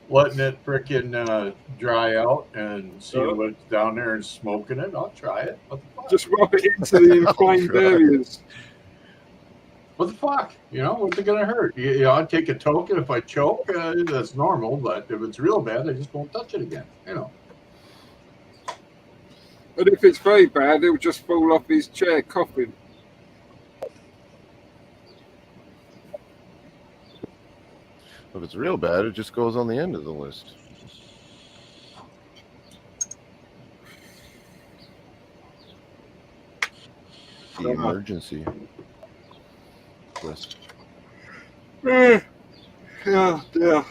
letting it frickin' dry out and seeing what's down there and smoking it. I'll try it. What the fuck? Just rub it into the inflamed try it. areas. What the fuck? You know, what's it gonna hurt? You know, I take a token. If I choke, that's normal. But if it's real bad, I just won't touch it again. You know. And if it's very bad, he'll just fall off his chair coughing. If it's real bad, it just goes on the end of the list. The emergency. hopeless. Yeah, yeah.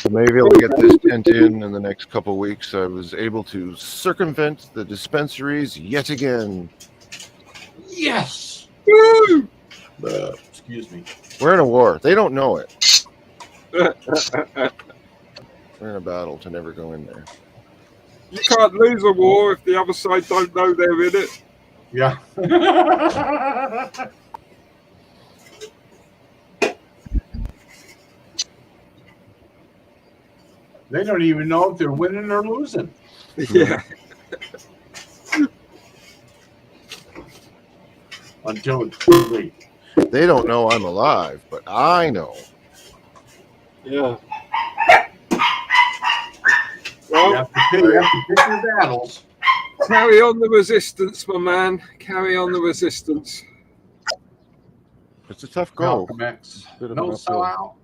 Maybe I'll get this tent in the next couple weeks. I was able to circumvent the dispensaries yet again. Yes. Woo! Excuse me. We're in a war. They don't know it. We're in a battle to never go in there. You can't lose a war if the other side don't know they're in it. Yeah. They don't even know if they're winning or losing. Yeah. Until it's too late. They don't know I'm alive, but I know. Yeah. You Well, have to pick your battles. carry on the resistance, my man. Carry on the resistance. It's a tough goal. Malcolm X. Bit of No an uphill. sellout.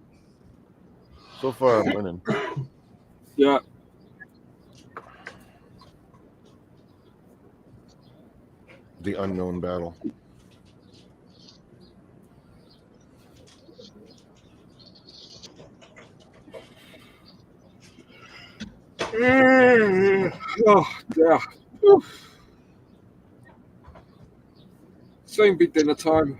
So far, I'm winning. Yeah. The unknown battle. Oh, yeah. Oof. Soon be dinner time.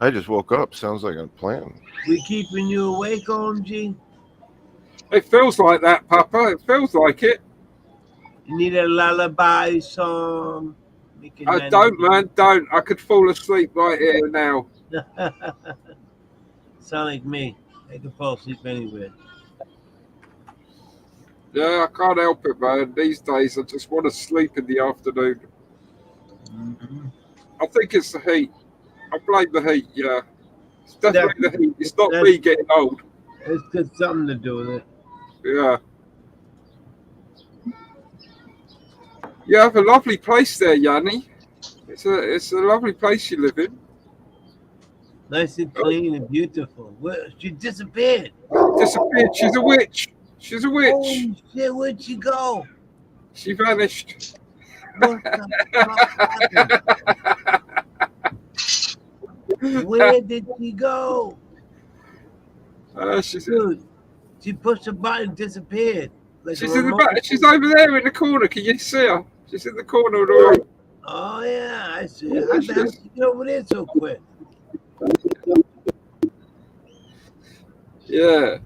I just woke up. Sounds like a plan. We keeping you awake, OMG? It feels like that, Papa. It feels like it. You need a lullaby song? I don't, man. Don't. I could fall asleep right here now. Sound like me. I can fall asleep anywhere. Yeah, I can't help it, man. These days, I just want to sleep in the afternoon. Mm-hmm. I think it's the heat. I blame the heat, yeah. It's definitely the heat. It's not me getting old. It's got something to do with it. Yeah. You have a lovely place there, Yanni. It's a lovely place you live in. Nice and clean and beautiful. Well, she disappeared. Disappeared. She's a witch. She's a witch. Holy shit, where'd she go? She vanished. What the fuck happened? Where did she go? Dude, she pushed a button, disappeared. Like She's in the back. She's over there in the corner. Can you see her? She's in the corner of the room. Oh yeah, I see. How the hell did she get over there so quick? Yeah.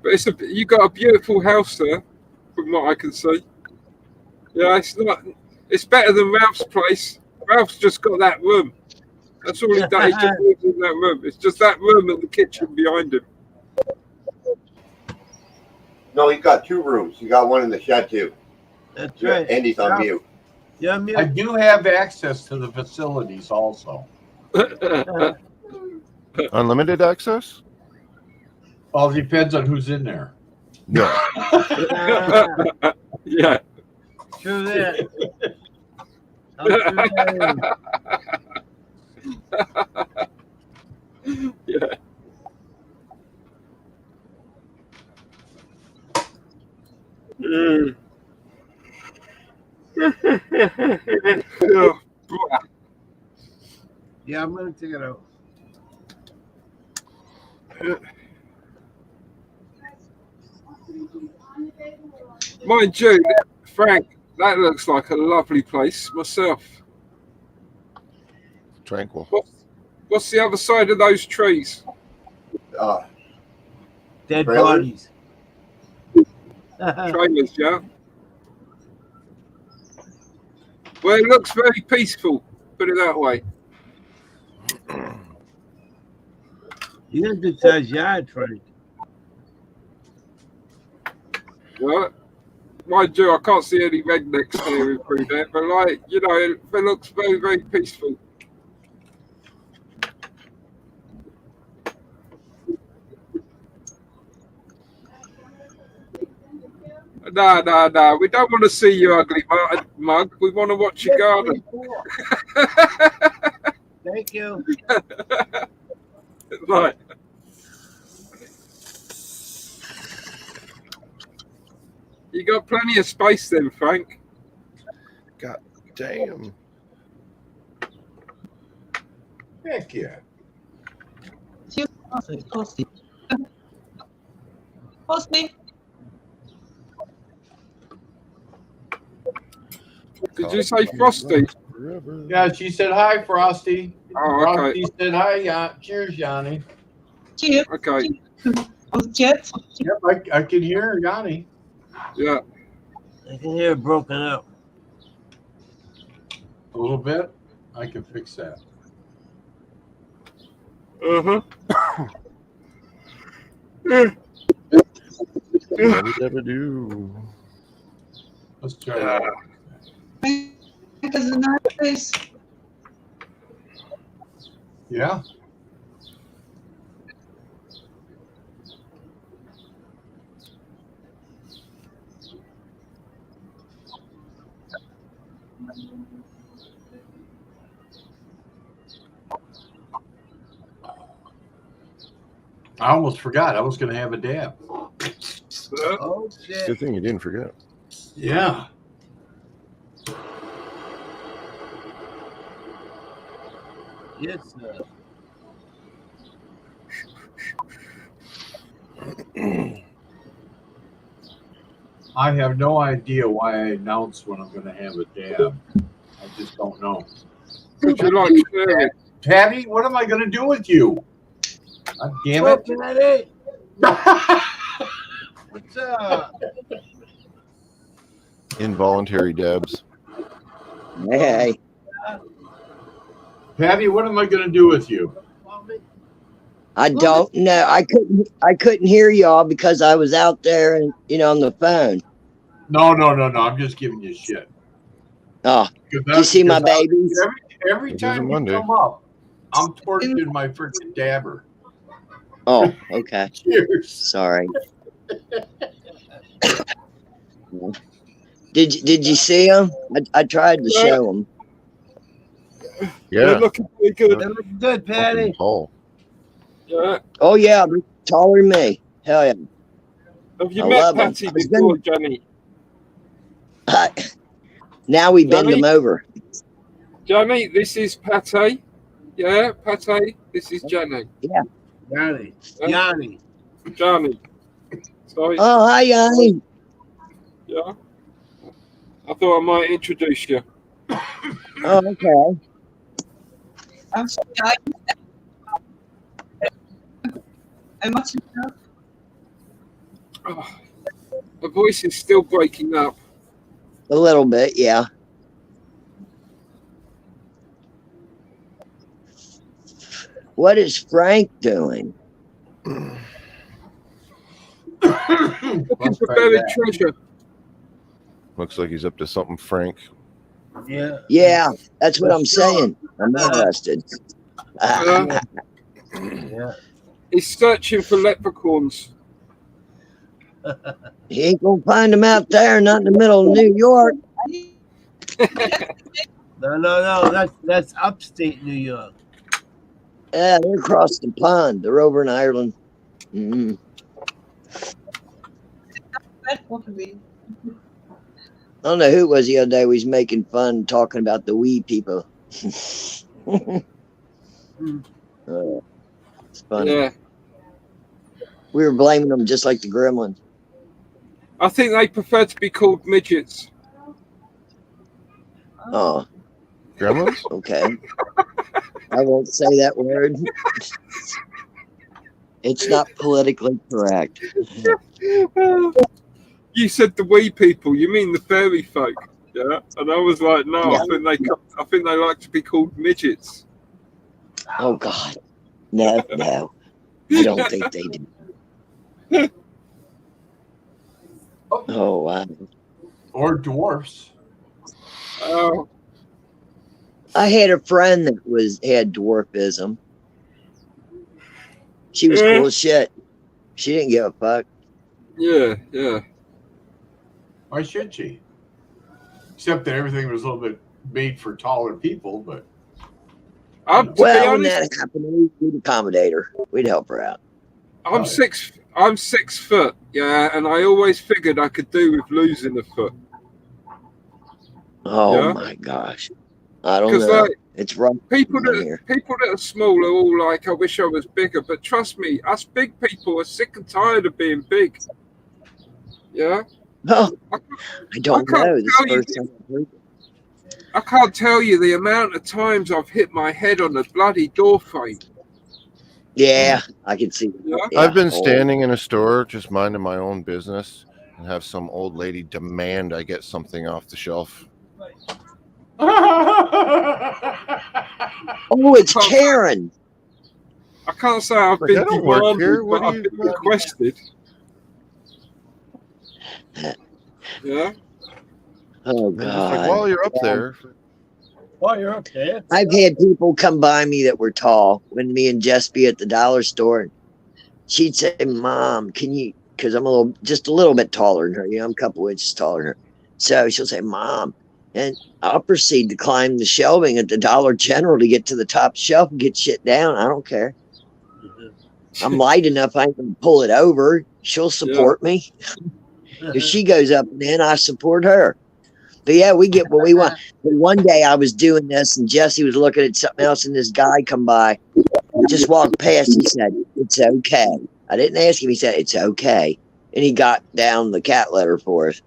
But you got a beautiful house there, from what I can see. Yeah, it's better than Ralph's place. Ralph's just got that room. That's all he does. He just lives in that room. It's just that room and the kitchen behind him. No, he's got two rooms. You got one in the shed too. That's Yeah, right. Andy's on mute. Yeah, mute. I do have access to the facilities also. Unlimited access? All depends on who's in there. Yeah. Yeah. True that. How true that is. Yeah. Yeah, I'm gonna take it out. Mind you, Frank, that looks like a lovely place myself. Tranquil. What's the other side of those trees? Dead Trailers? bodies. Trailers, yeah. Well, it looks very peaceful, put it that way. You got a good sized yard, Frank. Right? Mind you, I can't see any rednecks steering through there, but like, you know, it looks very, very peaceful. No. We don't want to see your ugly mug. We want to watch your garden. Thank you. Right. You got plenty of space then, Frank. God damn. Heck yeah. Frosty. Did you say Frosty? Yeah, she said hi, Frosty. Oh, okay. Frosty said hi, cheers, Yanni. Cheers. Okay. Cheers. Yep, I can hear her, Yanni. Yeah. I can hear it broken up. A little bit. I can fix that. Uh-huh. Do. Let's try that. Because a nice. Yeah. I almost forgot. I was going to have a dab. Oh, shit. Good thing you didn't forget. Yeah. Yes, sir. I have no idea why I announce when I'm going to have a dab. I just don't know. Would you like sharing? Patty, what am I going to do with you? God damn Oh, it. Patty. What's up? Involuntary dabs. Hey, Patty, what am I going to do with you? I don't know. I couldn't hear y'all because I was out there and on the phone. No. I'm just giving you shit. Oh, you see my babies? Every It time is a you Monday. come up, I'm torching my freaking dabber. Oh, okay. Cheers. Sorry. Did you see them? I tried to show them. Yeah. They're looking pretty good. They look good, Patty. Tall. Yeah. Oh yeah, they're taller than me. Hell yeah. Have you I met love 'em. Patty I was before, Jenny? Now we bend Johnny? them over. Jenny, this is Patty. Yeah, Patty. This is Jenny. Yeah. Yanni. Yeah. Yanni. Johnny. Sorry. Oh, hi, Yanni. Yeah. I thought I might introduce you. Oh, okay. I'm sorry. I'm much. Oh, my voice is still breaking up. A little bit, yeah. What is Frank doing? Looking for buried treasure. Looks like he's up to something, Frank. Yeah. Yeah, that's what I'm saying. I'm interested. Yeah. He's searching for leprechauns. He ain't gonna find them out there, not in the middle of New York. No. That's upstate New York. Yeah, they're across the pond. They're over in Ireland. Mm-hmm. That would be. I don't know who it was the other day. We was making fun, talking about the wee people. It's funny. Yeah. We were blaming them just like the gremlins. I think they prefer to be called midgets. Oh, Gremlins? okay. I won't say that word. It's not politically correct. You said the wee people. You mean the fairy folk? Yeah. And I was like, no. Yeah. I think they like to be called midgets. Oh God, no. I don't think they do. Oh wow. Or dwarfs. Oh. I had a friend that had dwarfism. She was cool as shit. She didn't give a fuck. Yeah. Why should she? Except that everything was a little bit made for taller people, but To be Well, when honest, that happened, we'd accommodate her. We'd help her out. I'm 6 foot, yeah, and I always figured I could do with losing a foot. Oh Yeah. my gosh. I don't 'Cause, know. like, It's rough People in here. that are small are all like, I wish I was bigger, but trust me, us big people are sick and tired of being big. Yeah. Oh, I don't can't know. This is tell the you. first time I've heard it. I can't tell you the amount of times I've hit my head on a bloody door frame. Yeah, I can see that. Yeah. Yeah. I've been Oh, standing in a store just minding my own business and have some old lady demand I get something off the shelf. Oh, it's Karen. I can't say I've Like, been I don't work demanded, here. What but do I've you- been requested. Yeah. Oh And just like, God. while you're up there, While you're up there. I've had people come by me that were tall when me and Jess be at the dollar store. She'd say, "Mom, can you?" Because I'm just a little bit taller than her. You know, I'm a couple inches taller than her. So she'll say, "Mom," and I'll proceed to climb the shelving at the Dollar General to get to the top shelf and get shit down. I don't care. I'm light enough. I can pull it over. She'll support me. If she goes up and in, I support her. But yeah, we get what we want. But one day I was doing this and Jesse was looking at something else and this guy come by, just walked past. He said, "It's okay." I didn't ask him. He said, "It's okay." And he got down the cat litter for us,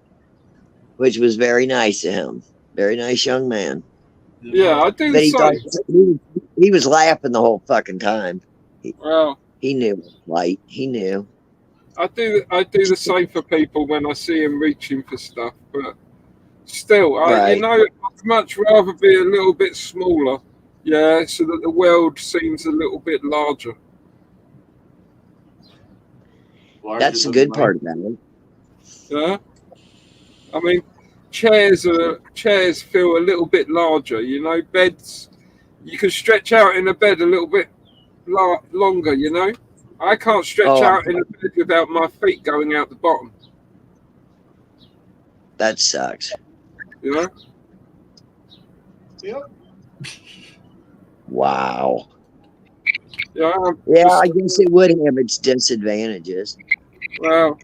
which was very nice of him. Very nice young man. Yeah, I do But the he thought same. he was laughing the whole fucking time. Well, He knew it was light. He knew. I do the same for people when I see them reaching for stuff, but still, Right. I'd much rather be a little bit smaller, yeah, so that the world seems a little bit larger. That's the good part about it. Yeah, I mean, chairs feel a little bit larger, you know. Beds, you can stretch out in a bed a little bit longer, you know. I can't stretch out in a bed without my feet going out the bottom. That sucks. You know? Yep. Wow. Yeah. Yeah, I guess it would have its disadvantages. Well,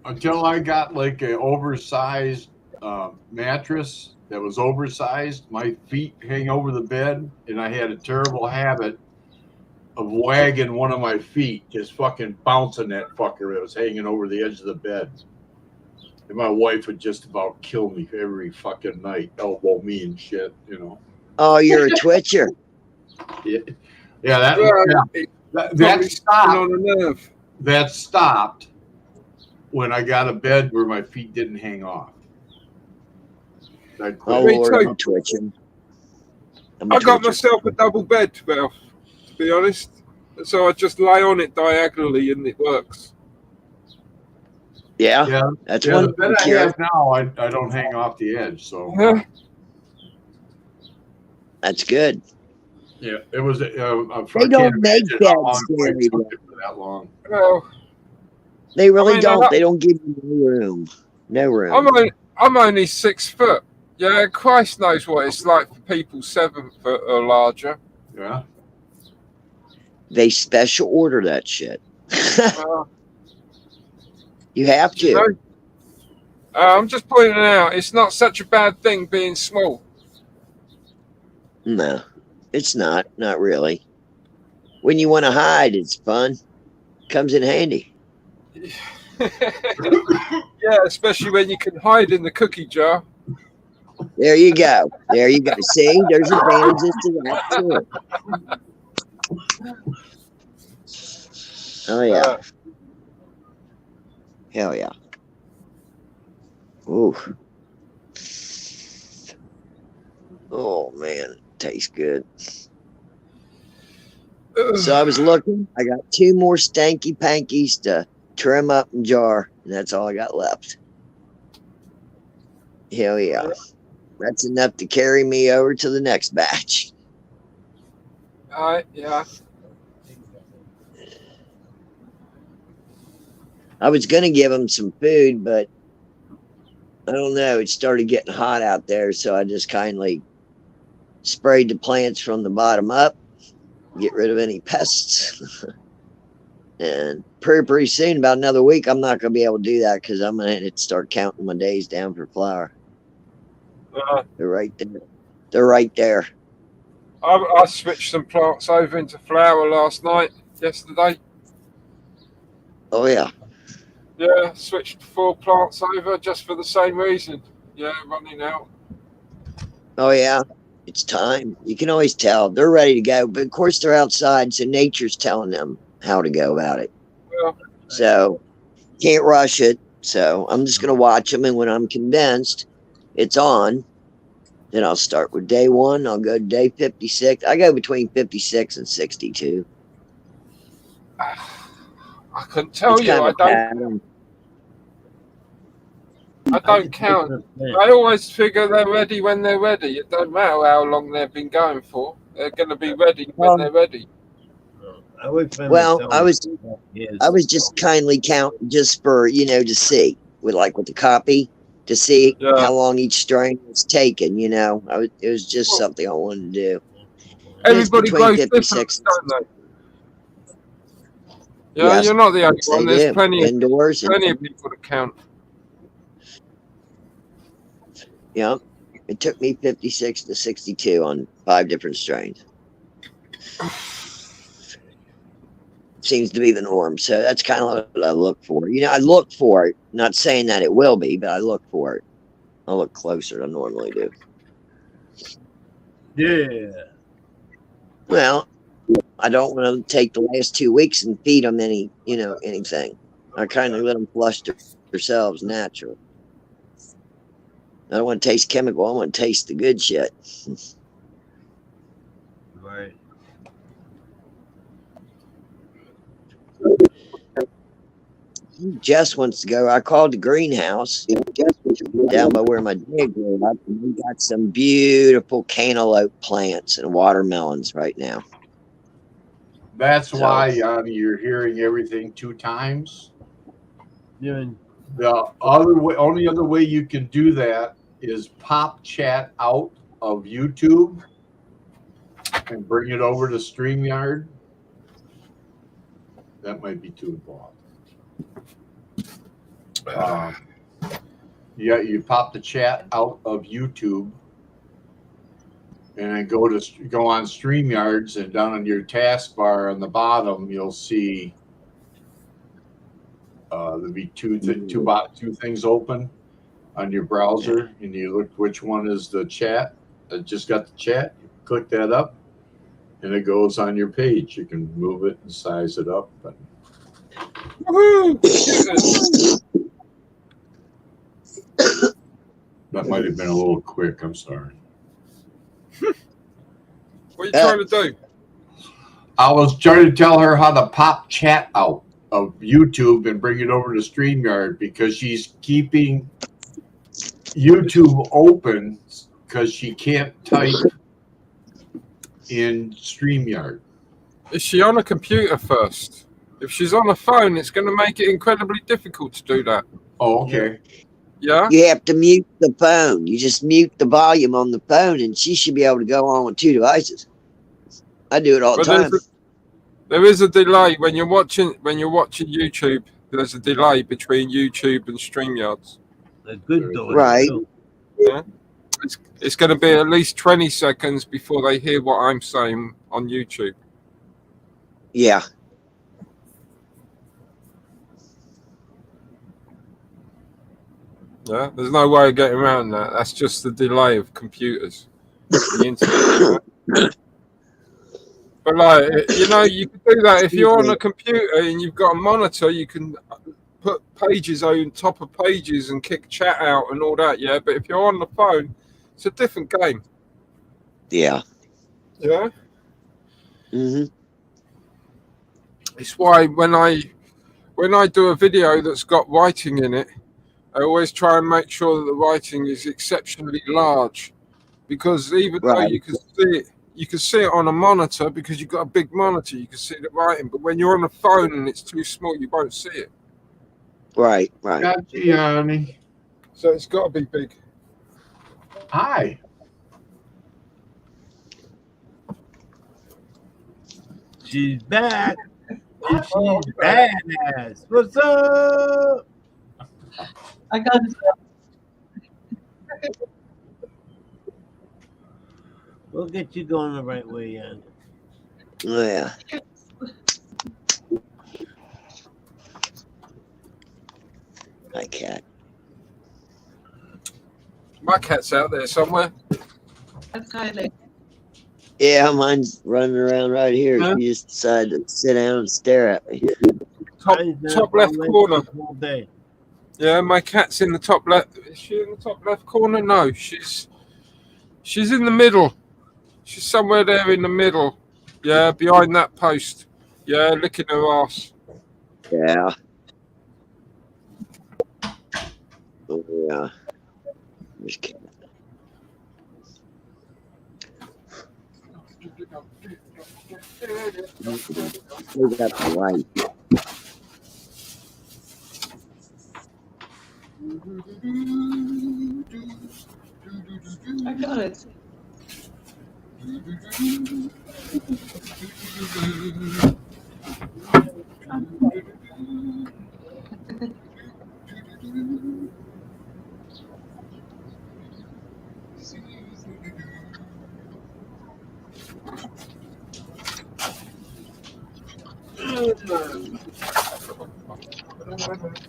until I got like an oversized mattress that was oversized, my feet hang over the bed, and I had a terrible habit of wagging one of my feet, just fucking bouncing that fucker that was hanging over the edge of the bed. And my wife would just about kill me every fucking night, elbow me and shit, you know. Oh, you're a twitcher. Yeah, that stopped. On a nerve. That stopped when I got a bed where my feet didn't hang off. Oh, Lord, I'm twitching. I got myself a double bed, Ralph, to be honest. So I just lay on it diagonally and it works. Yeah, that's yeah, one. The bed I have now, I don't hang off the edge, so. That's good. Yeah, it was. They don't make beds very well. that long. Well, they really I mean, don't. They don't give you no room. No room. I'm only 6 foot. Yeah, Christ knows what it's like for people 7 foot or larger. Yeah. They special order that shit. You have to. You know, I'm just pointing out, it's not such a bad thing being small. No, it's not. Not really. When you want to hide, it's fun. Comes in handy. Yeah, especially when you can hide in the cookie jar. There you go. There you go. See, there's advantages to that too. Oh yeah. Hell yeah. Ooh. Oh man, it tastes good. So I was looking. I got 2 more stanky pankies to trim up and jar, and that's all I got left. Hell yeah. That's enough to carry me over to the next batch. All right, yeah. I was gonna give them some food, but I don't know. It started getting hot out there, so I just kindly sprayed the plants from the bottom up, get rid of any pests. And pretty soon, about another week, I'm not going to be able to do that because I'm going to start counting my days down for flower. They're right there. They're right there. I switched some plants over into flower yesterday. Oh, yeah. Yeah, switched 4 plants over just for the same reason. Yeah, running out. Oh, yeah. It's time. You can always tell. They're ready to go. But, of course, they're outside, so nature's telling them how to go about it. Well, so, can't rush it. So, I'm just going to watch them, and when I'm convinced it's on, then I'll start with day 1. I'll go to day 56. I go between 56 and 62. I couldn't tell you. I don't count. I always figure they're ready when they're ready. It don't matter how long they've been going for. They're going to be ready when they're ready. Well, I was just kindly counting just for, to see with the copy to see how long each strain was taken, it was just something I wanted to do. Everybody grows different, don't they? Yeah, yes, you're not the only one. There's plenty of people to count. Yeah, it took me 56 to 62 on 5 different strains. Seems to be the norm, so that's kind of what I look for. I look for it. Not saying that it will be, but I look for it. I look closer than I normally do. Yeah. Well, I don't want to take the last 2 weeks and feed them anything. I kind of let them flush themselves natural. I don't want to taste chemical. I want to taste the good shit. Right. Jess wants to go. I called the greenhouse down by where my dad grew up, and we got some beautiful cantaloupe plants and watermelons right now. That's why, Yanni, you're hearing everything 2 times. Yeah. The only other way you can do that is pop chat out of YouTube and bring it over to StreamYard. That might be too involved. You pop the chat out of YouTube and then go on StreamYards, and down on your taskbar on the bottom you'll see there'll be two things open on your browser, and you look which one is the chat. I just got the chat. You click that up, and it goes on your page. You can move it and size it up. But that might have been a little quick. I'm sorry. What are you trying to do? I was trying to tell her how to pop chat out of YouTube and bring it over to StreamYard, because she's keeping YouTube open because she can't type in StreamYard. Is she on a computer first? If she's on a phone, it's going to make it incredibly difficult to do that. Oh, okay. Yeah? You have to mute the phone. You just mute the volume on the phone, and she should be able to go on with 2 devices. I do it all the time. There is a delay when you're watching YouTube. There's a delay between YouTube and StreamYards. A good delay. Right. Yeah. It's going to be at least 20 seconds before they hear what I'm saying on YouTube. Yeah. Yeah, there's no way of getting around that. That's just the delay of computers, the internet. Right? But you can do that if you're on a computer and you've got a monitor. You can put pages on top of pages and kick chat out and all that. Yeah, but if you're on the phone, it's a different game. Yeah. Yeah. Mhm. It's why when I do a video that's got writing in it, I always try and make sure that the writing is exceptionally large, because even though you can see it on a monitor because you've got a big monitor, you can see the writing. But when you're on a phone and it's too small, you won't see it. Right. Got you, Yanni. So it's got to be big. Hi. She's back. And she's badass. What's up? I got We'll get you going the right way, Jan. Yeah. My cat. My cat's out there somewhere. Kylie. Yeah, mine's running around right here. Huh? She just decided to sit down and stare at me. Top left corner. Yeah, my cat's in the top left. Is she in the top left corner? No, she's in the middle. She's somewhere there in the middle. Yeah, behind that post. Yeah, licking her ass. Yeah. Oh, yeah. Just kidding. We got the light. I got it.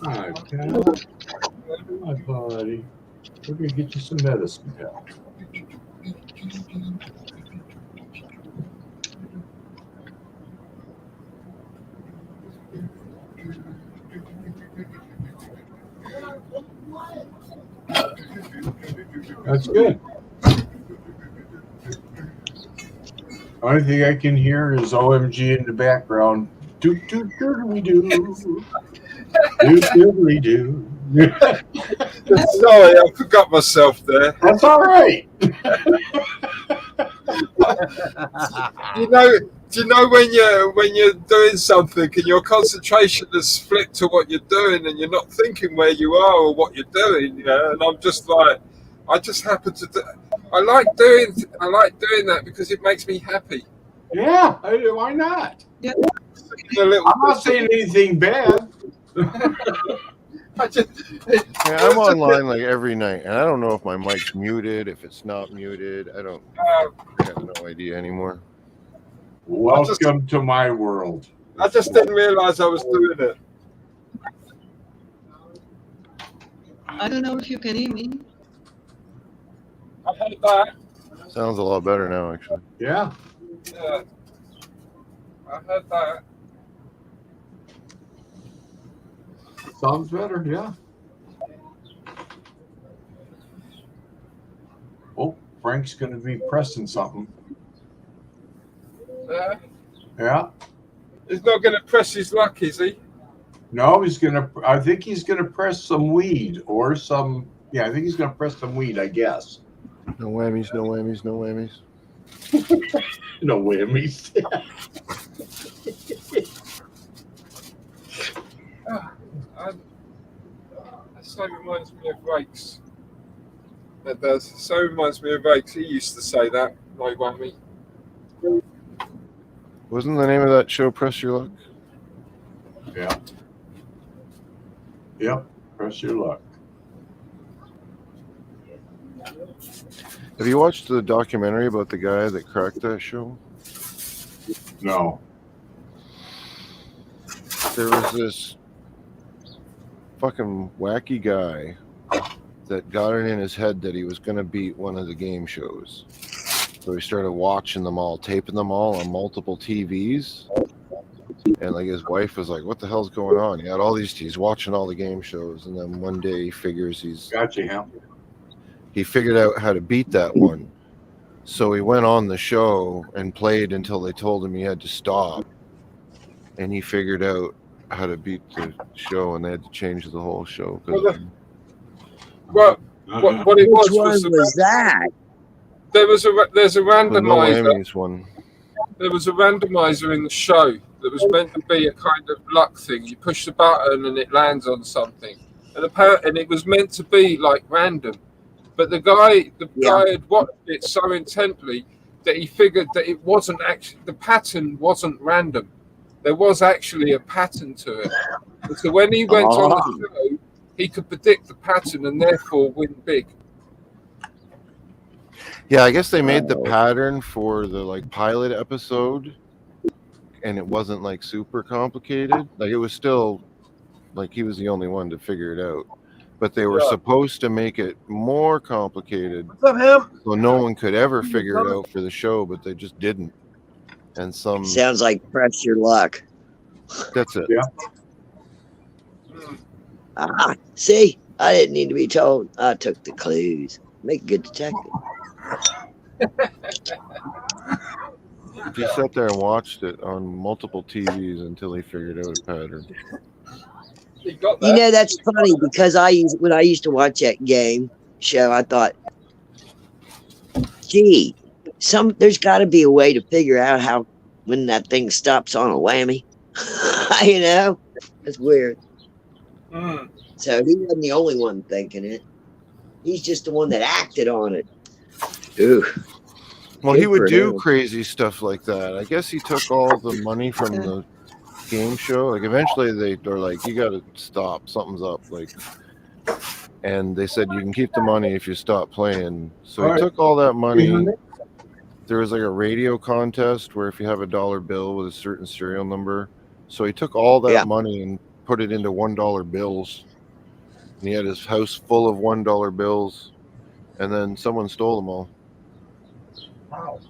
Hi, pal. Hi, buddy. We're gonna get you some medicine, pal. That's good. Only thing I can hear is OMG in the background. Do do do do do. Do do. Sorry, I forgot myself there. That's all right. Do you know when you're doing something and your concentration is flipped to what you're doing and you're not thinking where you are or what you're doing, yeah? And I'm just like, I just happen to do. I like doing that because it makes me happy. Yeah, why not? Yeah. I'm not saying anything bad. Yeah, I'm online like every night, and I don't know if my mic's muted, if it's not muted. I have no idea anymore. Welcome to my world. I just didn't realize I was doing it. I don't know if you can hear me. I heard that. Sounds a lot better now, actually. Yeah. Yeah. I heard that. Sounds better, yeah. Oh, Frank's going to be pressing something. Yeah. He's not going to press his luck, is he? No, I think he's going to press some weed or some, yeah, I think he's going to press some weed, I guess. No whammies, no whammies, no whammies. No whammies. That so reminds me of Rakes. That does. So reminds me of Rakes. He used to say that. No whammy. Wasn't the name of that show Press Your Luck? Yeah. Yep. Press your luck. Have you watched the documentary about the guy that cracked that show? No. There was this fucking wacky guy that got it in his head that he was going to beat one of the game shows. So he started watching them all, taping them all on multiple TVs. And like his wife was like, what the hell's going on? He had all these, he's watching all the game shows. And then one day he figures he figured out how to beat that one. So he went on the show and played until they told him he had to stop. And he figured out how to beat the show, and they had to change the whole show. What it Which one was that? There's a randomizer. The No Whammies one. There was a randomizer in the show, that was meant to be a kind of luck thing. You push the button and it lands on something, and it was meant to be like random. But the guy had watched it so intently that he figured that it wasn't actually, the pattern wasn't random. There was actually a pattern to it. And so when he went on the show, he could predict the pattern and therefore win big. Yeah, I guess they made the pattern for the like pilot episode, and it wasn't like super complicated. Like it was still like he was the only one to figure it out. But they were supposed to make it more complicated, What's up, him? so no one could ever figure it out for the show, but they just didn't. And some Sounds like press your luck. that's it. Yeah. Ah, see, I didn't need to be told. I took the clues. Make a good detective. He sat there and watched it on multiple TVs until he figured out a pattern. He got You that. know, that's funny because when I used to watch that game show, I thought, gee, there's got to be a way to figure out how when that thing stops on a whammy. You know, that's weird. Mm. So he wasn't the only one thinking it. He's just the one that acted on it. Ooh. Well, Good he would for do him. crazy stuff like that. I guess he took all the money from the game show. Like eventually they were like, you got to stop. Something's up. Like, and they said you can keep the money if you stop playing. So he took all that money. There was like a radio contest where if you have a $1 bill with a certain serial number, so he took all that money and put it into $1 bills. And he had his house full of $1 bills, and then someone stole them all. Wow.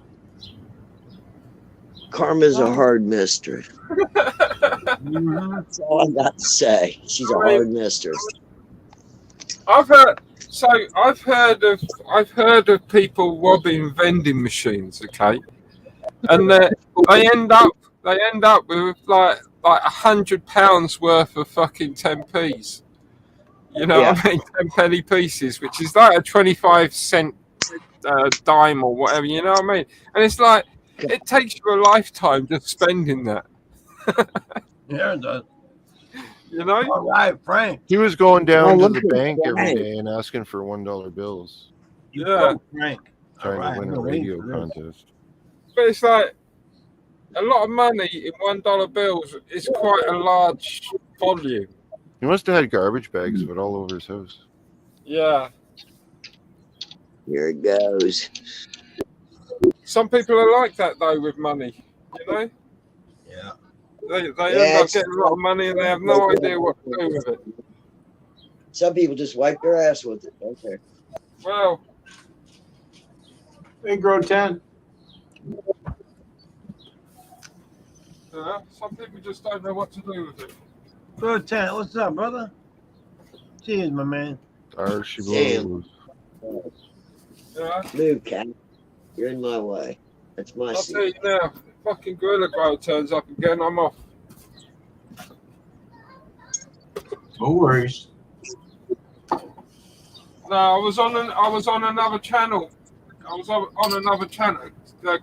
Karma's a hard mistress. That's all I got to say. She's a hard mistress. I've heard of people robbing vending machines, okay, and they end up with like £100 worth of fucking 10p's. You know what I mean? 10 penny pieces, which is like a 25-cent dime or whatever. You know what I mean? And it's like it takes you a lifetime just spending that. Yeah, it does. You know? All right, Frank. He was going down to look the at bank every Frank. day and asking for $1 bills, You Yeah. go, Frank. trying All right, to win I'm a gonna wait radio for this. contest. But it's like a lot of money in $1 bills is quite a large volume. He must have had garbage bags of it all over his house. Yeah. Here it goes. Some people are like that though with money, you know? Yeah. They end up it's- getting a lot of money and they have no idea what to do with it. Some people just wipe their ass with it. Okay. Well, Hey, grow 10. some people just don't know what to do with it. Good 10. What's up, brother? Cheers, my man. There she Damn. blows. Yeah. Move, cat. You're in my way. That's my I'll seat. tell you now, fucking Gorilla Grow turns up again, I'm off. No worries. No, I was on another channel. I was on another channel.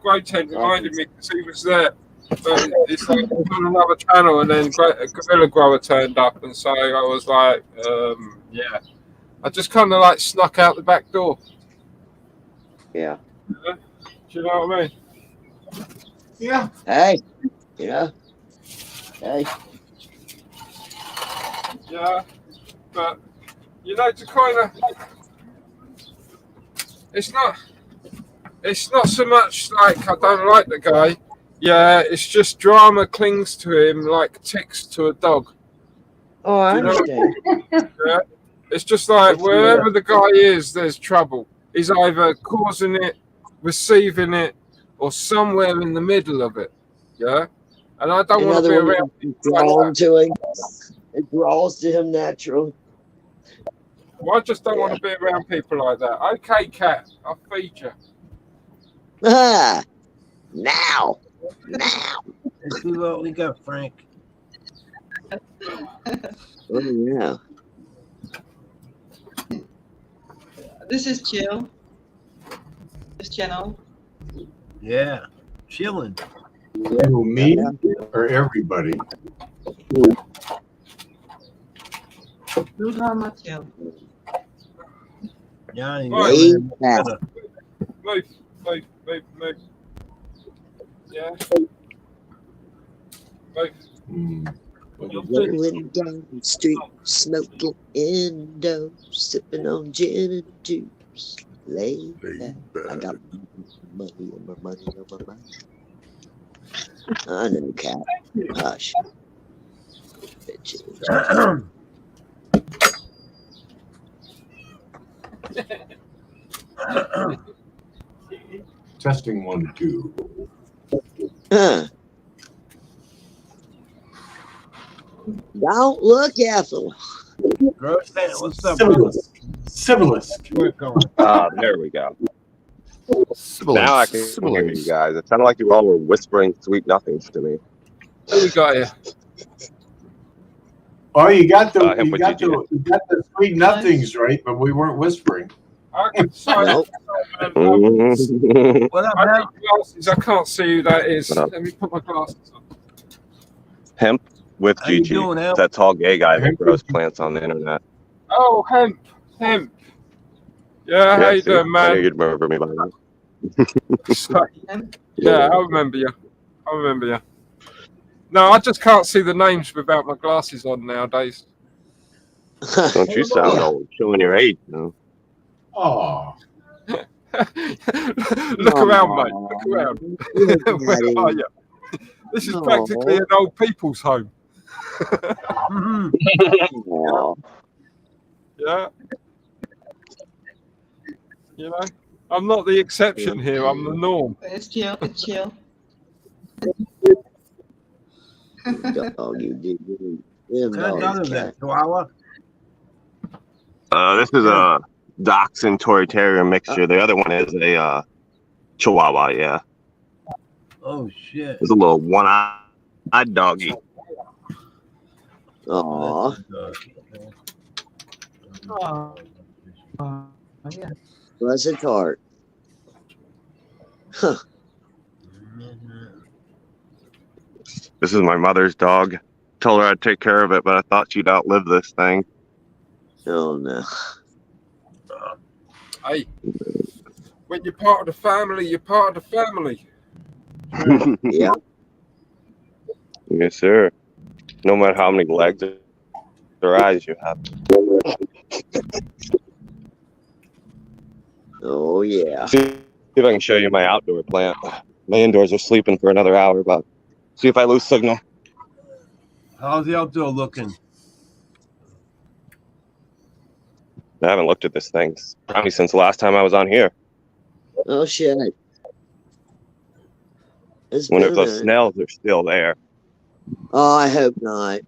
Grey 10 reminded me because he was there. But it's like on another channel, and then Gorilla Grower turned up, and so I was like, yeah. I just kind of like snuck out the back door. Yeah. Do you know what I mean? Yeah. Hey. Yeah. Hey. Yeah, but you know, to kind of, it's not so much like I don't like the guy. Yeah, it's just drama clings to him like ticks to a dog. Oh, I You know? understand. Yeah, it's just like wherever the guy is, there's trouble. He's either causing it, receiving it, or somewhere in the middle of it. Yeah, and I don't want to be Another one around. that's drawn to him. It draws to him naturally. Well, I just don't want to be around people like that. Okay, cat, I'll feed you. Ah, now. Let's see what we got, Frank. Oh, yeah. This is chill. This channel. Yeah. Chilling. Who, me or everybody? Who's on my tail? Johnny, Way man, back. Move. Yeah. Move. Rolling down the street, smoking Indo, sipping on gin and juice. Lay back. I got money on my money on my money. I know, cat. Hush. Bitches. Testing 1, 2. Huh. Don't look, Ethel. Roseanne, what's up, brother? Civilist. There we go. Now I can hear you guys. It sounded like you all were whispering sweet nothings to me. Who we got here? Oh, you got the him you with got GG. the sweet nothings right, but we weren't whispering. Sorry. Nope. What up, I man? need glasses. I can't see who that is. What up? Let me put my glasses on. Hemp with How you Gigi. doing, Hemp? That tall gay guy that Hemp grows with plants on the internet. Oh, hemp. Yeah, how you see, doing, I knew man? you'd remember me by now. Sorry. Yeah, I remember you. No, I just can't see the names without my glasses on nowadays. Don't you sound old, showing your age, no? Oh, Look around, mate. Look around. Where are you? This is practically an old people's home. Yeah. You know, I'm not the exception here. I'm the norm. It's chill. It's chill. Dog, you did. What kind of dog is that? Chihuahua? This is a Dachshund Toy Terrier mixture. The other one is a Chihuahua, yeah. Oh, shit. It's a little one-eyed doggy. Aw. Yeah. Bless its heart. Huh. This is my mother's dog. Told her I'd take care of it, but I thought she'd outlive this thing. Oh, no. Hey, when you're part of the family, you're part of the family. Yeah. Yes, sir. No matter how many legs or eyes you have. Oh, yeah. See if I can show you my outdoor plant. My indoors are sleeping for another hour, but see if I lose signal. How's the outdoor looking? I haven't looked at this thing probably since the last time I was on here. Oh, shit. It's Wonder if been a those minute. snails are still there. Oh, I hope not.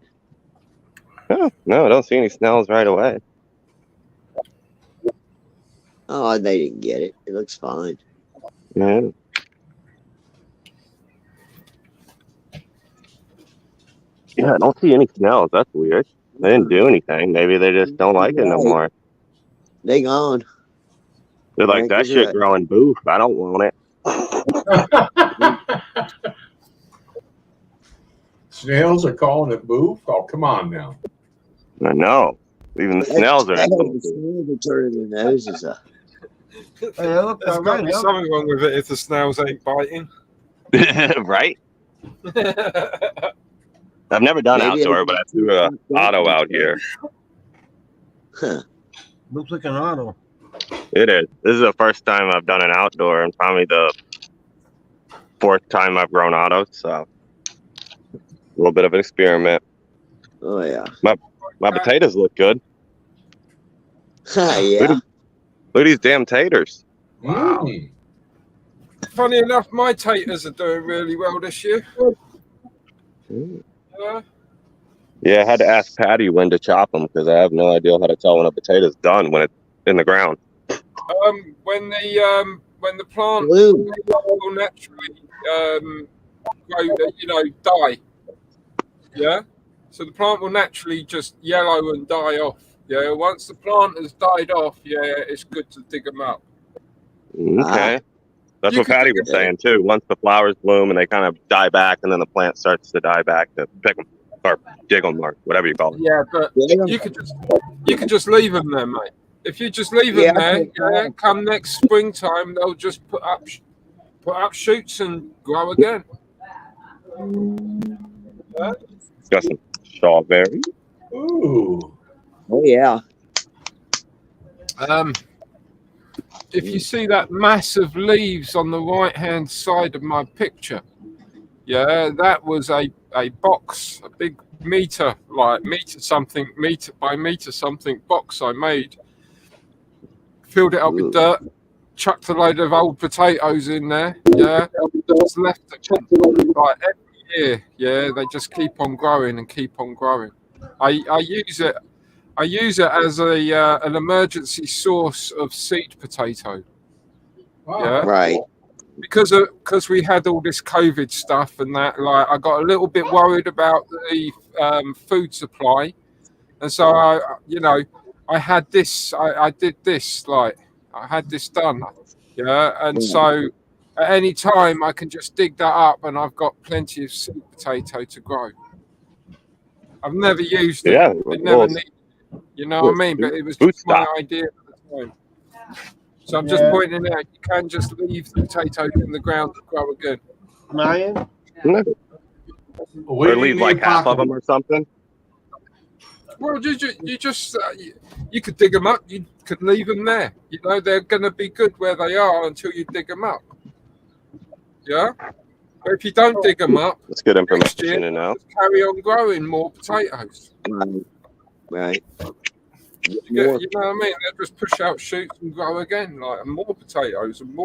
Oh, no, I don't see any snails right away. Oh, they didn't get it. It looks fine. Yeah. Yeah, I don't see any snails. That's weird. They didn't do anything. Maybe they just don't like it no more. They gone. They're like, Frank that is shit right. growing boof. I don't want it. snails are calling it boof. Oh, come on now. I know. Even the snails are. The snails are turning their noses up. Hey, look, There's got to be something wrong with it if the snails ain't biting. Right? I've never done Maybe outdoor, but I threw a auto out here. Huh. Looks like an auto. It is. This is the first time I've done an outdoor, and probably the fourth time I've grown autos. So a little bit of an experiment. Oh, yeah. My potatoes look good. Yeah. Look at these damn taters. Wow. Funny enough, my taters are doing really well this year. Yeah. Yeah, I had to ask Patty when to chop them because I have no idea how to tell when a potato's done when it's in the ground. When the plant Blue. will naturally grow, die. Yeah. So the plant will naturally just yellow and die off. Yeah. Once the plant has died off, yeah, it's good to dig them up. Okay. That's You what could Patty do was saying too. Once the flowers bloom and they kind of die back, and then the plant starts to die back, to pick them or dig them or whatever you call it. Yeah, but you could just leave them there, mate. If you just leave them there, yeah, come next springtime, they'll just put up shoots and grow again. Yeah. Got some strawberry. Ooh. Oh yeah. If you see that mass of leaves on the right-hand side of my picture, yeah, that was a box, a big meter by meter something box I made. Filled it up with dirt, chucked a load of old potatoes in there, yeah, just left it like every year, yeah, they just keep on growing and keep on growing. I use it as an emergency source of seed potato. Yeah. Right. Because we had all this COVID stuff and that, like, I got a little bit worried about the food supply, and so I had this. I did this. Like, I had this done. Yeah, and so at any time I can just dig that up, and I've got plenty of seed potato to grow. I've never used it. Yeah, It never needed. You know what I mean? But it was just my idea at the time. So I'm just pointing out, you can just leave the potatoes in the ground to grow again. Ryan? Or leave like half of them or something. Well, you just you could dig them up. You could leave them there. You know, they're going to be good where they are until you dig them up. Yeah. But if you don't dig them up, that's good information next year, to know. just carry on growing more potatoes. Right. You know what I mean? They'll just push out shoots and grow again, like, and more potatoes, and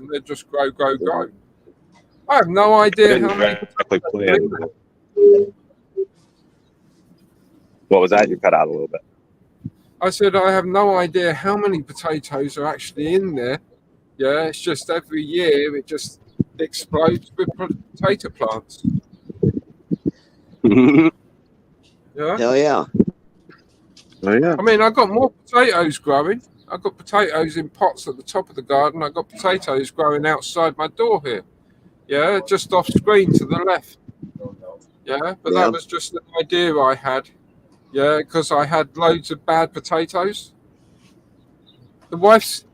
they just grow. I have no idea how many. What was that? You cut out a little bit. I said I have no idea how many potatoes are actually in there. Yeah, it's just every year it just explodes with potato plants. Yeah. Hell yeah. Oh yeah. I mean, I got more potatoes growing. I got potatoes in pots at the top of the garden. I got potatoes growing outside my door here. Yeah, just off screen to the left. Yeah, but that was just an idea I had. Yeah, because I had loads of bad potatoes. The wife's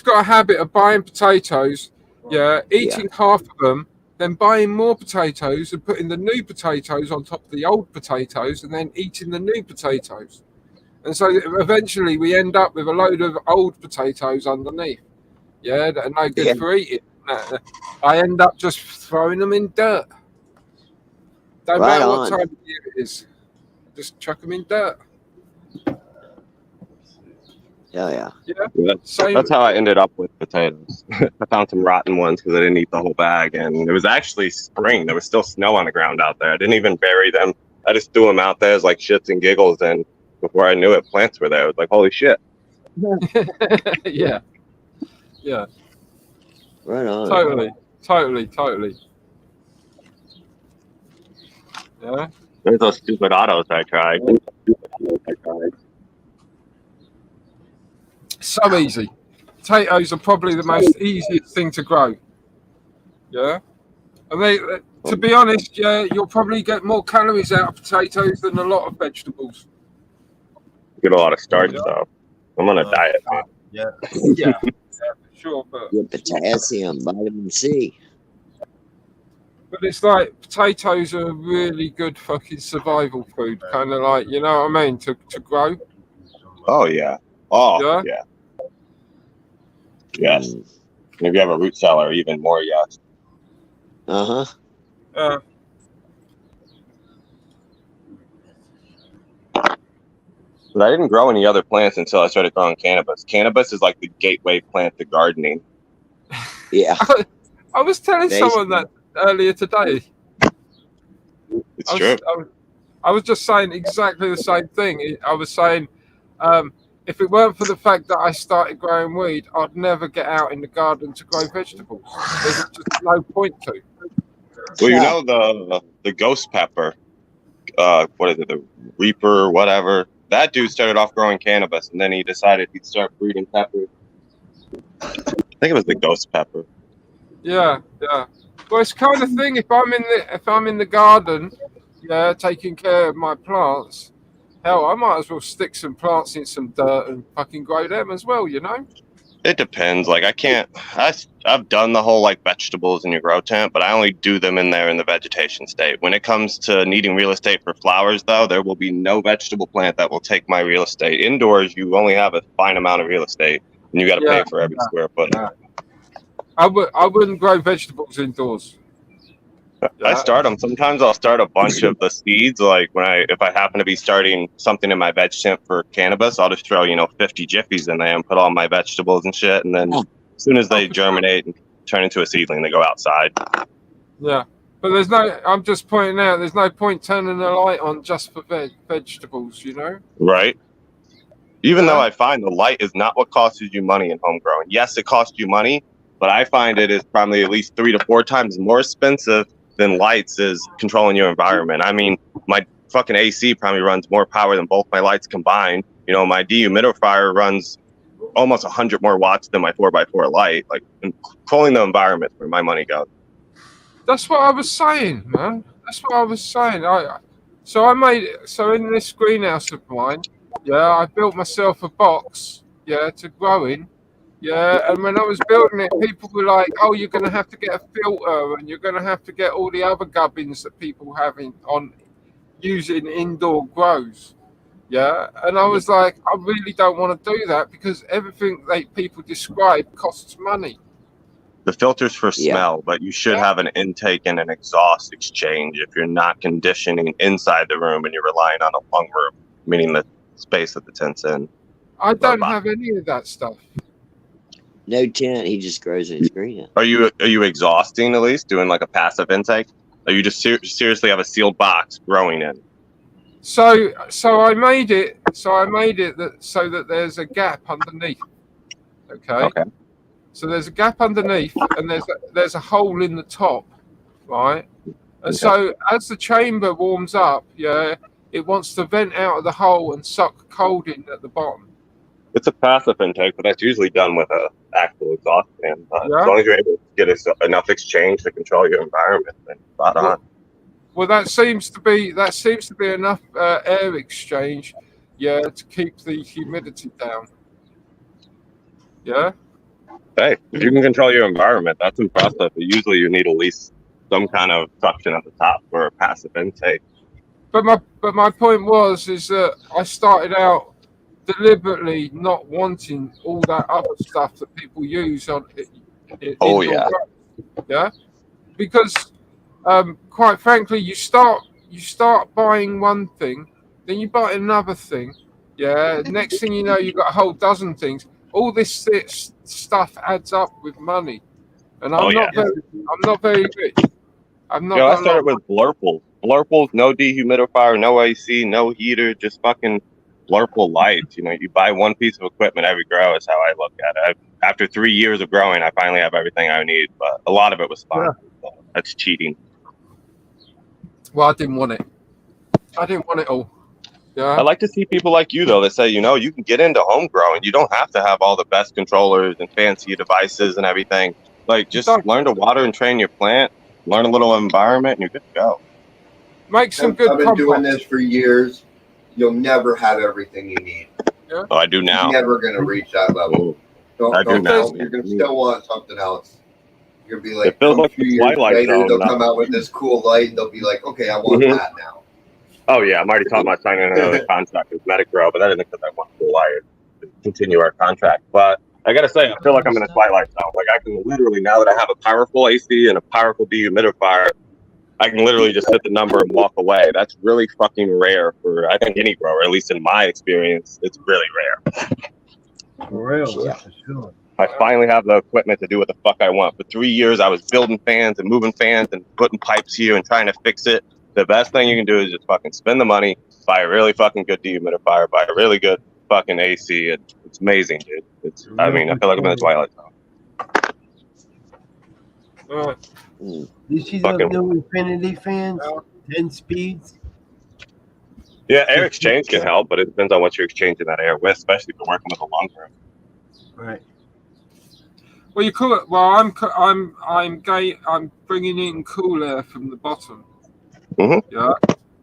got a habit of buying potatoes, eating half of them, then buying more potatoes and putting the new potatoes on top of the old potatoes, and then eating the new potatoes. And so eventually we end up with a load of old potatoes underneath. Yeah, that are no good for eating. I end up just throwing them in dirt. Don't matter what time of year it is. Just chuck them in dirt. Yeah. That's how I ended up with potatoes. I found some rotten ones because I didn't eat the whole bag, and it was actually spring. There was still snow on the ground out there. I didn't even bury them. I just threw them out there as like shits and giggles, and before I knew it, plants were there. It was like, holy shit. Yeah. Right on. Totally. Yeah. There's those stupid autos I tried. So easy. Potatoes are probably the most easiest thing to grow. Yeah. And they, to be honest, you'll probably get more calories out of potatoes than a lot of vegetables. Get a lot of starch though. I'm on a diet. Yeah, for sure. But potassium, vitamin C. But it's like potatoes are a really good fucking survival food, kind of like, you know what I mean, to grow. Oh yeah. Oh yeah. Yes. If you have a root cellar, even more yes. Uh-huh. But I didn't grow any other plants until I started growing cannabis. Cannabis is like the gateway plant to gardening. Yeah. I was telling someone that earlier today. It's true. I was just saying exactly the same thing. I was saying, if it weren't for the fact that I started growing weed, I'd never get out in the garden to grow vegetables. There's just no point to. Well, you know the ghost pepper, what is it, the Reaper or whatever? That dude started off growing cannabis, and then he decided he'd start breeding peppers. think it was the ghost pepper. Yeah, yeah. Well, it's kind of thing. If I'm in the garden, yeah, taking care of my plants, hell, I might as well stick some plants in some dirt and fucking grow them as well. You know? It depends. Like I've done the whole like vegetables in your grow tent, but I only do them in there in the vegetation state. When it comes to needing real estate for flowers, though, there will be no vegetable plant that will take my real estate. Indoors, you only have a fine amount of real estate, and you got to Yeah, pay for every square foot. yeah. I wouldn't grow vegetables indoors. I start them. Sometimes I'll start a bunch of the seeds. Like if I happen to be starting something in my veg tent for cannabis, I'll just throw 50 jiffies in there and put all my vegetables and shit. And then as soon as they germinate and turn into a seedling, they go outside. Yeah, but there's no. I'm just pointing out. There's no point turning the light on just for vegetables. You know. Right. Even though I find the light is not what costs you money in home growing. Yes, it costs you money, but I find it is probably at least 3 to 4 times more expensive than lights is controlling your environment. I mean, my fucking AC probably runs more power than both my lights combined. My dehumidifier runs almost 100 more watts than my 4x4 light. Like, controlling the environment where my money goes. That's what I was saying, man. That's what I was saying. So in this greenhouse of mine, yeah, I built myself a box, yeah, to grow in. Yeah, and when I was building it, people were like, "Oh, you're going to have to get a filter, and you're going to have to get all the other gubbins that people have on using indoor grows." Yeah, and I was like, "I really don't want to do that because everything people describe costs money." The filter's for smell, but you should have an intake and an exhaust exchange if you're not conditioning inside the room and you're relying on a lung room, meaning the space that the tent's in. I don't have any of that stuff. No tent. He just grows in his greenhouse. Are you exhausting at least, doing like a passive intake? Or you just seriously have a sealed box growing in? So I made it so that there's a gap underneath. Okay. So there's a gap underneath, and there's a hole in the top, right? And so as the chamber warms up, yeah, it wants to vent out of the hole and suck cold in at the bottom. It's a passive intake, but that's usually done with an actual exhaust fan. As long as you're able to get enough exchange to control your environment, then spot on. Well, that seems to be enough air exchange, yeah, to keep the humidity down. Yeah. Hey, if you can control your environment, that's impressive. But usually, you need at least some kind of suction at the top for a passive intake. But my point is that I started out deliberately not wanting all that other stuff that people use on indoor grows. Yeah, because quite frankly, you start buying one thing, then you buy another thing. Yeah, next thing you know, you've got a whole dozen things. All this stuff adds up with money, and I'm not very rich. I'm not. I started with Blurples. Blurples, no dehumidifier, no AC, no heater, just fucking Blurple lights. You buy one piece of equipment every grow is how I look at it. After 3 years of growing, I finally have everything I need, but a lot of it was fun. Yeah. So that's cheating. Well, I didn't want it. I didn't want it all. Yeah. I like to see people like you, though, that say, you can get into home growing. You don't have to have all the best controllers and fancy devices and everything. Like, just learn to water and train your plant, learn a little environment, and you're good to go. Make some good I've been doing this for years. You'll never have everything you need. Yeah. Oh, I do now. You're never going to reach that level. I do now. You're going to still want something else. You'll be like, it feels like a few years later, they'll come out with this cool light, and they'll be like, okay, I want that now. Oh, yeah. I'm already talking about signing another contract with Medigrow, but that isn't because I want to wire to continue our contract. But I got to say, I feel like I'm in a twilight zone. Like, I can literally, now that I have a powerful AC and a powerful dehumidifier, I can literally just hit the number and walk away. That's really fucking rare for, I think, any grower. At least in my experience, it's really rare. For real, that's for sure. I finally have the equipment to do what the fuck I want. For 3 years, I was building fans and moving fans and putting pipes here and trying to fix it. The best thing you can do is just fucking spend the money, buy a really fucking good dehumidifier, buy a really good fucking AC. It's amazing, dude. I feel like I'm in the twilight zone. You see those new Infinity fans? 10 speeds? Yeah, air exchange can help, but it depends on what you're exchanging that air with, especially if you're working with a long term. Right. Well, you cool it. Well, I'm bringing in cool air from the bottom. Mm-hmm. Yeah.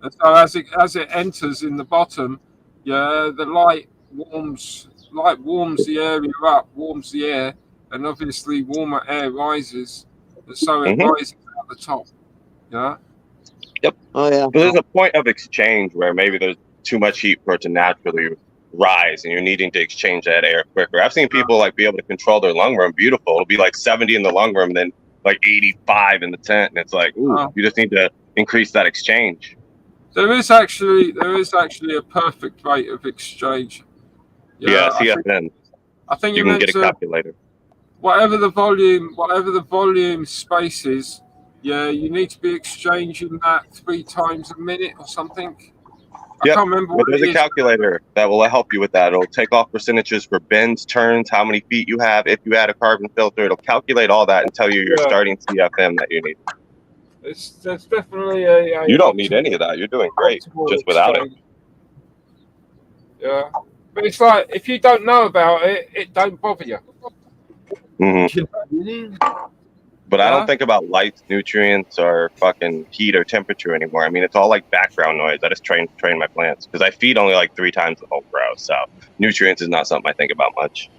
And so as it enters in the bottom, yeah, the light warms the area up, warms the air, and obviously warmer air rises, and so it Mm-hmm. rises at the top. Yeah. Yep. Oh yeah. But there's a point of exchange where maybe there's too much heat for it to naturally rise, and you're needing to exchange that air quicker. I've seen people like be able to control their lung room. Beautiful. It'll be like 70 in the lung room, and then like 85 in the tent, and it's like, ooh, you just need to increase that exchange. There is actually a perfect rate of exchange. Yeah, I CFN. think You you're can get meant a to, calculator. whatever the volume space is, yeah, you need to be exchanging that 3 times a minute or something. I Yep. can't remember But what there's it a is. calculator that will help you with that. It'll take off percentages for bends, turns, how many feet you have, if you add a carbon filter. It'll calculate all that and tell you your Yeah. starting CFM that you need. There's definitely a You don't need any of that. You're doing great optimal just without it. exchange. Yeah, but it's like if you don't know about it, it don't bother you. Mm-hmm. But I don't think about lights, nutrients, or fucking heat or temperature anymore. I mean, it's all like background noise. I just train my plants because I feed only like 3 times the whole grow. So nutrients is not something I think about much.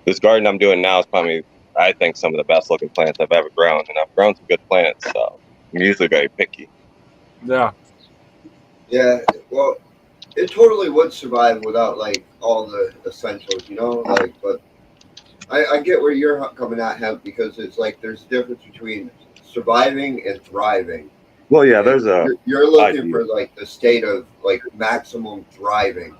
This garden I'm doing now is probably, I think, some of the best looking plants I've ever grown, and I've grown some good plants. So I'm usually very picky. Yeah. Yeah. Well, it totally would survive without like all the essentials, you know. Like, but I get where you're coming at, hemp, because it's like there's a difference between surviving and thriving. Well, yeah, there's a. You're looking for like the state of like maximum thriving.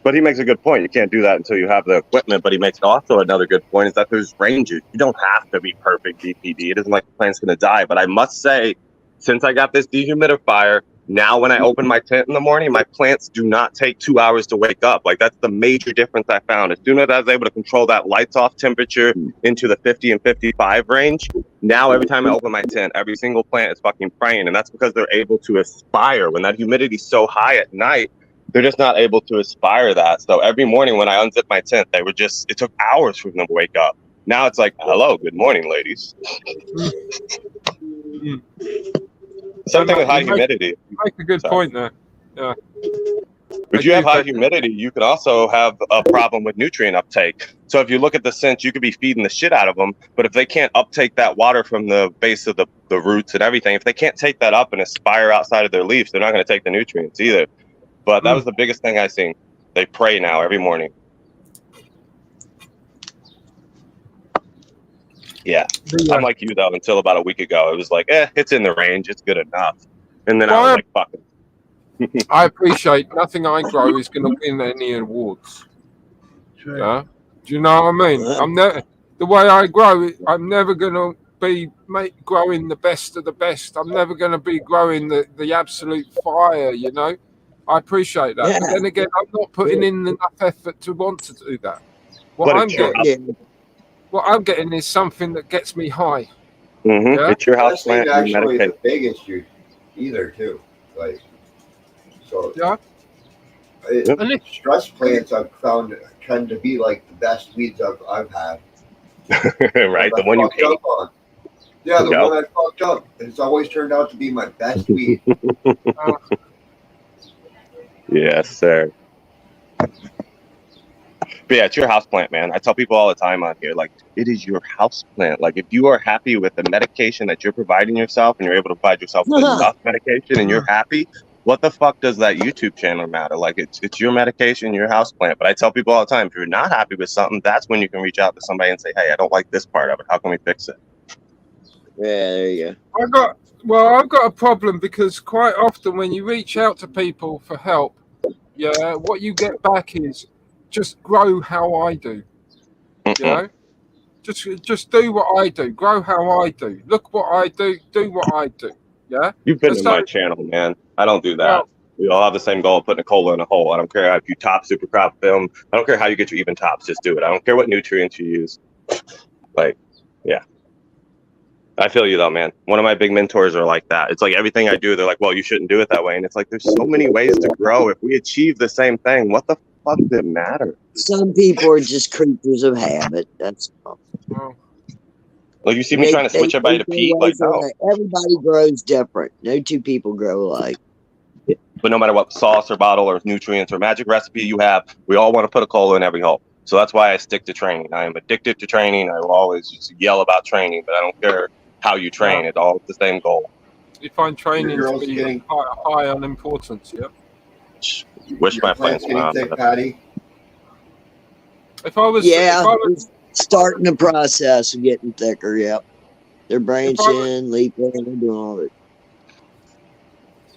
But he makes a good point. You can't do that until you have the equipment. But he makes also another good point is that there's ranges. You don't have to be perfect DPD. It isn't like the plant's going to die. But I must say, since I got this dehumidifier, now when I open my tent in the morning, my plants do not take 2 hours to wake up. Like that's the major difference I found. As soon as I was able to control that lights off temperature into the 50 and 55 range, now every time I open my tent, every single plant is fucking praying. And that's because they're able to aspire. When that humidity's so high at night, they're just not able to aspire that. So every morning when I unzip my tent, it took hours for them to wake up. Now it's like, hello, good morning, ladies. Something with high humidity. You make a good point there. Yeah. If you have high humidity, you can also have a problem with nutrient uptake. So if you look at the scents, you could be feeding the shit out of them, but if they can't uptake that water from the base of the roots and everything, if they can't take that up and aspire outside of their leaves, they're not going to take the nutrients either. But that was the biggest thing I seen. They pray now every morning. Yeah. I'm like you, though, until about a week ago. It was like, it's in the range. It's good enough. And then I was like, fuck it. I appreciate nothing I grow is going to win any awards. Yeah? Do you know what I mean? The way I grow, I'm never going to be growing the best of the best. I'm never going to be growing the absolute fire, you know? I appreciate that. But then again, I'm not putting in enough effort to want to do that. What I'm getting is something that gets me high. Mm-hmm. Yeah? It's your house That's plant. actually the big issue either, too. Like, so yeah. Stress plants I've found tend to be like the best weeds I've had. Right, the one you hate. Yeah, the one I fucked up. It's always turned out to be my best weed. Yes, sir. But yeah, it's your house plant, man. I tell people all the time on here, like, it is your house plant. Like, if you are happy with the medication that you're providing yourself and you're able to provide yourself with enough medication and you're happy, what the fuck does that YouTube channel matter? Like, it's your medication, your house plant. But I tell people all the time, if you're not happy with something, that's when you can reach out to somebody and say, hey, I don't like this part of it. How can we fix it? Yeah, there you go. I've got a problem because quite often when you reach out to people for help, yeah, what you get back is just grow how I do. You know? Just do what I do. Grow how I do. Look what I do. Do what I do. Yeah? You've been in my channel, man. I don't do that. Well, we all have the same goal of putting a cola in a hole. I don't care if you top super crop film. I don't care how you get your even tops. Just do it. I don't care what nutrients you use. Like, yeah. I feel you though, man. One of my big mentors are like that. It's like everything I do, they're like, well, you shouldn't do it that way. And it's like, there's so many ways to grow. If we achieve the same thing, what the fuck does it matter? Some people are just creatures of habit. That's all. Like, you see me trying to switch everybody to Pete? Like, no. Everybody grows different. No two people grow alike. But no matter what sauce or bottle or nutrients or magic recipe you have, we all want to put a cola in every hole. So that's why I stick to training. I am addicted to training. I will always just yell about training, but I don't care how you train. It's all the same goal. You find training Your to girl's be getting- high on importance, yeah? Wish my Plants plants were on. getting thick, Patty. If I was, Yeah, if I was, it's starting the process of getting thicker. Yep, they're branching, leaping, they're doing all of it.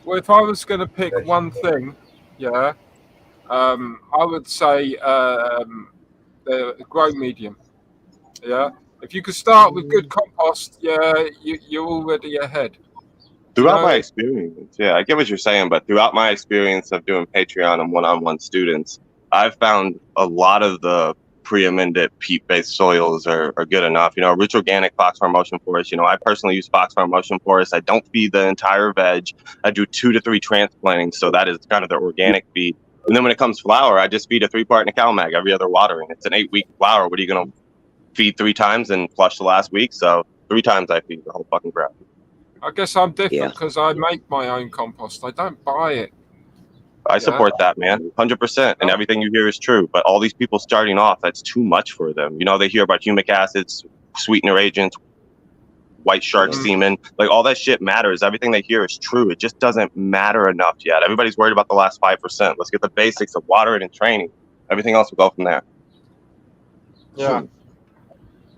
well, if I was going to pick one thing, yeah, I would say the grow medium. Yeah, if you could start with good compost, yeah, you're already ahead. Throughout my experience, yeah, I get what you're saying, but throughout my experience of doing Patreon and one-on-one students, I've found a lot of the pre-amended peat-based soils are good enough. You know, Rich Organic Foxfire Motion Forest, you know, I personally use Foxfire Motion Forest. I don't feed the entire veg. I do 2 to 3 transplantings, so that is kind of the organic feed. And then when it comes flower, I just feed a 3-part Nicalmag every other watering. It's an 8-week flower. What are you going to feed 3 times and flush the last week? So 3 times I feed the whole fucking crap. I guess I'm different because I make my own compost. I don't buy it. I support that, man, 100%. And everything you hear is true. But all these people starting off, that's too much for them. You know, they hear about humic acids, sweetener agents, white shark semen. Like, all that shit matters. Everything they hear is true. It just doesn't matter enough yet. Everybody's worried about the last 5%. Let's get the basics of watering and training. Everything else will go from there. Yeah.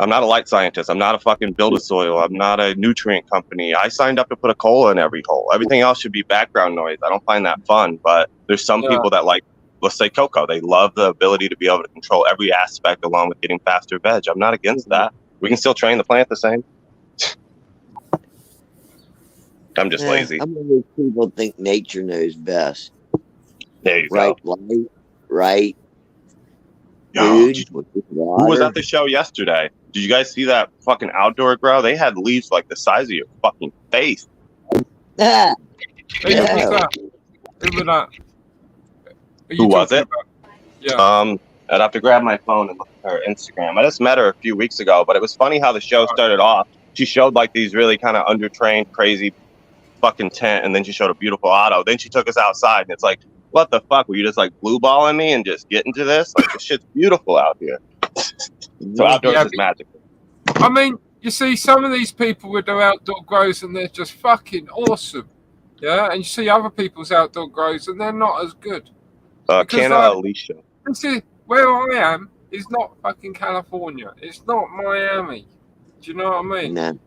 I'm not a light scientist. I'm not a fucking build-a-soil. I'm not a nutrient company. I signed up to put a cola in every hole. Everything else should be background noise. I don't find that fun, but there's some people that like, let's say cocoa. They love the ability to be able to control every aspect along with getting faster veg. I'm not against that. We can still train the plant the same. I'm just lazy. I'm one of those people think nature knows best. There you Right go. light, right Yo, food, with Who was water. at the show yesterday? Did you guys see that fucking outdoor grow? They had leaves like the size of your fucking face. Ah, Who was that? Who was that? Who was it? Yeah. I'd have to grab my phone and look at her Instagram. I just met her a few weeks ago, but it was funny how the show started off. She showed like these really kind of undertrained, crazy fucking tent, and then she showed a beautiful auto. Then she took us outside, and it's like, what the fuck? Were you just like blue balling me and just get into this? Like, this shit's beautiful out here. So outdoors is magical. I mean, you see some of these people with their outdoor grows and they're just fucking awesome. Yeah, and you see other people's outdoor grows and they're not as good. Canna Alicia. This is where I am is not fucking California. It's not Miami. Do you know what I mean? No.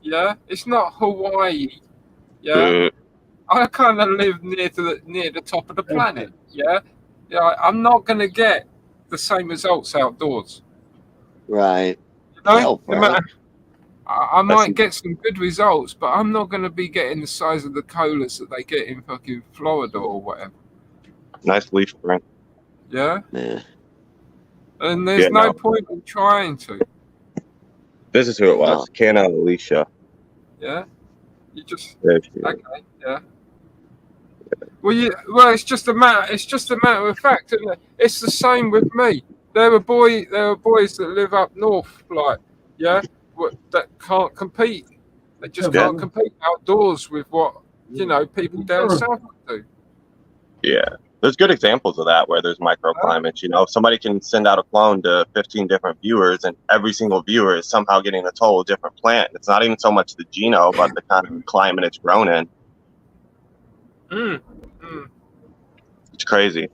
Yeah, it's not Hawaii. Yeah, I kind of live near the top of the planet. Yeah, yeah, I'm not gonna get the same results outdoors. Right. You know? Hell, No matter- I might get some good results, but I'm not going to be getting the size of the colas that they get in fucking Florida or whatever. Nice leaf print. Yeah? Yeah. And there's Yeah, no no. point in trying to. This is who it was. Canna Alicia. Yeah? You just... There she is. Okay, yeah. Well, it's just a matter of fact, isn't it? It's the same with me. There are boys that live up north, like, yeah, that can't compete. They just Yeah. can't compete outdoors with what, you know, people down south do. Yeah. There's good examples of that where there's microclimates. You know, if somebody can send out a clone to 15 different viewers and every single viewer is somehow getting a total different plant. It's not even so much the genome, but the kind of climate it's grown in. It's crazy.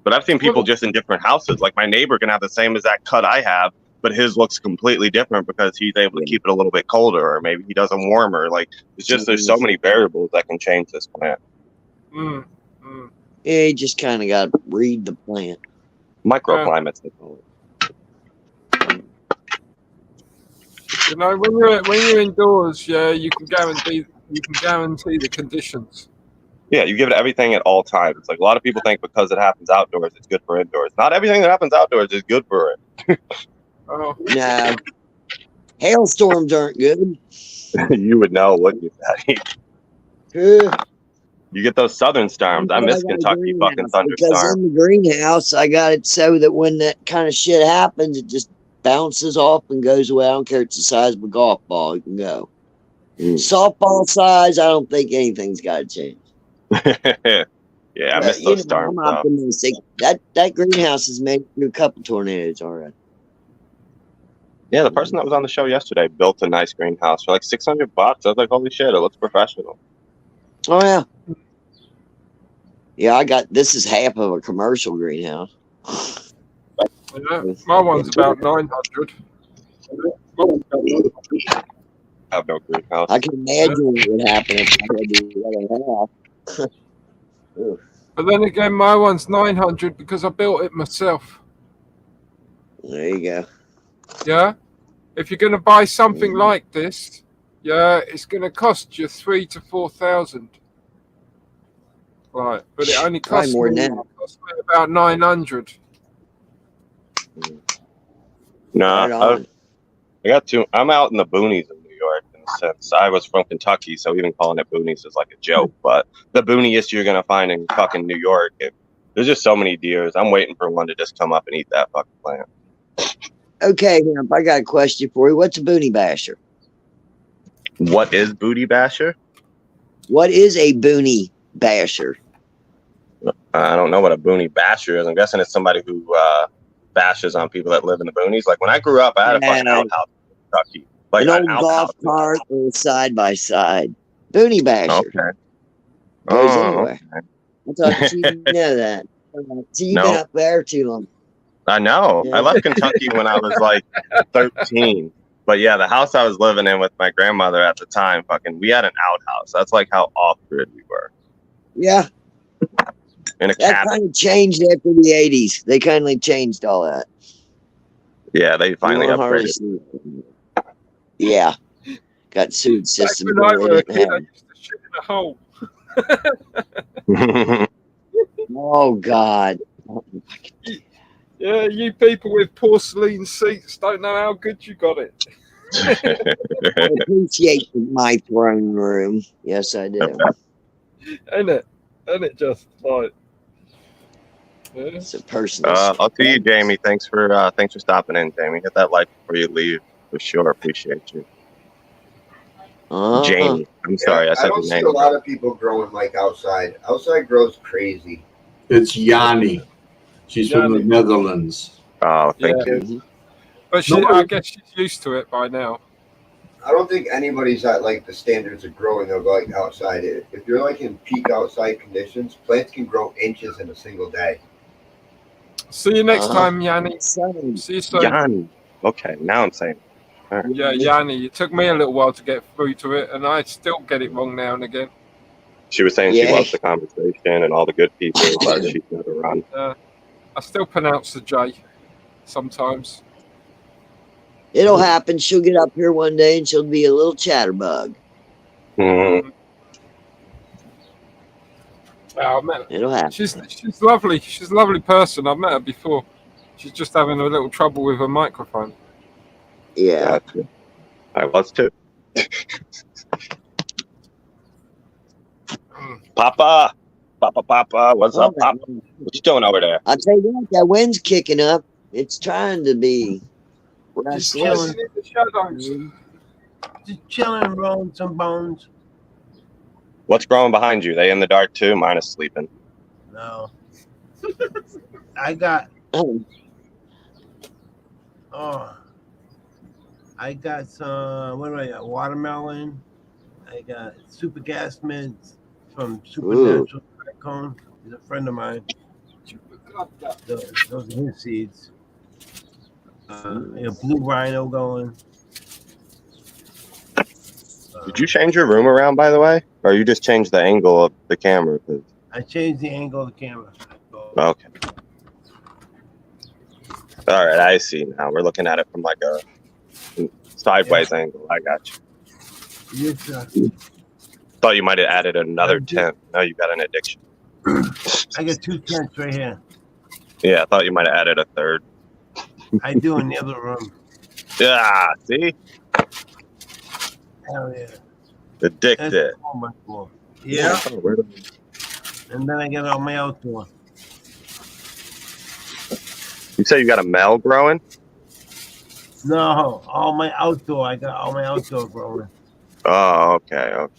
But I've seen people just in different houses. Like my neighbor can have the same exact cut I have, but his looks completely different because he's able to keep it a little bit colder, or maybe he does them warmer. Like it's just there's so many variables that can change this plant. Yeah, you just kind of got to read the plant. Microclimates, they call it. You know, when you're indoors, yeah, you can guarantee the conditions. Yeah, you give it everything at all times. It's like a lot of people think because it happens outdoors, it's good for indoors. Not everything that happens outdoors is good for it. Oh. No. Hailstorms aren't good. You would know, wouldn't you, Patty? You get those southern storms. I miss got a Kentucky fucking greenhouse because thunderstorms. in the greenhouse, I got it so that when that kind of shit happens, it just bounces off and goes away. I don't care. It's the size of a golf ball. It can go. Softball size, I don't think anything's got to change. Yeah, I miss those storms I'm though. optimistic. That greenhouse has made it through a couple tornadoes already. Yeah, the person that was on the show yesterday built a nice greenhouse for like $600. I was like, holy shit, it looks professional. Oh yeah. Yeah, this is half of a commercial greenhouse. Yeah, my one's about 900. I have no greenhouse. I can imagine what would happen if I had the other half. But then again, my one's 900 because I built it myself. There you go. Yeah, if you're going to buy something like this, yeah, it's going to cost you 3,000 to 4,000. Right, but it only Probably costs more me, than that. about 900. Nah, Right on. I got two. I'm out in the boonies of New York in a sense. I was from Kentucky, so even calling it boonies is like a joke. But the booniest you're gonna find in fucking New York, there's just so many deers. I'm waiting for one to just come up and eat that fucking plant. Okay, Hemp, I got a question for you. What's a boonie basher? What is booty basher? What is a boonie basher? I don't know what a boonie basher is. I'm guessing it's somebody who bashes on people that live in the boonies. Like when I grew up, I had a fucking outhouse in Kentucky. Like An old outhouse. golf cart or side by side. Boonie basher. Okay. Goes Oh, anywhere. okay. I thought you know that. So you've No. been up there too long. I know. Yeah. I left Kentucky when I was like 13. But yeah, the house I was living in with my grandmother at the time, we had an outhouse. That's like how off grid we were. Yeah. In a That cabin. kind of changed after the 80s. They kind of changed all that. Yeah, they finally More upgraded. harvesting. Yeah. Got food system. When I where was they a didn't kid, I have. used to shit in a hole. Oh, God. Yeah, you people with porcelain seats don't know how good you got it. I appreciate my throne room. Yes, I do. Ain't it? Ain't it just like... Yeah. It's a personal. I'll see you, Jamie. Thanks for stopping in, Jamie. Hit that like before you leave for sure. Appreciate you. Jamie. I'm sorry, I I said don't your see name. a lot of people growing like outside. Outside grows crazy. It's Yanni. She's from the Netherlands. Oh, thank you. But she, I guess she's used to it by now. I don't think anybody's at like the standards of growing of like outside. If you're like in peak outside conditions, plants can grow inches in a single day. See you next time, Yanni. See you soon. Yanni. Okay, now I'm saying. All right. Yeah, Yanni. It took me a little while to get through to it, and I still get it wrong now and again. She was saying she loves the conversation and all the good people, but she's never run. I still pronounce the J sometimes. It'll happen. She'll get up here one day and she'll be a little chatterbug. Mm-hmm. Oh, man. It'll happen. She's lovely. She's a lovely person. I've met her before. She's just having a little trouble with her microphone. Yeah. Gotcha. I was too. Papa, what's up, Papa? What you doing over there? I'll tell you what, that wind's kicking up. It's trying to be Just restless. chilling. Just chilling, rolling some bones. What's growing behind you? They in the dark too? Mine is sleeping. No. I got. I got some. What do I got? Watermelon. I got super gas mints from Supernatural Cone. He's a friend of mine. Those are his seeds. I got blue rhino going. Did you change your room around, by the way? Or you just changed the angle of the camera? I changed the angle of the camera. Okay. All right, I see now. We're looking at it from like a sideways angle. I got you. Yes, sir. Thought you might have added another 10. Now you got an addiction. I got 2 tents right here. Yeah, I thought you might have added a third. I do in the other room. Yeah, see? Hell yeah. Addicted. That's so much more. Yeah. Oh, where the- And then I get all my outdoor. You say you got a Mel growing? No, all my outdoor. I got all my outdoor growing. Oh, okay. Okay.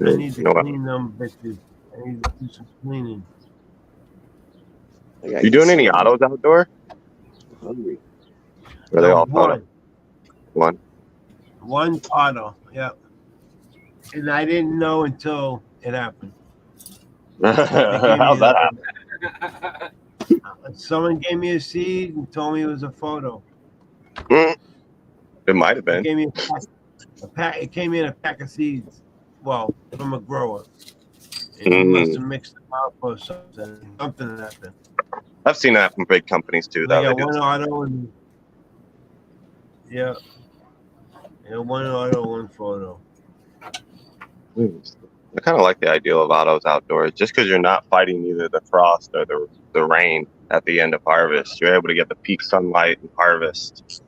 I need to You know what? clean them bitches. I need to do some cleaning. You doing any autos outdoor? Hungry. Or are they all one. auto? One. One auto, yeah. And I didn't know until it happened. How's that happen? Someone gave me a seed and told me it was a photo. It might have It been. gave me a pack. It came in a pack of seeds. Well, from a grower. And he must have mixed them up or something. Something happened. I've seen that from big companies too. I Though. got They do one auto and yeah. Yeah, one auto, one photo. I kind of like the ideal of autos outdoors, just because you're not fighting either the frost or the rain at the end of harvest. You're able to get the peak sunlight and harvest.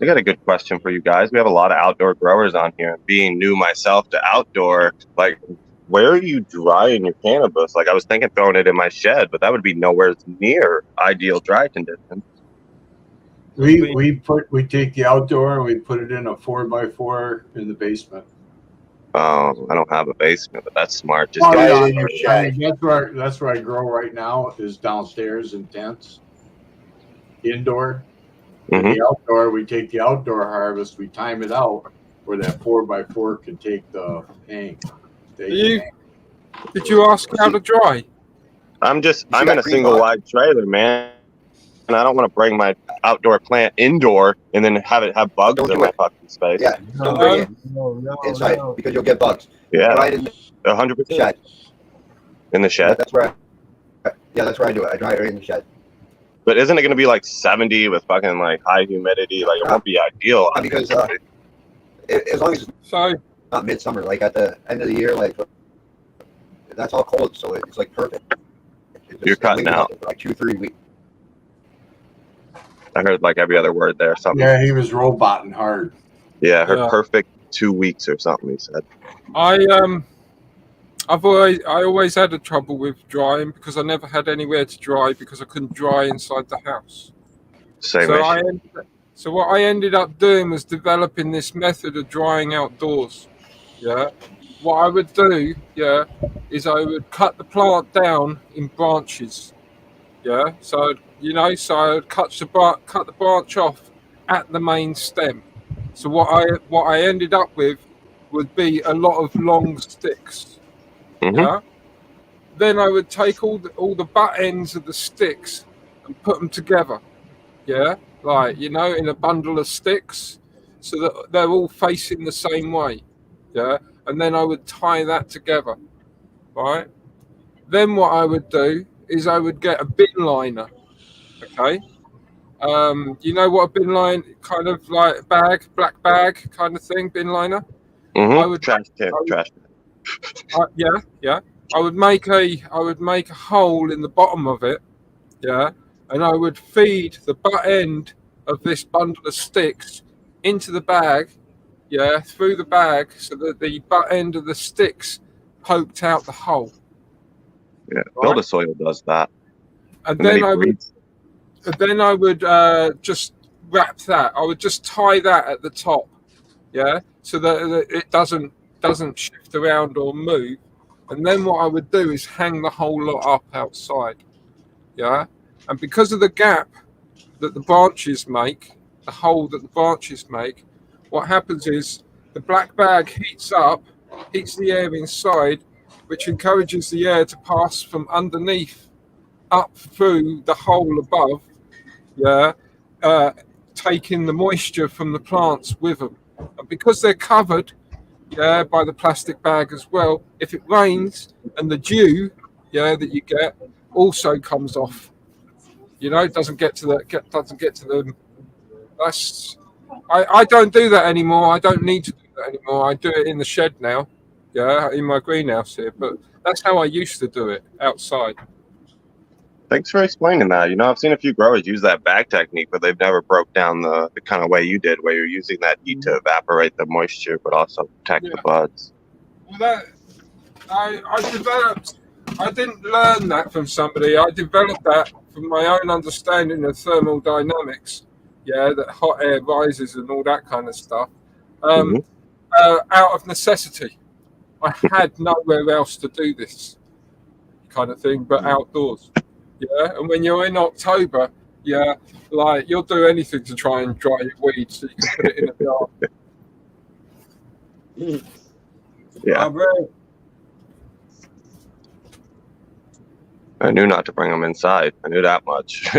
I got a good question for you guys. We have a lot of outdoor growers on here. Being new myself to outdoor, like, where are you drying your cannabis? Like, I was thinking throwing it in my shed, but that would be nowhere near ideal dry conditions. We take the outdoor and we put it in a 4x4 in the basement. I don't have a basement, but that's smart. Just Oh, get yeah, it in your I mean, that's where I grow right now is downstairs in tents, indoor. And the outdoor, we take the outdoor harvest, we time it out where that 4x4 can take the hang. Did you ask how to dry? I'm in a single wide trailer, man, and I don't want to bring my outdoor plant indoor and then have it have bugs in my fucking space. Yeah, don't bring it inside because you'll get bugs. Yeah, Dry it in 100%. the shed. In the shed. That's where. That's where I do it. I dry it right in the shed. But isn't it going to be like 70 with fucking like high humidity? Like it won't be ideal. Because as long as it's not midsummer, like at the end of the year, like that's all cold, so it's like perfect. You're cutting out. For like 2-3 weeks. I heard like every other word there. Something. Yeah, he was roboting hard. Yeah, I heard Yeah. perfect 2 weeks or something. He said. I always had a trouble with drying because I never had anywhere to dry because I couldn't dry inside the house. Same So issue. So what I ended up doing was developing this method of drying outdoors. Yeah. What I would do, is I would cut the plant down in branches. Yeah. So I would cut the branch off at the main stem. So what I ended up with would be a lot of long sticks. Yeah. Then I would take all the butt ends of the sticks and put them together. Yeah. Like, in a bundle of sticks so that they're all facing the same way. Yeah. And then I would tie that together. Right. Then what I would do is I would get a bin liner. Okay. You know what a bin line kind of like black bag kind of thing, bin liner? I would trash can. Yeah. I would make a hole in the bottom of it, yeah, and I would feed the butt end of this bundle of sticks into the bag, yeah, through the bag, so that the butt end of the sticks poked out the hole. Yeah, Build a Soil does that. And then then I would just wrap that. I would just tie that at the top, yeah, so that it doesn't shift around or move. And then what I would do is hang the whole lot up outside, yeah. And because of the gap that the branches make, the hole that the branches make, what happens is the black bag heats the air inside, which encourages the air to pass from underneath up through the hole above, yeah, taking the moisture from the plants with them. And because they're covered, yeah, by the plastic bag as well, if it rains and the dew, yeah, that you get also comes off, it doesn't get to them. I don't do that anymore. I don't need to do that anymore. I do it in the shed now, yeah, in my greenhouse here. But that's how I used to do it outside. Thanks for explaining that. You know, I've seen a few growers use that bag technique, but they've never broke down the kind of way you did, where you're using that heat to evaporate the moisture, but also protect the buds. Well, that I developed. I didn't learn that from somebody. I developed that from my own understanding of thermal dynamics. Yeah, that hot air rises and all that kind of stuff. Out of necessity. I had nowhere else to do this kind of thing but outdoors. Yeah, and when you're in October, yeah, like you'll do anything to try and dry your weeds so you can put it in a yard. Yeah. I knew not to bring them inside. I knew that much.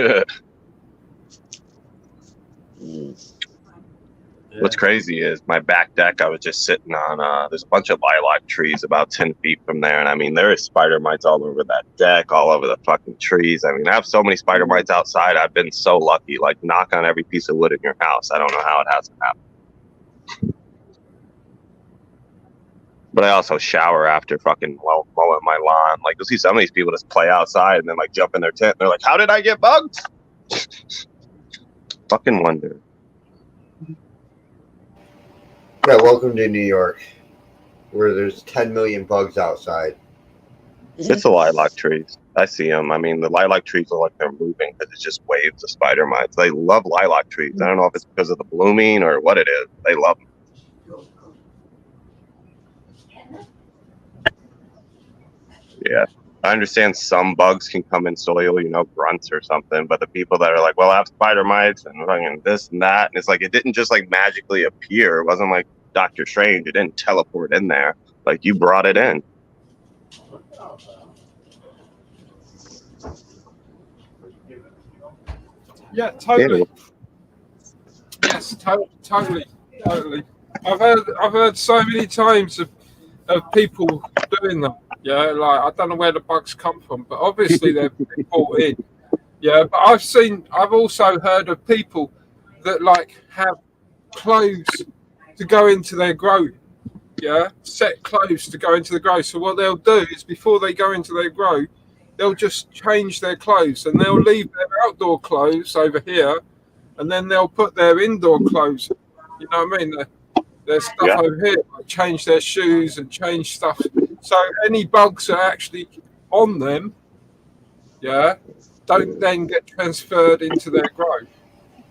What's crazy is my back deck, I was just sitting on, there's a bunch of lilac trees about 10 feet from there. And I mean, there is spider mites all over that deck, all over the fucking trees. I mean, I have so many spider mites outside. I've been so lucky. Like, knock on every piece of wood in your house. I don't know how it hasn't happened. But I also shower after fucking mowing my lawn. Like, you'll see some of these people just play outside and then, like, jump in their tent. They're like, how did I get bugs? Fucking wonder. Yeah, welcome to New York, where there's 10 million bugs outside. It's the lilac trees. I see them. I mean, the lilac trees look like they're moving because it's just waves of spider mites. They love lilac trees. I don't know if it's because of the blooming or what it is. They love them. Yeah. I understand some bugs can come in soil, you know, grunts or something, but the people that are like, well, I have spider mites and fucking this and that, and it's like, it didn't just like magically appear. It wasn't like Doctor Strange. It didn't teleport in there. Like, you brought it in. Yeah, totally. Yes, totally. I've heard so many times of people doing them. Yeah, like, I don't know where the bugs come from, but obviously they're being brought in. Yeah, but I've also heard of people that like have clothes to go into their grow. Yeah, set clothes to go into the grow. So what they'll do is before they go into their grow, they'll just change their clothes and they'll leave their outdoor clothes over here, and then they'll put their indoor clothes. You know what I mean? Their stuff over here, like change their shoes and change stuff. So any bugs that are actually on them, yeah, don't then get transferred into their growth.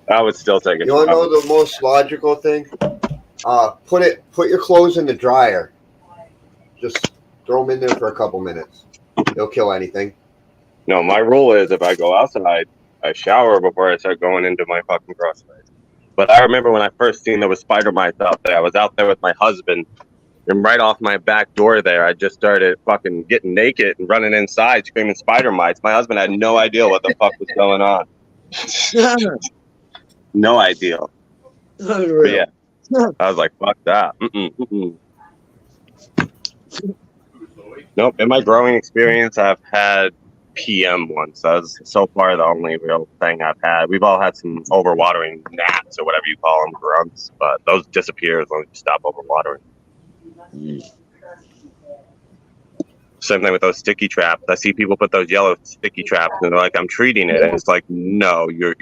I would still take it. You want to know the most logical thing? Put your clothes in the dryer. Just throw them in there for a couple minutes. They'll kill anything. No, my rule is if I go outside, I shower before I start going into my fucking grow space. But I remember when I first seen there was spider mites out there. I was out there with my husband, and right off my back door there, I just started fucking getting naked and running inside, screaming spider mites. My husband had no idea what the fuck was going on. No idea. But yeah, I was like, fuck that. Nope. In my growing experience, I've had PM once. That's so far the only real thing I've had. We've all had some overwatering gnats or whatever you call them, grunts, but those disappear as long as you stop overwatering. Same thing with those sticky traps. I see people put those yellow sticky traps and they're like, I'm treating it. And it's like, no, you're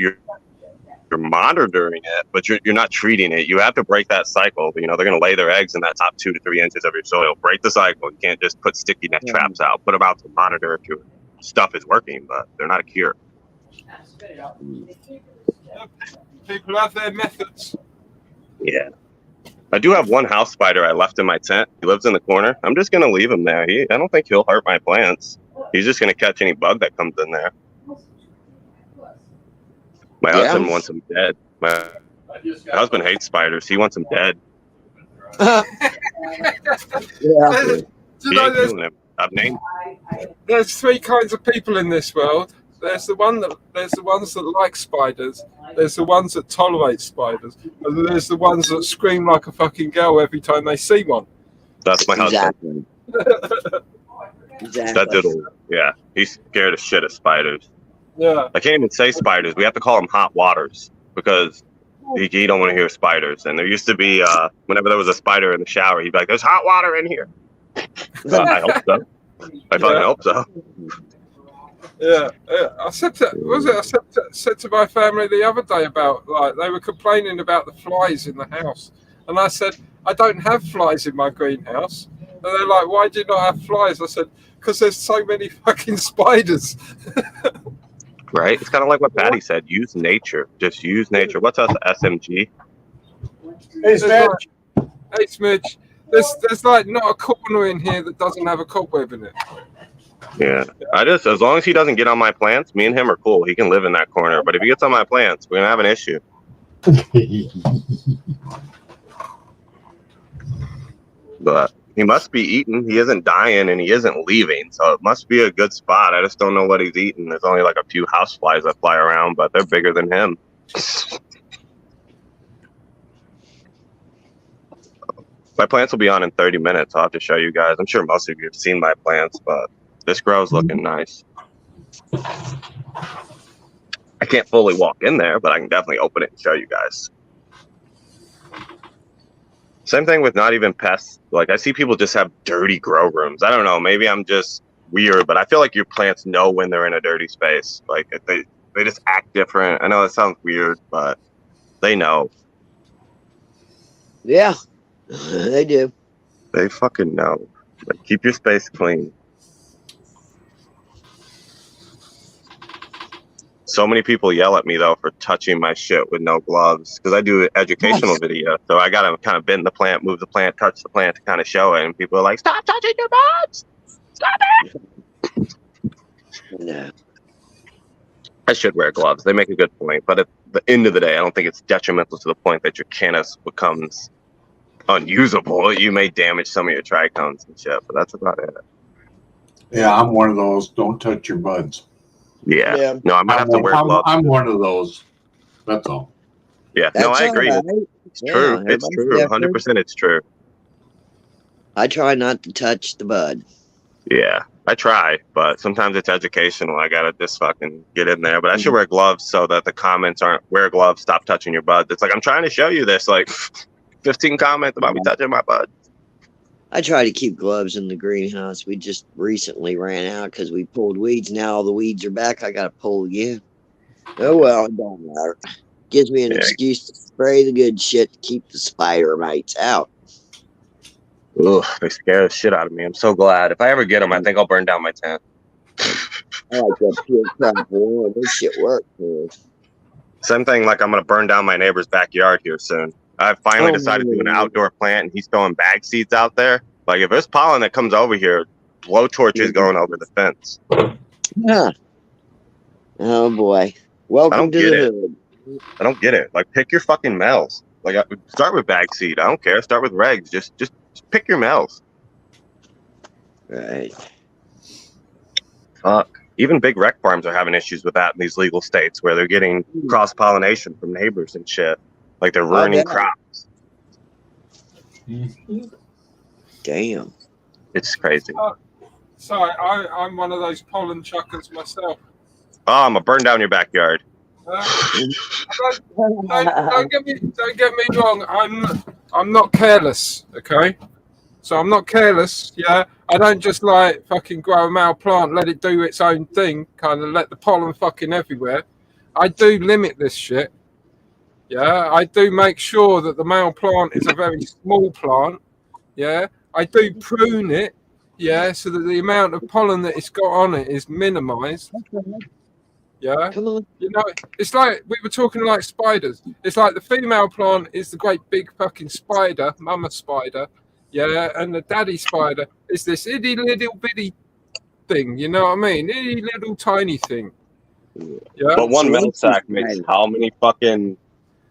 monitoring it, but you're not treating it. You have to break that cycle. You know, they're going to lay their eggs in that top 2 to 3 inches of your soil. Break the cycle. You can't just put sticky net traps out. Put them out to monitor if your stuff is working, but they're not a cure. People have their methods. Yeah. I do have one house spider I left in my tent. He lives in the corner. I'm just going to leave him there. I don't think he'll hurt my plants. He's just going to catch any bug that comes in there. My husband wants him dead. My husband hates spiders. He wants them dead. I've named. There's 3 kinds of people in this world. There's the ones that like spiders. There's the ones that tolerate spiders, and there's the ones that scream like a fucking girl every time they see one. That's my husband. Exactly. That diddle. Yeah, he's scared of shit of spiders. Yeah. I can't even say spiders. We have to call them hot waters because he don't want to hear spiders. And there used to be, whenever there was a spider in the shower, he'd be like, "There's hot water in here." I hope so. I fucking hope so. Yeah, I said to my family the other day about like they were complaining about the flies in the house, and I said I don't have flies in my greenhouse, and they're like, why do you not have flies? I said because there's so many fucking spiders. Right? It's kind of like what Patty said. Use nature. Just use nature. What's us SMG? Hey, Smidge. Hey Smidge, there's like not a corner in here that doesn't have a cobweb in it. Yeah. As long as he doesn't get on my plants, me and him are cool. He can live in that corner. But if he gets on my plants, we're gonna have an issue. But he must be eating. He isn't dying and he isn't leaving. So it must be a good spot. I just don't know what he's eating. There's only like a few houseflies that fly around, but they're bigger than him. My plants will be on in 30 minutes. I'll have to show you guys. I'm sure most of you have seen my plants, but this grow's looking nice. I can't fully walk in there, but I can definitely open it and show you guys. Same thing with not even pests. Like I see people just have dirty grow rooms. I don't know. Maybe I'm just weird, but I feel like your plants know when they're in a dirty space. Like if they just act different. I know it sounds weird, but they know. Yeah, they do. They fucking know. Like, keep your space clean. So many people yell at me though for touching my shit with no gloves because I do educational video. So I gotta kind of bend the plant, move the plant, touch the plant to kind of show it. And people are like, "Stop touching your buds! Stop it!" No. I should wear gloves. They make a good point, but at the end of the day, I don't think it's detrimental to the point that your canvas becomes unusable. You may damage some of your trichomes and shit, but that's about it. Yeah, I'm one of those. Don't touch your buds. Yeah. No, I might have to wear gloves. I'm one of those. That's all. Yeah. That's no, I agree. all right. It's Yeah, true. It's everybody's true. different. 100% it's true. I try not to touch the bud. Yeah, I try, but sometimes it's educational. I gotta just fucking get in there. But I should wear gloves so that the comments aren't wear gloves, stop touching your buds. It's like I'm trying to show you this. Like 15 comments about me touching my bud. I try to keep gloves in the greenhouse. We just recently ran out because we pulled weeds. Now all the weeds are back. I got to pull again. Oh, well, it don't matter. Gives me an excuse to spray the good shit to keep the spider mites out. Ugh, they scare the shit out of me. I'm so glad. If I ever get them, I think I'll burn down my tent. I like that pure crop boy. This shit works. Man. Same thing, like I'm going to burn down my neighbor's backyard here soon. I've finally decided to do an outdoor plant, and he's throwing bag seeds out there. Like, if there's pollen that comes over here, blowtorch is going over the fence. Yeah. Oh, boy. Welcome to the hood. I don't get it. Like, pick your fucking males. Like, start with bag seed. I don't care. Start with regs. Just pick your males. Right. Fuck. Even big rec farms are having issues with that in these legal states where they're getting cross-pollination from neighbors and shit. Like, they're ruining crops. Damn. It's crazy. Sorry, I'm one of those pollen chuckers myself. Oh, I'm going to burn down your backyard. Don't get me wrong. I'm not careless, okay? So I'm not careless, yeah. I don't just like fucking grow a male plant, let it do its own thing, kind of let the pollen fucking everywhere. I do limit this shit. Yeah, I do make sure that the male plant is a very small plant. Yeah, I do prune it. Yeah, so that the amount of pollen that it's got on it is minimized. Yeah, come on. You know, it's like we were talking like spiders. It's like the female plant is the great big fucking spider, mama spider. Yeah, and the daddy spider is this itty little bitty thing. You know what I mean? Itty little tiny thing. Yeah, But one male sack makes how many fucking...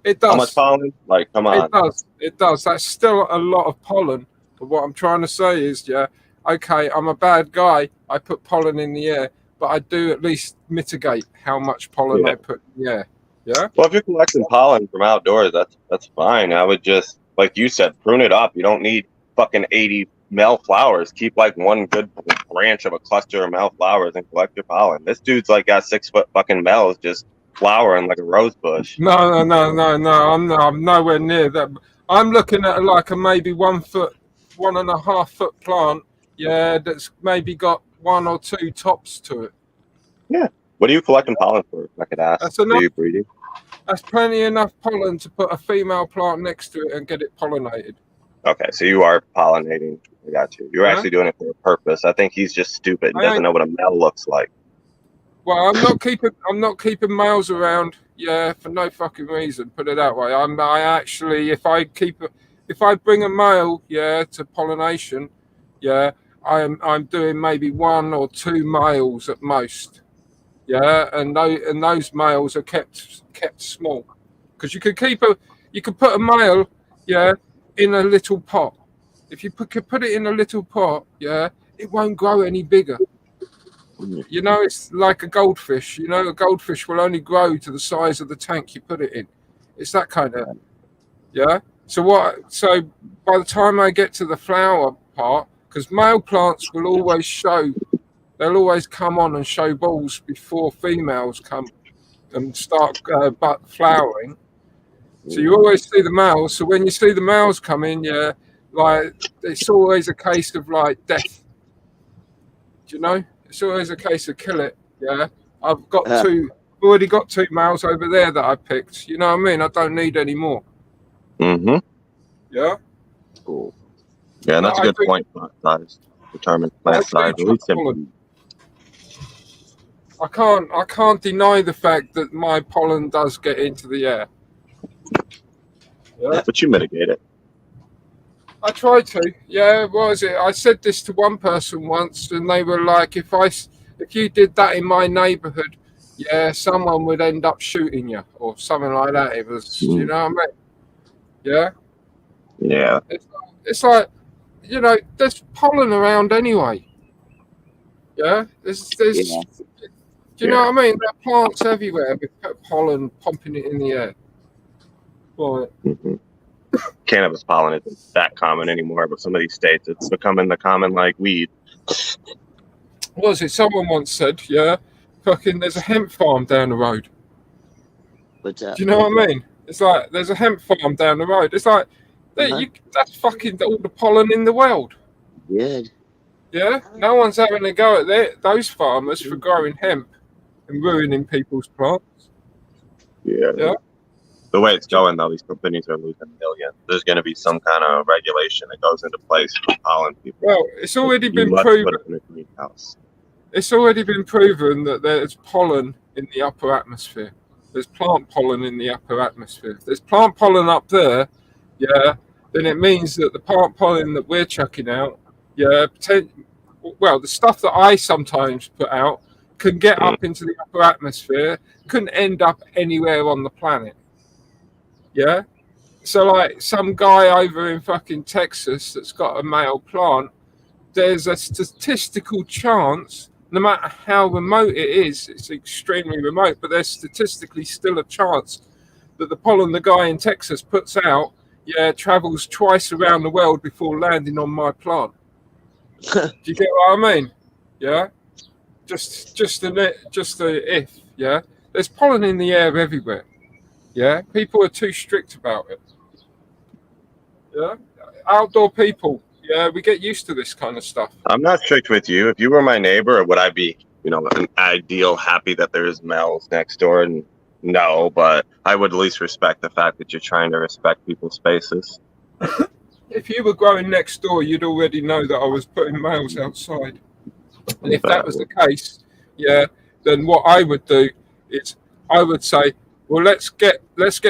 It does. How much pollen? Like, come on. It does. It does. That's still a lot of pollen. But what I'm trying to say is, yeah, okay, I'm a bad guy. I put pollen in the air, but I do at least mitigate how much pollen I put in the air. Yeah. Well, if you're collecting pollen from outdoors, that's fine. I would just, like you said, prune it up. You don't need fucking 80 male flowers. Keep like one good branch of a cluster of male flowers and collect your pollen. This dude's like got 6 foot fucking males just flowering like a rose bush. No. I'm nowhere near that. I'm looking at like a maybe 1 foot, 1.5 foot plant. Yeah, that's maybe got 1 or 2 tops to it. Yeah. What are you collecting pollen for? If I could ask. That's enough. Are you breeding? That's plenty enough pollen to put a female plant next to it and get it pollinated. Okay, so you are pollinating. I got you. You're Huh? actually doing it for a purpose. I think he's just stupid and I doesn't ain't- know what a male looks like. Well, I'm not keeping males around, yeah, for no fucking reason. Put it that way. I actually, if I bring a male, yeah, to pollination, yeah, I'm doing maybe 1 or 2 males at most, yeah, and those males are kept small, because you could put a male, yeah, in a little pot. If you could put it in a little pot, yeah, it won't grow any bigger. You know, it's like a goldfish. You know, a goldfish will only grow to the size of the tank you put it in. It's that kind of, yeah. So by the time I get to the flower part, because male plants will always they'll always come on and show balls before females come and start flowering. So you always see the males. So when you see the males come in, yeah, like it's always a case of like death. Do you know? It's always a case of kill it. Yeah, I've already got 2 males over there that I picked. You know what I mean? I don't need any more. Mm-hmm. Yeah. Cool. Yeah, that's a good point. Plant size. Determine plant size. At least simple. I can't deny the fact that my pollen does get into the air. Yeah. But you mitigate it. I try to. Yeah, what was it? I said this to one person once, and they were like, if you did that in my neighborhood, yeah, someone would end up shooting you or something like that. It was, you know what I mean? Yeah. Yeah. It's like, you know, there's pollen around anyway. Yeah. There's do you know what I mean? There are plants everywhere with pollen pumping it in the air. Right. Mm-hmm. Cannabis pollen isn't that common anymore, but some of these states it's becoming the common like weed. What was it? Someone once said, yeah, fucking there's a hemp farm down the road. What's that? Do you know what I mean? It's like there's a hemp farm down the road. It's like that's fucking all the pollen in the world. Good. Yeah? No one's having a go at those farmers for growing hemp and ruining people's plants. Yeah. Yeah. The way it's going, though, these companies are losing millions. There's going to be some kind of regulation that goes into place for pollen people. Well, it's already been must proven. put it in a greenhouse. It's already been proven that there's pollen in the upper atmosphere. There's plant pollen in the upper atmosphere. If there's plant pollen up there, yeah, then it means that the plant pollen that we're chucking out, yeah, the stuff that I sometimes put out can get up into the upper atmosphere, couldn't end up anywhere on the planet. Yeah, so like some guy over in fucking Texas that's got a male plant, there's a statistical chance, no matter how remote it is, it's extremely remote, but there's statistically still a chance that the pollen the guy in Texas puts out, yeah, travels twice around the world before landing on my plant. Do you get what I mean? Yeah, just the if, yeah. There's pollen in the air everywhere. Yeah, people are too strict about it. Yeah, outdoor people. Yeah, we get used to this kind of stuff. I'm not strict with you. If you were my neighbor, would I be, an ideal happy that there's males next door? And no, but I would at least respect the fact that you're trying to respect people's spaces. If you were growing next door, you'd already know that I was putting males outside. And if that was the case, yeah, then what I would do is I would say, well, let's get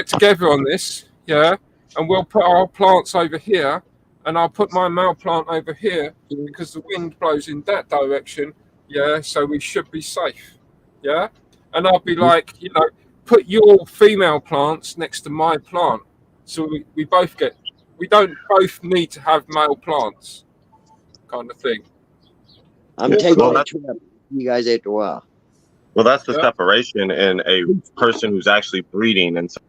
together on this, yeah, and we'll put our plants over here, and I'll put my male plant over here because the wind blows in that direction, yeah, so we should be safe, yeah. And I'll be like, put your female plants next to my plant, so we don't both need to have male plants, kind of thing. I'm taking a trip. You guys after a while. Well, that's the separation in a person who's actually breeding and so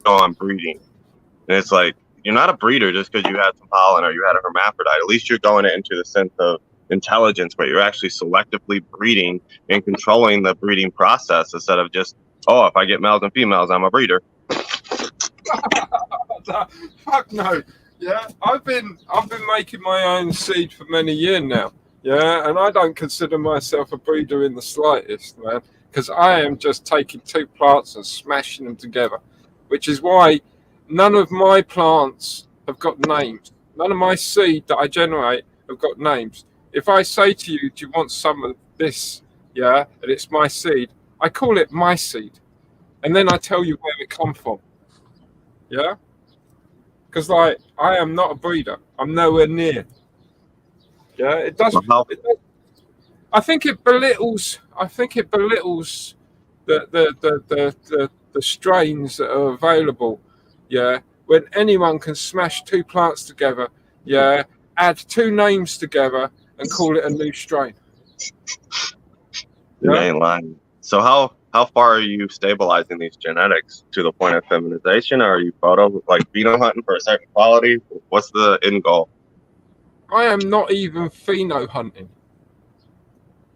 I'm breeding. And it's like, you're not a breeder just because you had some pollen or you had a hermaphrodite. At least you're going into the sense of intelligence where you're actually selectively breeding and controlling the breeding process instead of just, if I get males and females, I'm a breeder. Fuck no. Yeah, I've been making my own seed for many years now. Yeah, and I don't consider myself a breeder in the slightest, man, because I am just taking two plants and smashing them together, which is why none of my plants have got names. None of my seed that I generate have got names. If I say to you, do you want some of this? Yeah, and it's my seed, I call it my seed. And then I tell you where it come from. Yeah? Because, like, I am not a breeder. I'm nowhere near. Yeah, it does. I think it belittles the strains that are available. Yeah, when anyone can smash two plants together, yeah, add two names together and call it a new strain. You ain't lying. So how far are you stabilizing these genetics to the point of feminization? Or are you pheno hunting for a certain quality? What's the end goal? I am not even pheno hunting.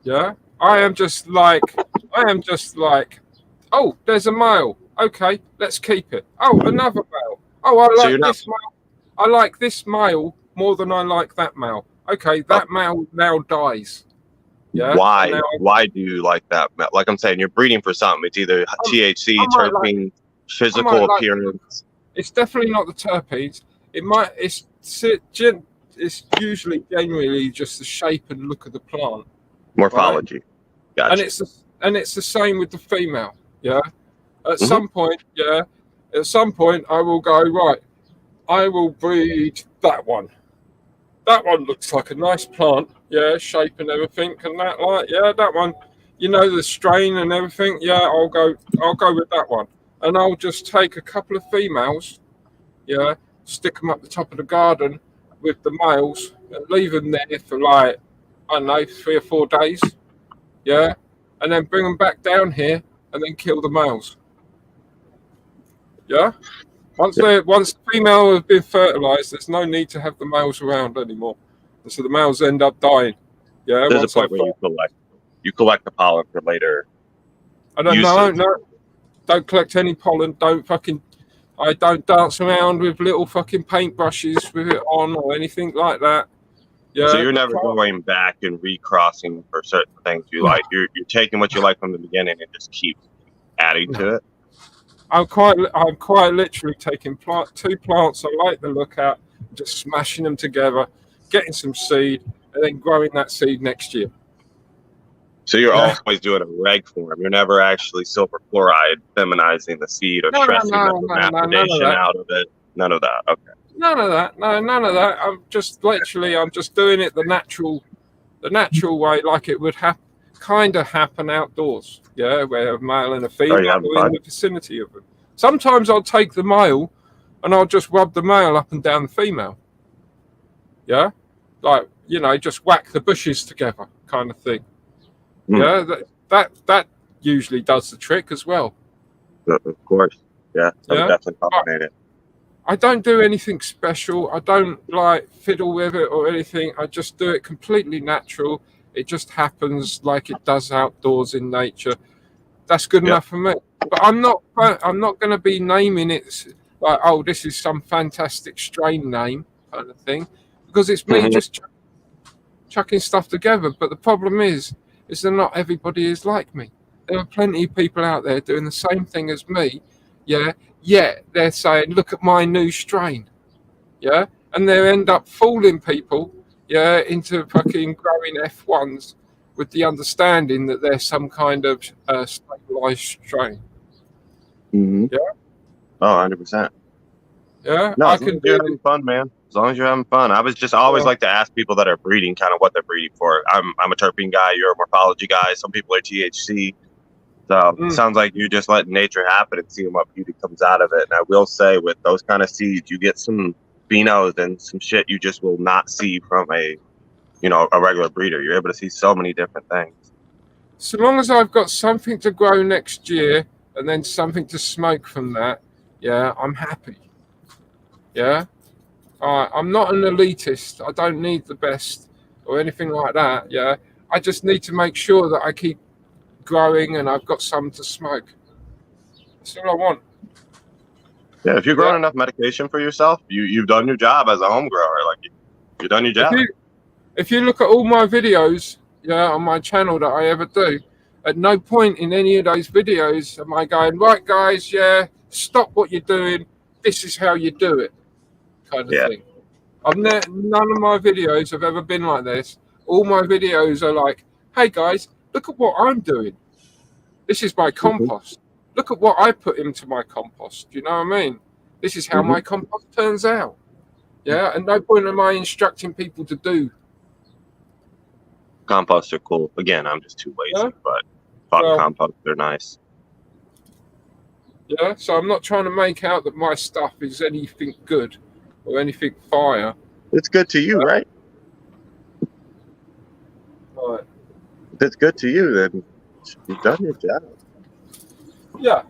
Yeah, I am just like, oh, there's a male. Okay, let's keep it. Oh, another male. Oh, I like this male more than I like that male. Okay, that male now dies. Yeah. Why do you like that? Like I'm saying, you're breeding for something. It's either THC, terpene, physical appearance. It's definitely not the terpenes. It's usually genuinely just the shape and look of the plant. Morphology. Right? Gotcha. And it's the same with the female. Yeah. At some point, I will go, right, I will breed that one. That one looks like a nice plant, yeah, shape and everything, and that, like, yeah, that one, you know, the strain and everything, yeah, I'll go with that one, and I'll just take a couple of females, yeah, stick them up the top of the garden with the males, and leave them there for like, I don't know, 3 or 4 days, yeah, and then bring them back down here, and then kill the males, yeah. Once the female has been fertilized, there's no need to have the males around anymore, and so the males end up dying. Yeah, there's a point where you collect the pollen for later. I don't collect any pollen. I don't dance around with little fucking paintbrushes with it on or anything like that. Yeah. So you're never going back and recrossing for certain things you like. You're taking what you like from the beginning and just keep adding to it. I'm quite literally taking two plants I like the look at, just smashing them together, getting some seed, and then growing that seed next year. So you're always doing a reg form. You're never actually silver chloride feminizing the seed or stressing the out of it. None of that. Okay. None of that. No, none of that. I'm just doing it the natural way, like it would kind of happen outdoors. Yeah, where a male and a female are in the vicinity of them. Sometimes I'll take the male and I'll just rub the male up and down the female. Yeah, like, you know, just whack the bushes together, kind of thing. Yeah, that usually does the trick as well. Of course, yeah, definitely combine it. I don't do anything special. I don't like fiddle with it or anything. I just do it completely natural. It just happens like it does outdoors in nature. That's good enough for me. But I'm not going to be naming it like, oh, this is some fantastic strain name kind of thing, because it's me just chucking stuff together. But the problem is that not everybody is like me. There are plenty of people out there doing the same thing as me. Yeah. They're saying, look at my new strain. Yeah. And they end up fooling people. Yeah, into fucking growing F1s with the understanding that there's some kind of stabilized strain. Mm-hmm. Yeah. Oh, 100%. Yeah. No, you're having fun, man. As long as you're having fun. I was just always like to ask people that are breeding kind of what they're breeding for. I'm a terpene guy. You're a morphology guy. Some people are THC. So it sounds like you're just letting nature happen and seeing what beauty comes out of it. And I will say, with those kind of seeds, you get some phenos and some shit you just will not see from a regular breeder. You're able to see so many different things. So long as I've got something to grow next year and then something to smoke from that, yeah, I'm happy. Yeah. I'm not an elitist. I don't need the best or anything like that. Yeah. I just need to make sure that I keep growing and I've got some to smoke. That's all I want. Yeah, if you're growing enough medication for yourself, you've done your job as a home grower. Like, you've done your job. If you look at all my videos, yeah, on my channel that I ever do, at no point in any of those videos am I going, right, guys, yeah, stop what you're doing. This is how you do it, kind of thing. None of my videos have ever been like this. All my videos are like, hey, guys, look at what I'm doing. This is my compost. Look at what I put into my compost. Do you know what I mean? This is how my compost turns out. Yeah, and no point am I instructing people to do. Composts are cool. Again, I'm just too lazy, but composts are nice. Yeah, so I'm not trying to make out that my stuff is anything good or anything fire. It's good to you, right? Right. If it's good to you, then you've done your job. Yeah.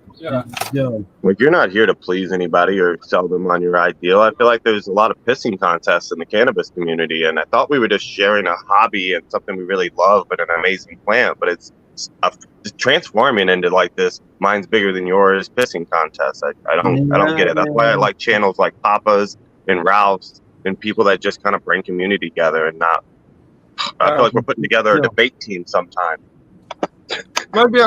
Like, you're not here to please anybody or sell them on your ideal. I feel like there's a lot of pissing contests in the cannabis community, and I thought we were just sharing a hobby and something we really love, but an amazing plant. But it's transforming into like this mine's bigger than yours pissing contest. I don't get it. That's why I like channels like Papa's and Ralph's and people that just kind of bring community together and not. I feel like we're putting together a debate team sometime. Maybe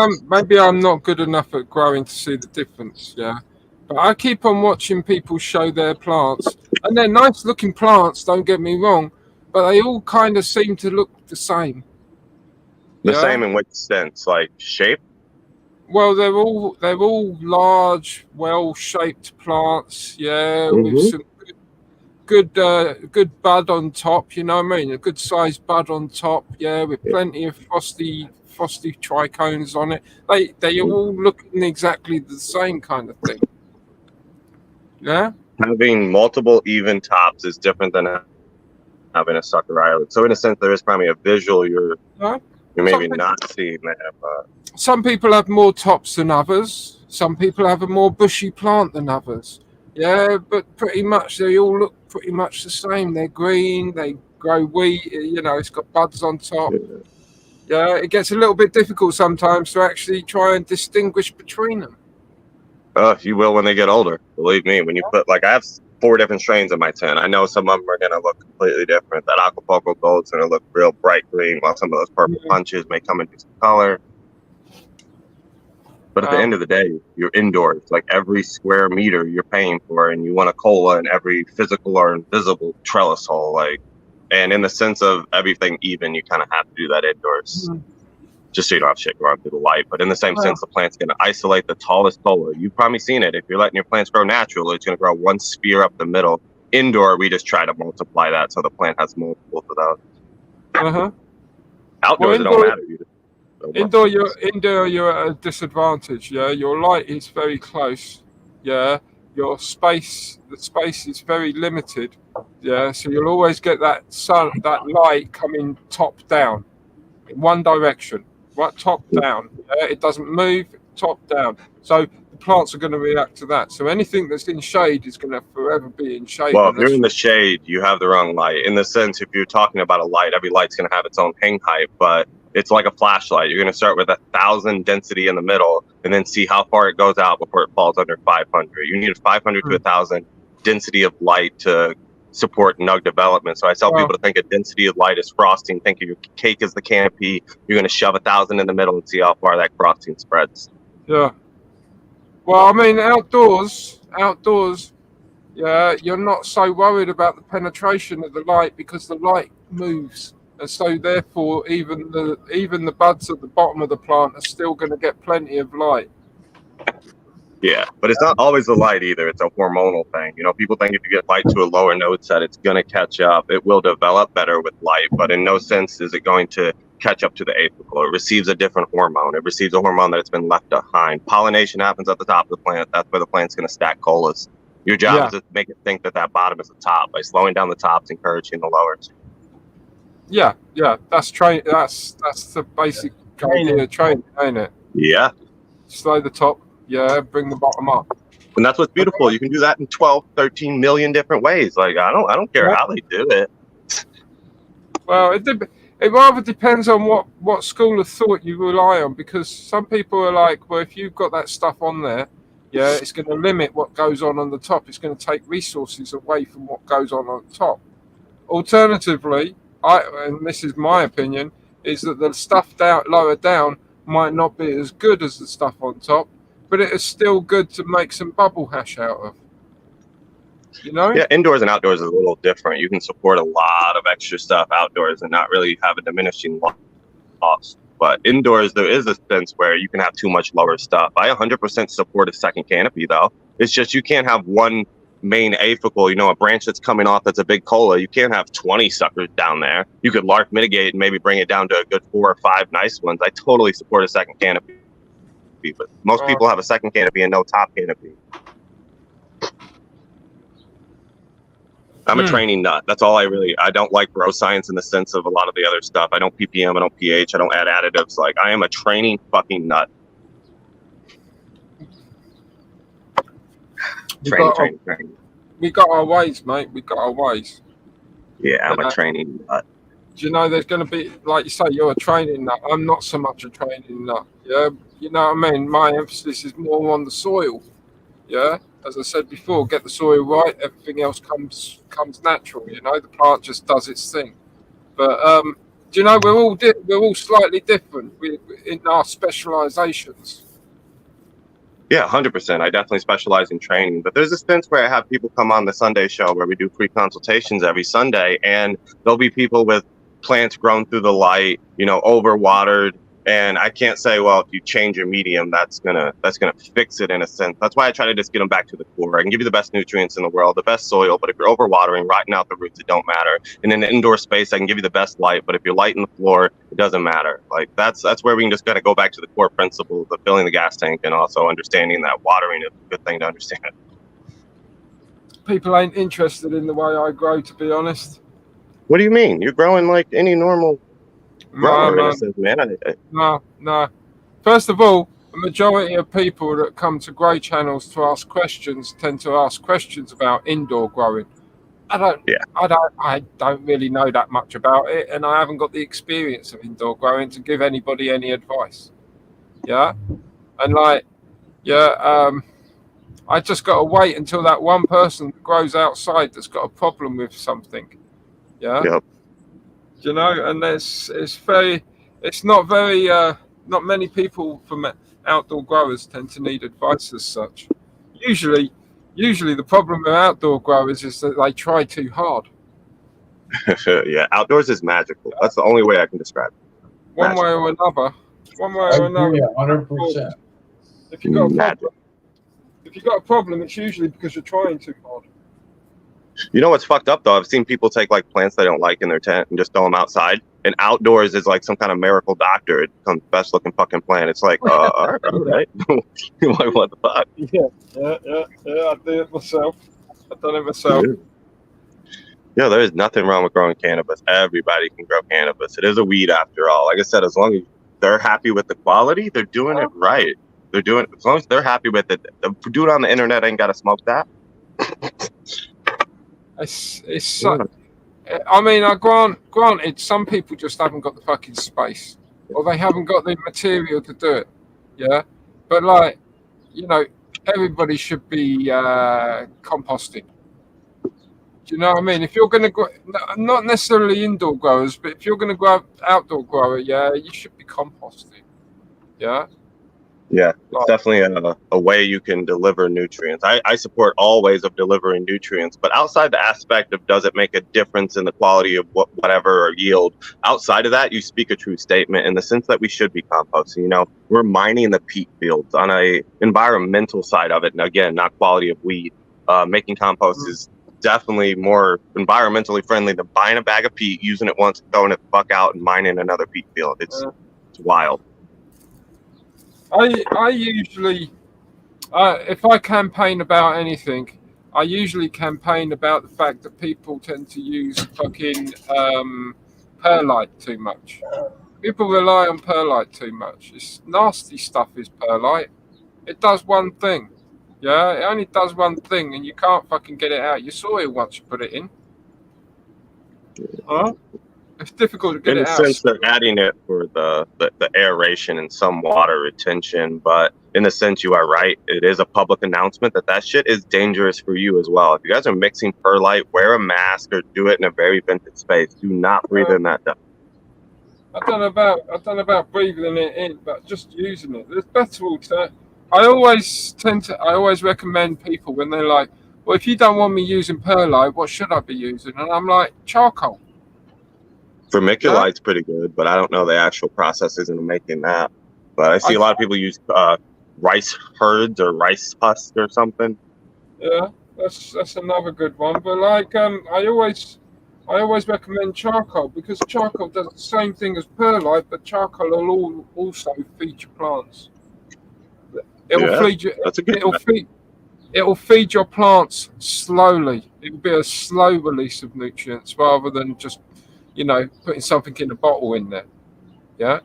I'm not good enough at growing to see the difference, yeah. But I keep on watching people show their plants, and they're nice looking plants, don't get me wrong, but they all kind of seem to look the same. The same in which sense? Like shape? Well, they're all large, well-shaped plants, yeah, with some good bud on top. You know what I mean? A good sized bud on top, yeah, with plenty of frosty trichomes on it. They all look exactly the same kind of thing. Yeah. Having multiple even tops is different than having a sucker island. So in a sense, there is probably a visual you're maybe not seeing there. But some people have more tops than others. Some people have a more bushy plant than others. Yeah, but pretty much they all look pretty much the same. They're green. They grow wheat. You know, it's got buds on top. Yeah, it gets a little bit difficult sometimes to actually try and distinguish between them. You will when they get older. Believe me, when you put, like, I have 4 different strains in my tent. I know some of them are going to look completely different. That Acapulco Gold's going to look real bright green, while some of those purple punches may come into some color. But at the end of the day, you're indoors. Like, every square meter you're paying for, and you want a cola in every physical or invisible trellis hole. Like, and in the sense of everything even, you kind of have to do that indoors. Just so you don't have shit going through the light. But in the same sense, the plant's going to isolate the tallest cola. You've probably seen it. If you're letting your plants grow natural, it's going to grow one sphere up the middle. Indoor, we just try to multiply that so the plant has multiples of those. Outdoors, it don't matter. Indoor, you're at a disadvantage. Yeah, your light is very close. Yeah, the space is very limited. Yeah, so you'll always get that light coming top down, in one direction, right, top down. Yeah, it doesn't move, top down. So the plants are going to react to that. So anything that's in shade is going to forever be in shade. Well, if you're in the shade, you have the wrong light. In the sense, if you're talking about a light, every light's going to have its own hang height, but it's like a flashlight. You're going to start with 1,000 density in the middle and then see how far it goes out before it falls under 500. You need a 500 to 1,000 density of light to support nug development. So I tell people to think of density of light as frosting. Think of your cake as the canopy. You're going to shove 1,000 in the middle and see how far that frosting spreads. Yeah. Well, I mean, outdoors, yeah, you're not so worried about the penetration of the light because the light moves. And so therefore, even the buds at the bottom of the plant are still going to get plenty of light. Yeah, but it's not always the light either. It's a hormonal thing. You know, people think if you get light to a lower node set, it's going to catch up. It will develop better with light, but in no sense is it going to catch up to the apical. It receives a different hormone. It receives a hormone that's been left behind. Pollination happens at the top of the plant. That's where the plant's going to stack colas. Your job is to make it think that bottom is the top by slowing down the tops, encouraging the lowers. Yeah, that's that's the basic idea of training, ain't it? Yeah. Slow the top, bring the bottom up. And that's what's beautiful. You can do that in 12, 13 million different ways. Like, I don't care how they do it. Well, it rather depends on what school of thought you rely on, because some people are like, well, if you've got that stuff on there, it's going to limit what goes on the top. It's going to take resources away from what goes on the top. Alternatively, and this is my opinion, is that the stuff down lower down might not be as good as the stuff on top, but it is still good to make some bubble hash out of. You know? Yeah, indoors and outdoors is a little different. You can support a lot of extra stuff outdoors and not really have a diminishing loss. But indoors, there is a sense where you can have too much lower stuff. I 100% support a second canopy, though. It's just you can't have one main apical, a branch that's coming off that's a big cola. You can't have 20 suckers down there. You could lark mitigate and maybe bring it down to a good 4 or 5 nice ones. I totally support a second canopy. But most people have a second canopy and no top canopy. I'm a training nut. That's all I don't like grow science in the sense of a lot of the other stuff. I don't ppm, I don't pH, I don't add additives. Like, I am a training fucking nut. Training. We got our ways, mate. We got our ways. Yeah, I'm a training nut. Do you know there's going to be, like you say, you're a training nut. I'm not so much a training nut. Yeah, you know what I mean? My emphasis is more on the soil. Yeah, as I said before, get the soil right, everything else comes natural. The plant just does its thing. But do you know we're all slightly different in our specializations. Yeah, 100%. I definitely specialize in training, but there's a sense where I have people come on the Sunday show where we do free consultations every Sunday, and there'll be people with plants grown through the light, overwatered. And I can't say, well, if you change your medium, that's gonna fix it in a sense. That's why I try to just get them back to the core. I can give you the best nutrients in the world, the best soil, but if you're overwatering, rotting out the roots, it don't matter. And in the indoor space, I can give you the best light, but if you're lighting the floor, it doesn't matter. Like that's where we can just gotta go back to the core principles of filling the gas tank and also understanding that watering is a good thing to understand. People ain't interested in the way I grow, to be honest. What do you mean? You're growing like any normal grower, No. First of all, the majority of people that come to Grow Channels to ask questions tend to ask questions about indoor growing. I don't really know that much about it, and I haven't got the experience of indoor growing to give anybody any advice. Yeah, and I just got to wait until that one person grows outside that's got a problem with something. Yeah. Yep. And not many people from outdoor growers tend to need advice as such. Usually the problem with outdoor growers is that they try too hard. Yeah, outdoors is magical. That's the only way I can describe it. One way or another. 100%. If you got a problem, it's usually because you're trying too hard. You know what's fucked up though? I've seen people take like plants they don't like in their tent and just throw them outside. And outdoors is like some kind of miracle doctor. It becomes the best looking fucking plant. It's like, all right. Like, what the fuck? Yeah. I do it myself. I've done it myself. Yeah, there is nothing wrong with growing cannabis. Everybody can grow cannabis. It is a weed after all. Like I said, as long as they're happy with the quality, they're doing it right. They're doing it as long as they're happy with it. The dude on the internet ain't got to smoke that. It's so, I mean, granted, some people just haven't got the fucking space, or they haven't got the material to do it. Yeah, but everybody should be composting. Do you know what I mean? If you're going to grow, not necessarily indoor growers, but if you're going to grow outdoor grower, yeah, you should be composting. Yeah. Yeah, it's definitely a way you can deliver nutrients. I support all ways of delivering nutrients, but outside the aspect of does it make a difference in the quality of whatever or yield, outside of that, you speak a true statement in the sense that we should be composting. We're mining the peat fields on a environmental side of it. And again, not quality of weed. Making compost is definitely more environmentally friendly than buying a bag of peat, using it once, throwing it the fuck out, and mining another peat field. It's wild. I usually, if I campaign about anything, I usually campaign about the fact that people tend to use fucking perlite too much. People rely on perlite too much. It's nasty stuff is perlite. It does one thing. Yeah, it only does one thing, and you can't fucking get it out your soil once you put it in. Huh? It's difficult to get In it a out. sense, they're adding it for the aeration and some water retention, but in a sense, you are right. It is a public announcement that shit is dangerous for you as well. If you guys are mixing perlite, wear a mask or do it in a very vented space. Do not breathe in that dust. I don't know about breathing it in, but just using it. There's better alternative. I always recommend people when they're like, well, if you don't want me using perlite, what should I be using? And I'm like, charcoal. Vermiculite's pretty good, but I don't know the actual processes in making that. But I see a lot of people use rice herds or rice husk or something. Yeah, that's another good one. But like, I always recommend charcoal because charcoal does the same thing as perlite, but charcoal will also feed your plants. It'll feed your plants slowly. It'll be a slow release of nutrients rather than just, putting something in a bottle in there. Yeah.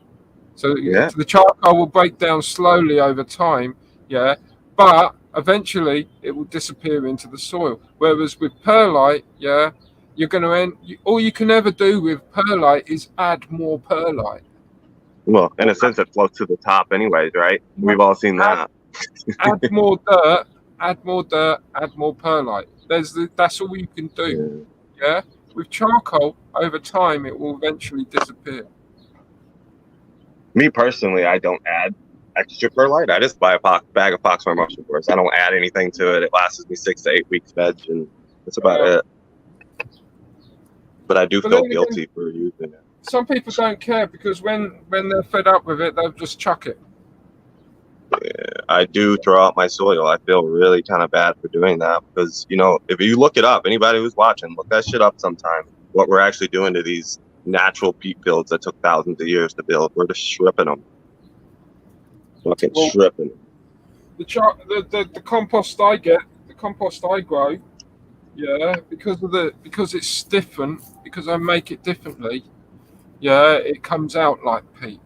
So the charcoal will break down slowly over time. Yeah. But eventually it will disappear into the soil. Whereas with perlite, you're going to all you can ever do with perlite is add more perlite. Well, in a sense, it floats to the top anyways, right? We've all seen that. Add more dirt, add more perlite. That's all you can do. Yeah. With charcoal, over time, it will eventually disappear. Me personally, I don't add extra perlite. I just buy a bag of Foxfire mushroom force. I don't add anything to it. It lasts me 6 to 8 weeks veg, and that's about it. But I do feel guilty for using it. Some people don't care because when they're fed up with it, they'll just chuck it. Yeah, I do throw out my soil. I feel really kind of bad for doing that because, if you look it up, anybody who's watching, look that shit up sometime. What we're actually doing to these natural peat fields that took thousands of years to build. We're just stripping them. Fucking stripping them. The compost I get, the compost I grow, because it's different, because I make it differently, it comes out like peat.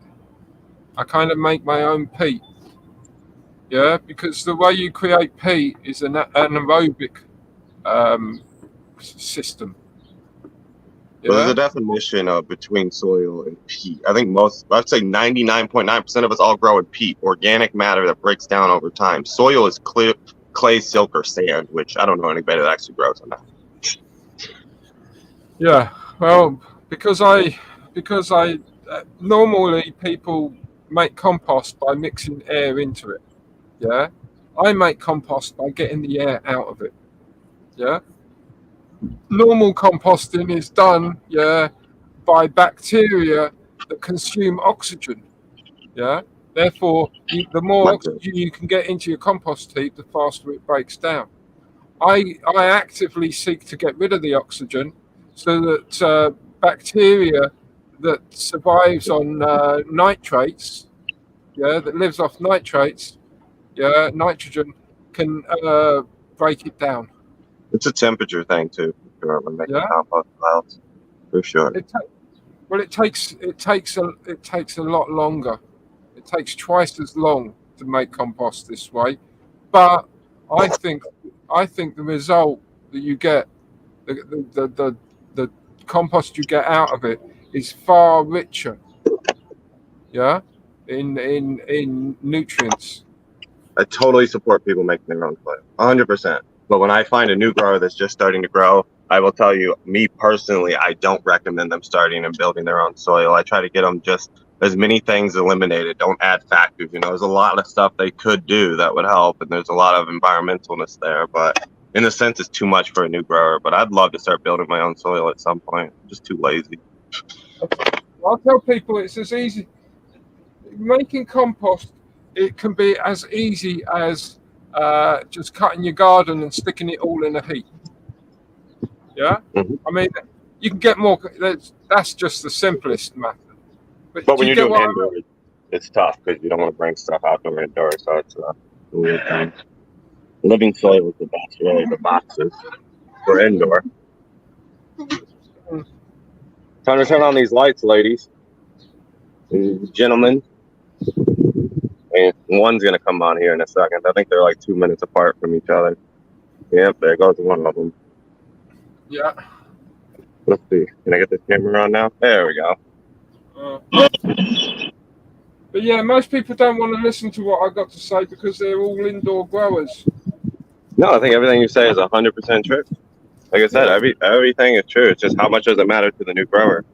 I kind of make my own peat. Yeah, because the way you create peat is an anaerobic system. Well, there's a definition of between soil and peat. I think I'd say 99.9% of us all grow in peat, organic matter that breaks down over time. Soil is clay, silk, or sand, which I don't know anybody that actually grows on that. Yeah, well, because I normally people make compost by mixing air into it. Yeah, I make compost by getting the air out of it. Yeah, normal composting is done, by bacteria that consume oxygen. Yeah, therefore, the more oxygen you can get into your compost heap, the faster it breaks down. I actively seek to get rid of the oxygen so that bacteria that survives on nitrates, that lives off nitrates, nitrogen can break it down. It's a temperature thing too, when making compost piles, for sure. It takes a lot longer. It takes twice as long to make compost this way, but I think the result that you get, the compost you get out of it is far richer. Yeah, in nutrients. I totally support people making their own soil, 100%. But when I find a new grower that's just starting to grow, I will tell you, me personally, I don't recommend them starting and building their own soil. I try to get them just as many things eliminated. Don't add factors. There's a lot of stuff they could do that would help, and there's a lot of environmentalness there. But in a sense, it's too much for a new grower. But I'd love to start building my own soil at some point. I'm just too lazy. I'll tell people it's as easy. Making compost, it can be as easy as just cutting your garden and sticking it all in a heap. Yeah, I mean, you can get more. That's just the simplest method. But when you're doing indoor, it's tough because you don't want to bring stuff outdoor indoors. So it's a weird thing. Living soil is the best, really. The boxes for indoor. Time to turn on these lights, ladies and gentlemen. And one's gonna come on here in a second. I think they're like 2 minutes apart from each other. Yep, there goes one of them. Yeah. Let's see. Can I get this camera on now? There we go. But yeah, most people don't want to listen to what I got to say because they're all indoor growers. No, I think everything you say is 100% true. Like I said, everything is true. It's just how much does it matter to the new grower?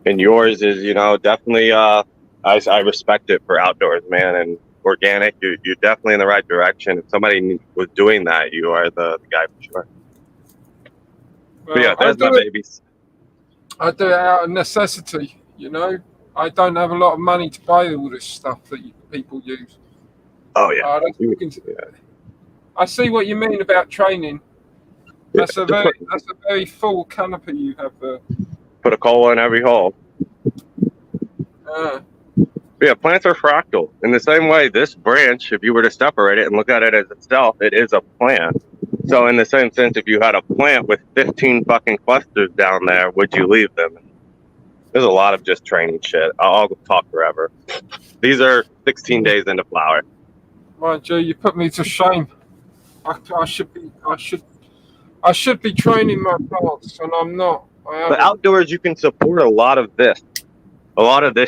And yours is, definitely. I respect it for outdoors, man, and organic. You're definitely in the right direction. If somebody was doing that, you are the guy for sure. Well, But yeah, there's my babies. I do it out of necessity, I don't have a lot of money to buy all this stuff that people use. Oh yeah. I see what you mean about training. That's a very full canopy you have there. Put a cola in every hole. Yeah, plants are fractal. In the same way, this branch, if you were to separate it and look at it as itself, it is a plant. So in the same sense, if you had a plant with 15 fucking clusters down there, would you leave them? There's a lot of just training shit. I'll talk forever. These are 16 days into flower. Mind you, you put me to shame. I should be training my plants, and I'm not. But outdoors, you can support a lot of this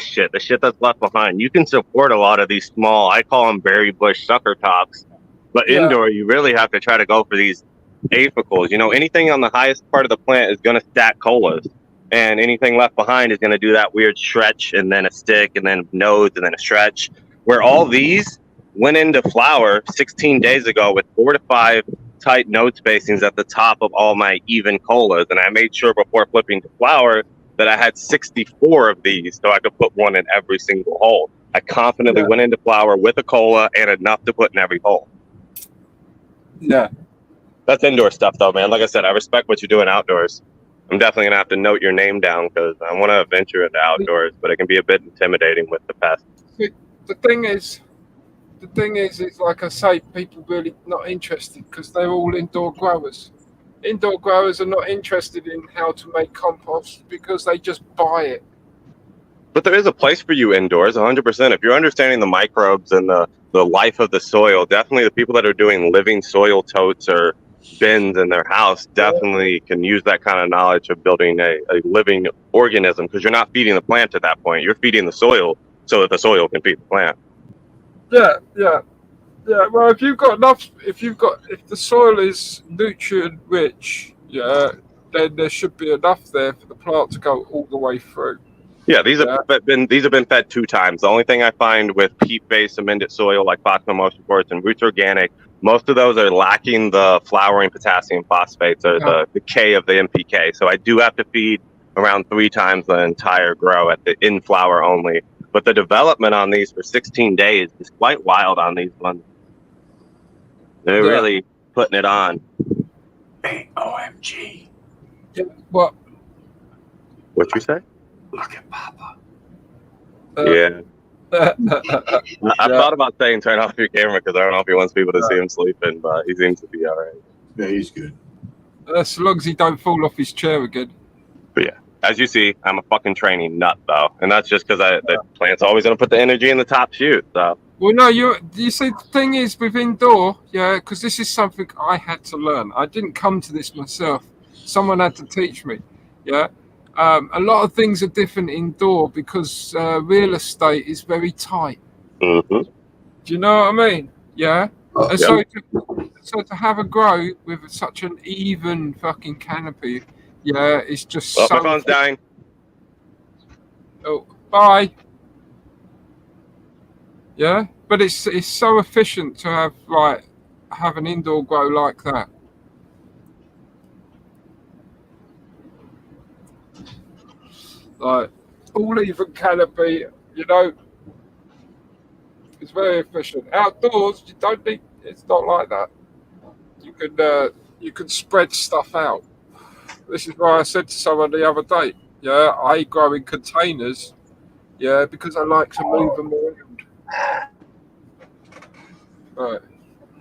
shit, the shit that's left behind. You can support a lot of these small, I call them berry bush sucker tops. But indoor, you really have to try to go for these aphicals. Anything on the highest part of the plant is going to stack colas. And anything left behind is going to do that weird stretch and then a stick and then nodes and then a stretch. Where all these went into flower 16 days ago with 4 to 5 tight node spacings at the top of all my even colas. And I made sure before flipping to flower that I had 64 of these so I could put one in every single hole. I confidently went into flower with a cola and enough to put in every hole. Yeah. That's indoor stuff though, man. Like I said, I respect what you're doing outdoors. I'm definitely gonna have to note your name down because I want to venture into outdoors, but it can be a bit intimidating with the pest. The thing is, like I say, people really not interested because they're all indoor growers. Indoor growers are not interested in how to make compost because they just buy it. But there is a place for you indoors, 100%. If you're understanding the microbes and the life of the soil, definitely the people that are doing living soil totes or bins in their house definitely can use that kind of knowledge of building a living organism because you're not feeding the plant at that point. You're feeding the soil so that the soil can feed the plant. Yeah. Well, if the soil is nutrient rich, then there should be enough there for the plant to go all the way through. Yeah, these have been fed 2 times. The only thing I find with peat-based amended soil like Phosphor Motion Quartz and Roots Organic, most of those are lacking the flowering potassium phosphates or the K of the NPK. So I do have to feed around 3 times the entire grow at the in flower only. But the development on these for 16 days is quite wild on these ones. They're really putting it on. Hey, OMG. What? What you say? Look at Papa. Yeah. I thought about saying turn off your camera because I don't know if he wants people to see him sleeping, but he seems to be all right. Yeah, he's good. As long as he don't fall off his chair again. But yeah, as you see, I'm a fucking training nut though, and that's just because the plant's always gonna put the energy in the top shoot. So. Well, no, you see, the thing is with indoor, because this is something I had to learn. I didn't come to this myself. Someone had to teach me. A lot of things are different indoor because real estate is very tight. Mm-hmm. Do you know what I mean? Yeah. And so to have a grow with such an even fucking canopy, it's just. Oh, my phone's dying. Oh, bye. Yeah, but it's so efficient to have an indoor grow like that. Like all even canopy, it's very efficient. Outdoors, you don't need. It's not like that. You can spread stuff out. This is why I said to someone the other day, I grow in containers, because I like to move them around. Right,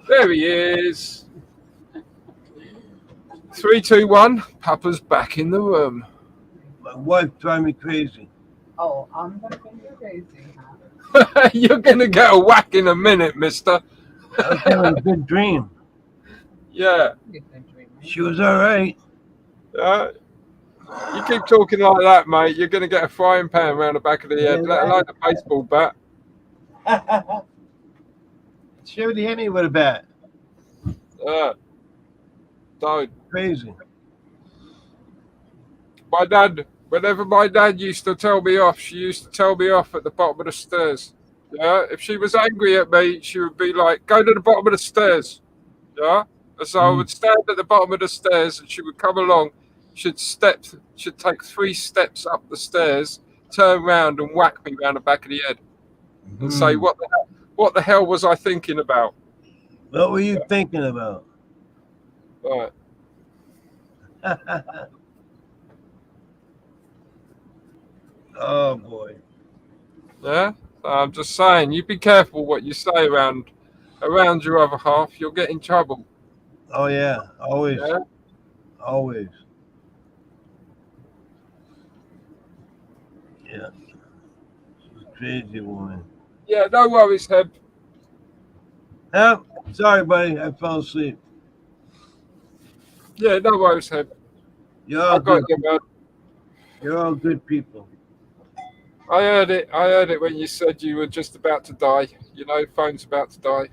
there he is. 3, 2, 1. Papa's back in the room. My wife drives me crazy. Oh, I'm gonna think you're crazy, huh? You're gonna get a whack in a minute, mister. I was having a good dream. Yeah. She was all right. Yeah. You keep talking like that, mate, you're going to get a frying pan around the back of the head, let alone a baseball bat. She already hit me with a bat. Don't. Crazy. My dad, whenever my dad used to tell me off, she used to tell me off at the bottom of the stairs. Yeah, if she was angry at me, she would be like, "Go to the bottom of the stairs." Yeah, and so I would stand at the bottom of the stairs, and she would come along. She'd take 3 steps up the stairs, turn around, and whack me round the back of the head, and say, "What the hell was I thinking about?" What were you thinking about? Right. Oh boy. Yeah, I'm just saying, you be careful what you say around your other half. You'll get in trouble. Oh yeah, always. Yeah? Always. Yeah. She's a crazy woman. Yeah, no worries, Heb. Oh, sorry, buddy. I fell asleep. Yeah, no worries, Heb. You're all I got good. you, man. You're all good people. I heard it when you said you were just about to die. You know, phone's about to die.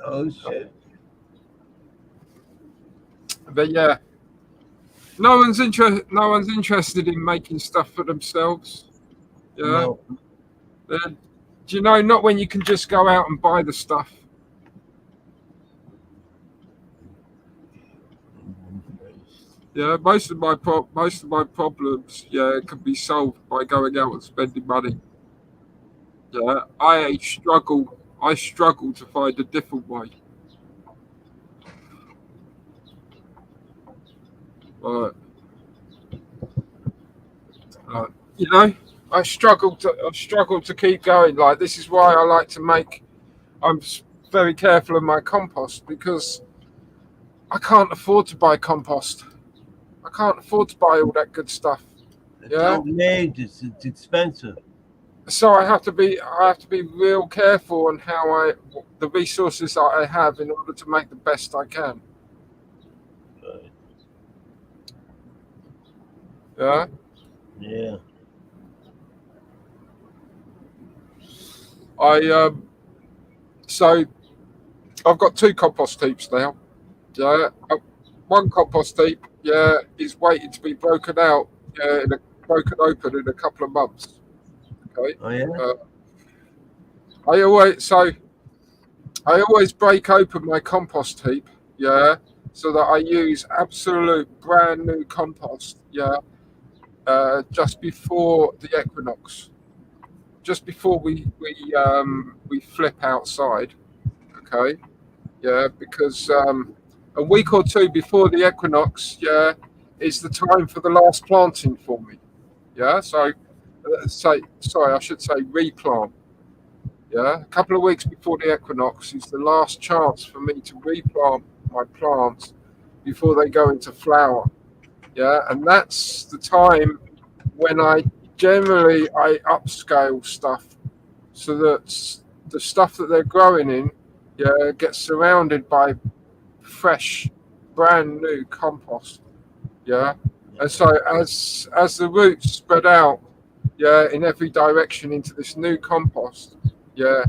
Oh shit. But yeah, no one's interested in making stuff for themselves. Yeah. No. Do you know? Not when you can just go out and buy the stuff. Yeah, most of my problems, yeah, can be solved by going out and spending money. Yeah, I struggle to find a different way. Right. You know, I struggle to keep going. Like, this is why I like to make. I'm very careful of my compost, because I can't afford to buy compost. I can't afford to buy all that good stuff. Yeah, It's expensive. so I have to be real careful on how the resources that I have in order to make the best I can. Yeah. Yeah. So I've got 2 compost heaps now. Yeah, one compost heap, yeah, is waiting to be broken out, yeah, broken open in a couple of months. Okay. Oh yeah. I always break open my compost heap, yeah, so that I use absolute brand new compost, yeah, just before the equinox, just before we flip outside, okay, yeah, because a week or 2 before the equinox, yeah, is the time for the last planting for me, yeah. So, I should say replant. Yeah, a couple of weeks before the equinox is the last chance for me to replant my plants before they go into flower. Yeah, and that's the time when I upscale stuff so that the stuff that they're growing in, yeah, gets surrounded by fresh, brand new compost. Yeah, and so as the roots spread out, yeah, in every direction into this new compost, yeah,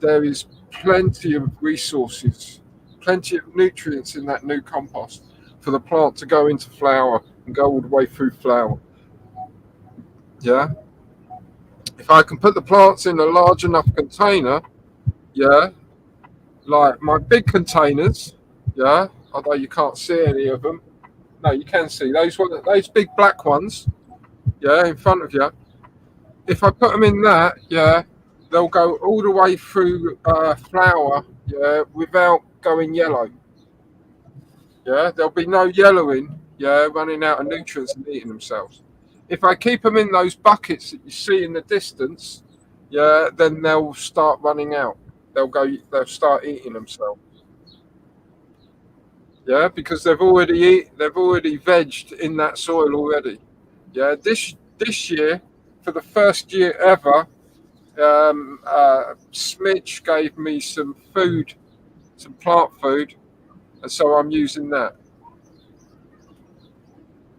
there is plenty of resources, plenty of nutrients in that new compost for the plant to go into flower and go all the way through flower. Yeah, if I can put the plants in a large enough container, yeah, like my big containers, yeah, although you can't see any of them. No, you can see those big black ones, yeah, in front of you. If I put them in that, yeah, they'll go all the way through flower, yeah, without going yellow. Yeah, there'll be no yellowing, yeah, running out of nutrients and eating themselves. If I keep them in those buckets that you see in the distance, yeah, then they'll start running out. They'll start eating themselves. Yeah, because they've already vegged in that soil already. Yeah, this year, for the first year ever, Smidge gave me some food, some plant food, and so I'm using that.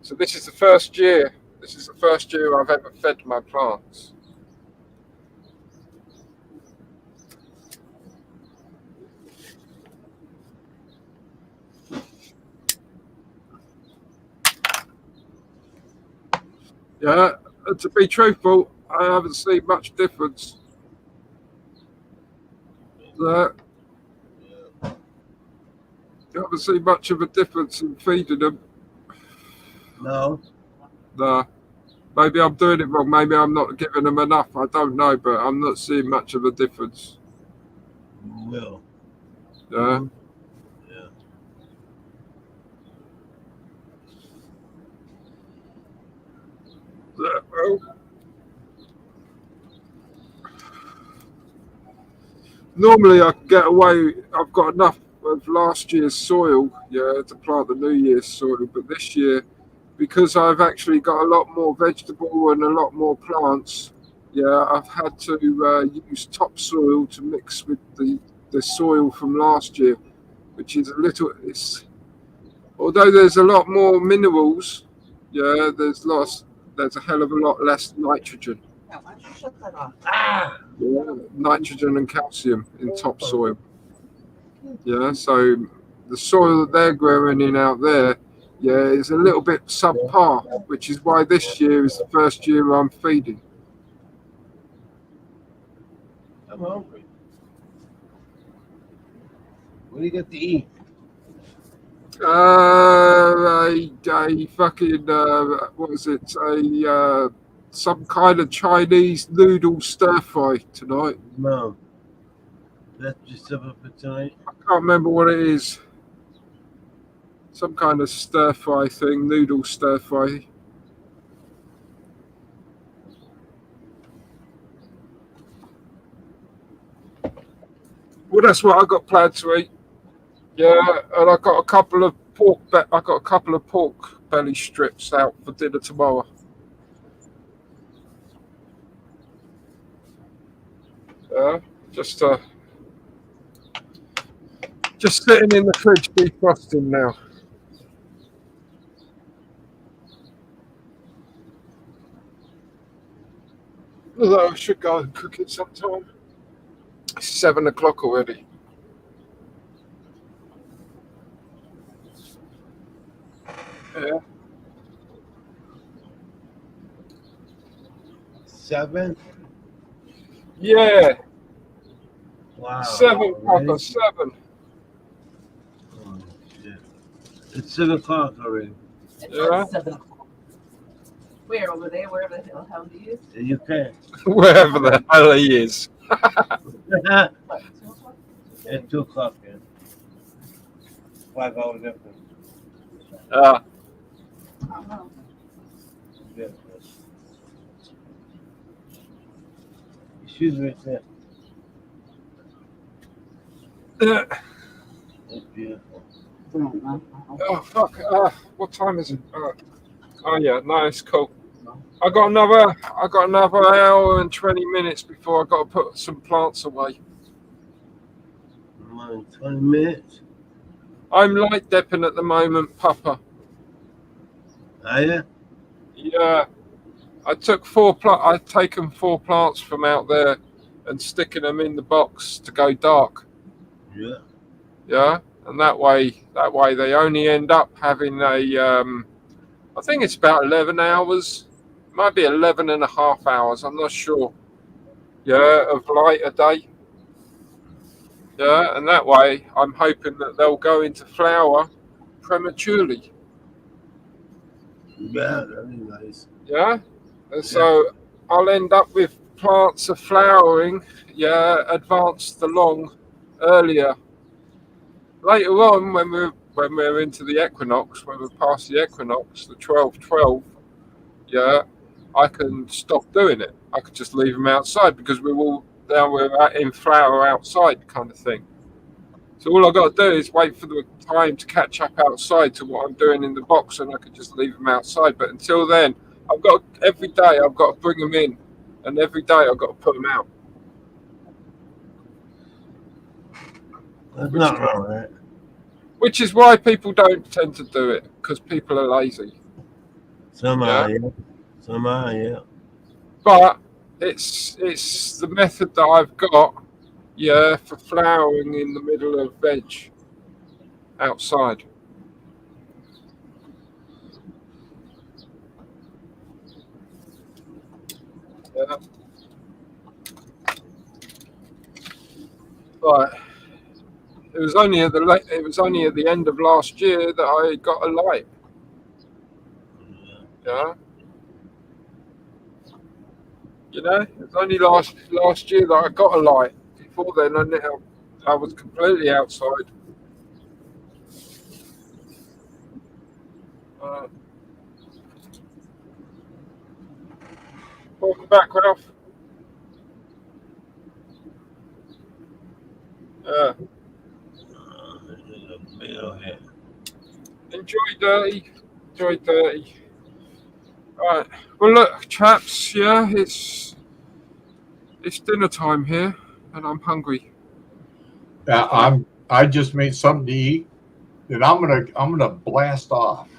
So this is the first year. This is the first year I've ever fed my plants. Yeah, and to be truthful, I haven't seen much difference. I haven't seen much of a difference in feeding them. No. No. Maybe I'm doing it wrong. Maybe I'm not giving them enough. I don't know, but I'm not seeing much of a difference. Will. Yeah. Yeah. Well, normally I can get away. I've got enough of last year's soil, yeah, to plant the New Year's soil. But this year, because I've actually got a lot more vegetable and a lot more plants, yeah, I've had to use topsoil to mix with the soil from last year, which is a little. Although there's a lot more minerals, yeah, there's a hell of a lot less nitrogen. Yeah, nitrogen and calcium in topsoil. Yeah, so the soil that they're growing in out there, yeah, is a little bit subpar, which is why this year is the first year I'm feeding. I'm hungry. What do you got to eat? A fucking what is it? Some kind of Chinese noodle stir fry tonight. No. That's just something for tonight. I can't remember what it is. Some kind of stir fry thing, noodle stir fry. Well, that's what I got planned to eat. Yeah, and I got a couple of pork belly strips out for dinner tomorrow. Yeah, just sitting in the fridge defrosting now. Although I should go and cook it sometime. It's 7 o'clock already. Yeah. 7? Yeah. Wow. 7, Papa, 7. Oh, shit. It's 7 o'clock already. Yeah. 7 o'clock. Where, over there, wherever the hell he is? You can. Wherever the hell he is. At 2 o'clock, yeah. 5 hours difference. Yeah. Excuse me, sir. That's beautiful. Oh fuck! What time is it? Oh yeah, nice, cool. I got another hour and 20 minutes before I got to put some plants away. 20 minutes. I'm light dipping at the moment, Papa. Are you? Yeah, I've taken 4 plants from out there and sticking them in the box to go dark. Yeah. Yeah, and that way they only end up having I think it's about 11 hours, might be 11 and a half hours, I'm not sure. Yeah, of light a day. Yeah, and that way I'm hoping that they'll go into flower prematurely. Yeah, that'd be nice. Yeah, and so I'll end up with plants of flowering, yeah, advanced along earlier. Later on, when we're into the equinox, when we're past the equinox, the 12-12, yeah, I can stop doing it. I could just leave them outside because we're in flower outside kind of thing. So all I've got to do is wait for the time to catch up outside to what I'm doing in the box, and I could just leave them outside. But until then, every day I've got to bring them in, and every day I've got to put them out. That's not wrong, right? which is why people don't tend to do it, because people are lazy. Some are, yeah. Some are, yeah. But it's the method that I've got, yeah, for flowering in the middle of veg outside. Yeah. Right. It was only at the end of last year that I got a light. Yeah. You know, it was only last year that I got a light. Before then, I was completely outside. Welcome back, Ralph. Yeah. Enjoy dirty. Enjoy dirty. Right. Well, look, chaps. Yeah, it's dinner time here, and I'm hungry. I just made something to eat, and I'm gonna blast off.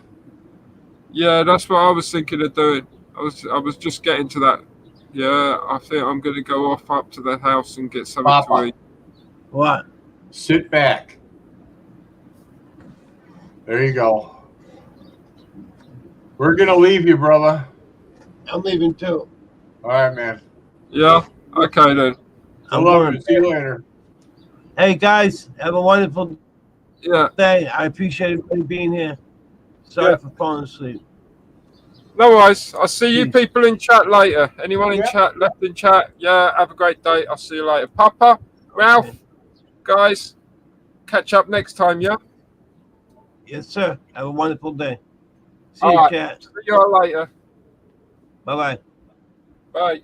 Yeah, that's what I was thinking of doing. I was just getting to that. Yeah, I think I'm going to go off up to the house and get something to eat. What? Sit back. There you go. We're gonna leave you, brother. I'm leaving too. All right, man. Yeah. Okay then. I love you. See you later. Hey guys, have a wonderful day. I appreciate everybody being here. Sorry for falling asleep. No worries. I'll see you people in chat later. Anyone in chat left in chat? Yeah. Have a great day. I'll see you later. Papa, Ralph, guys, catch up next time. Yeah. Yes, sir. Have a wonderful day. See All you, right. chat. See you all later. Bye-bye. Bye.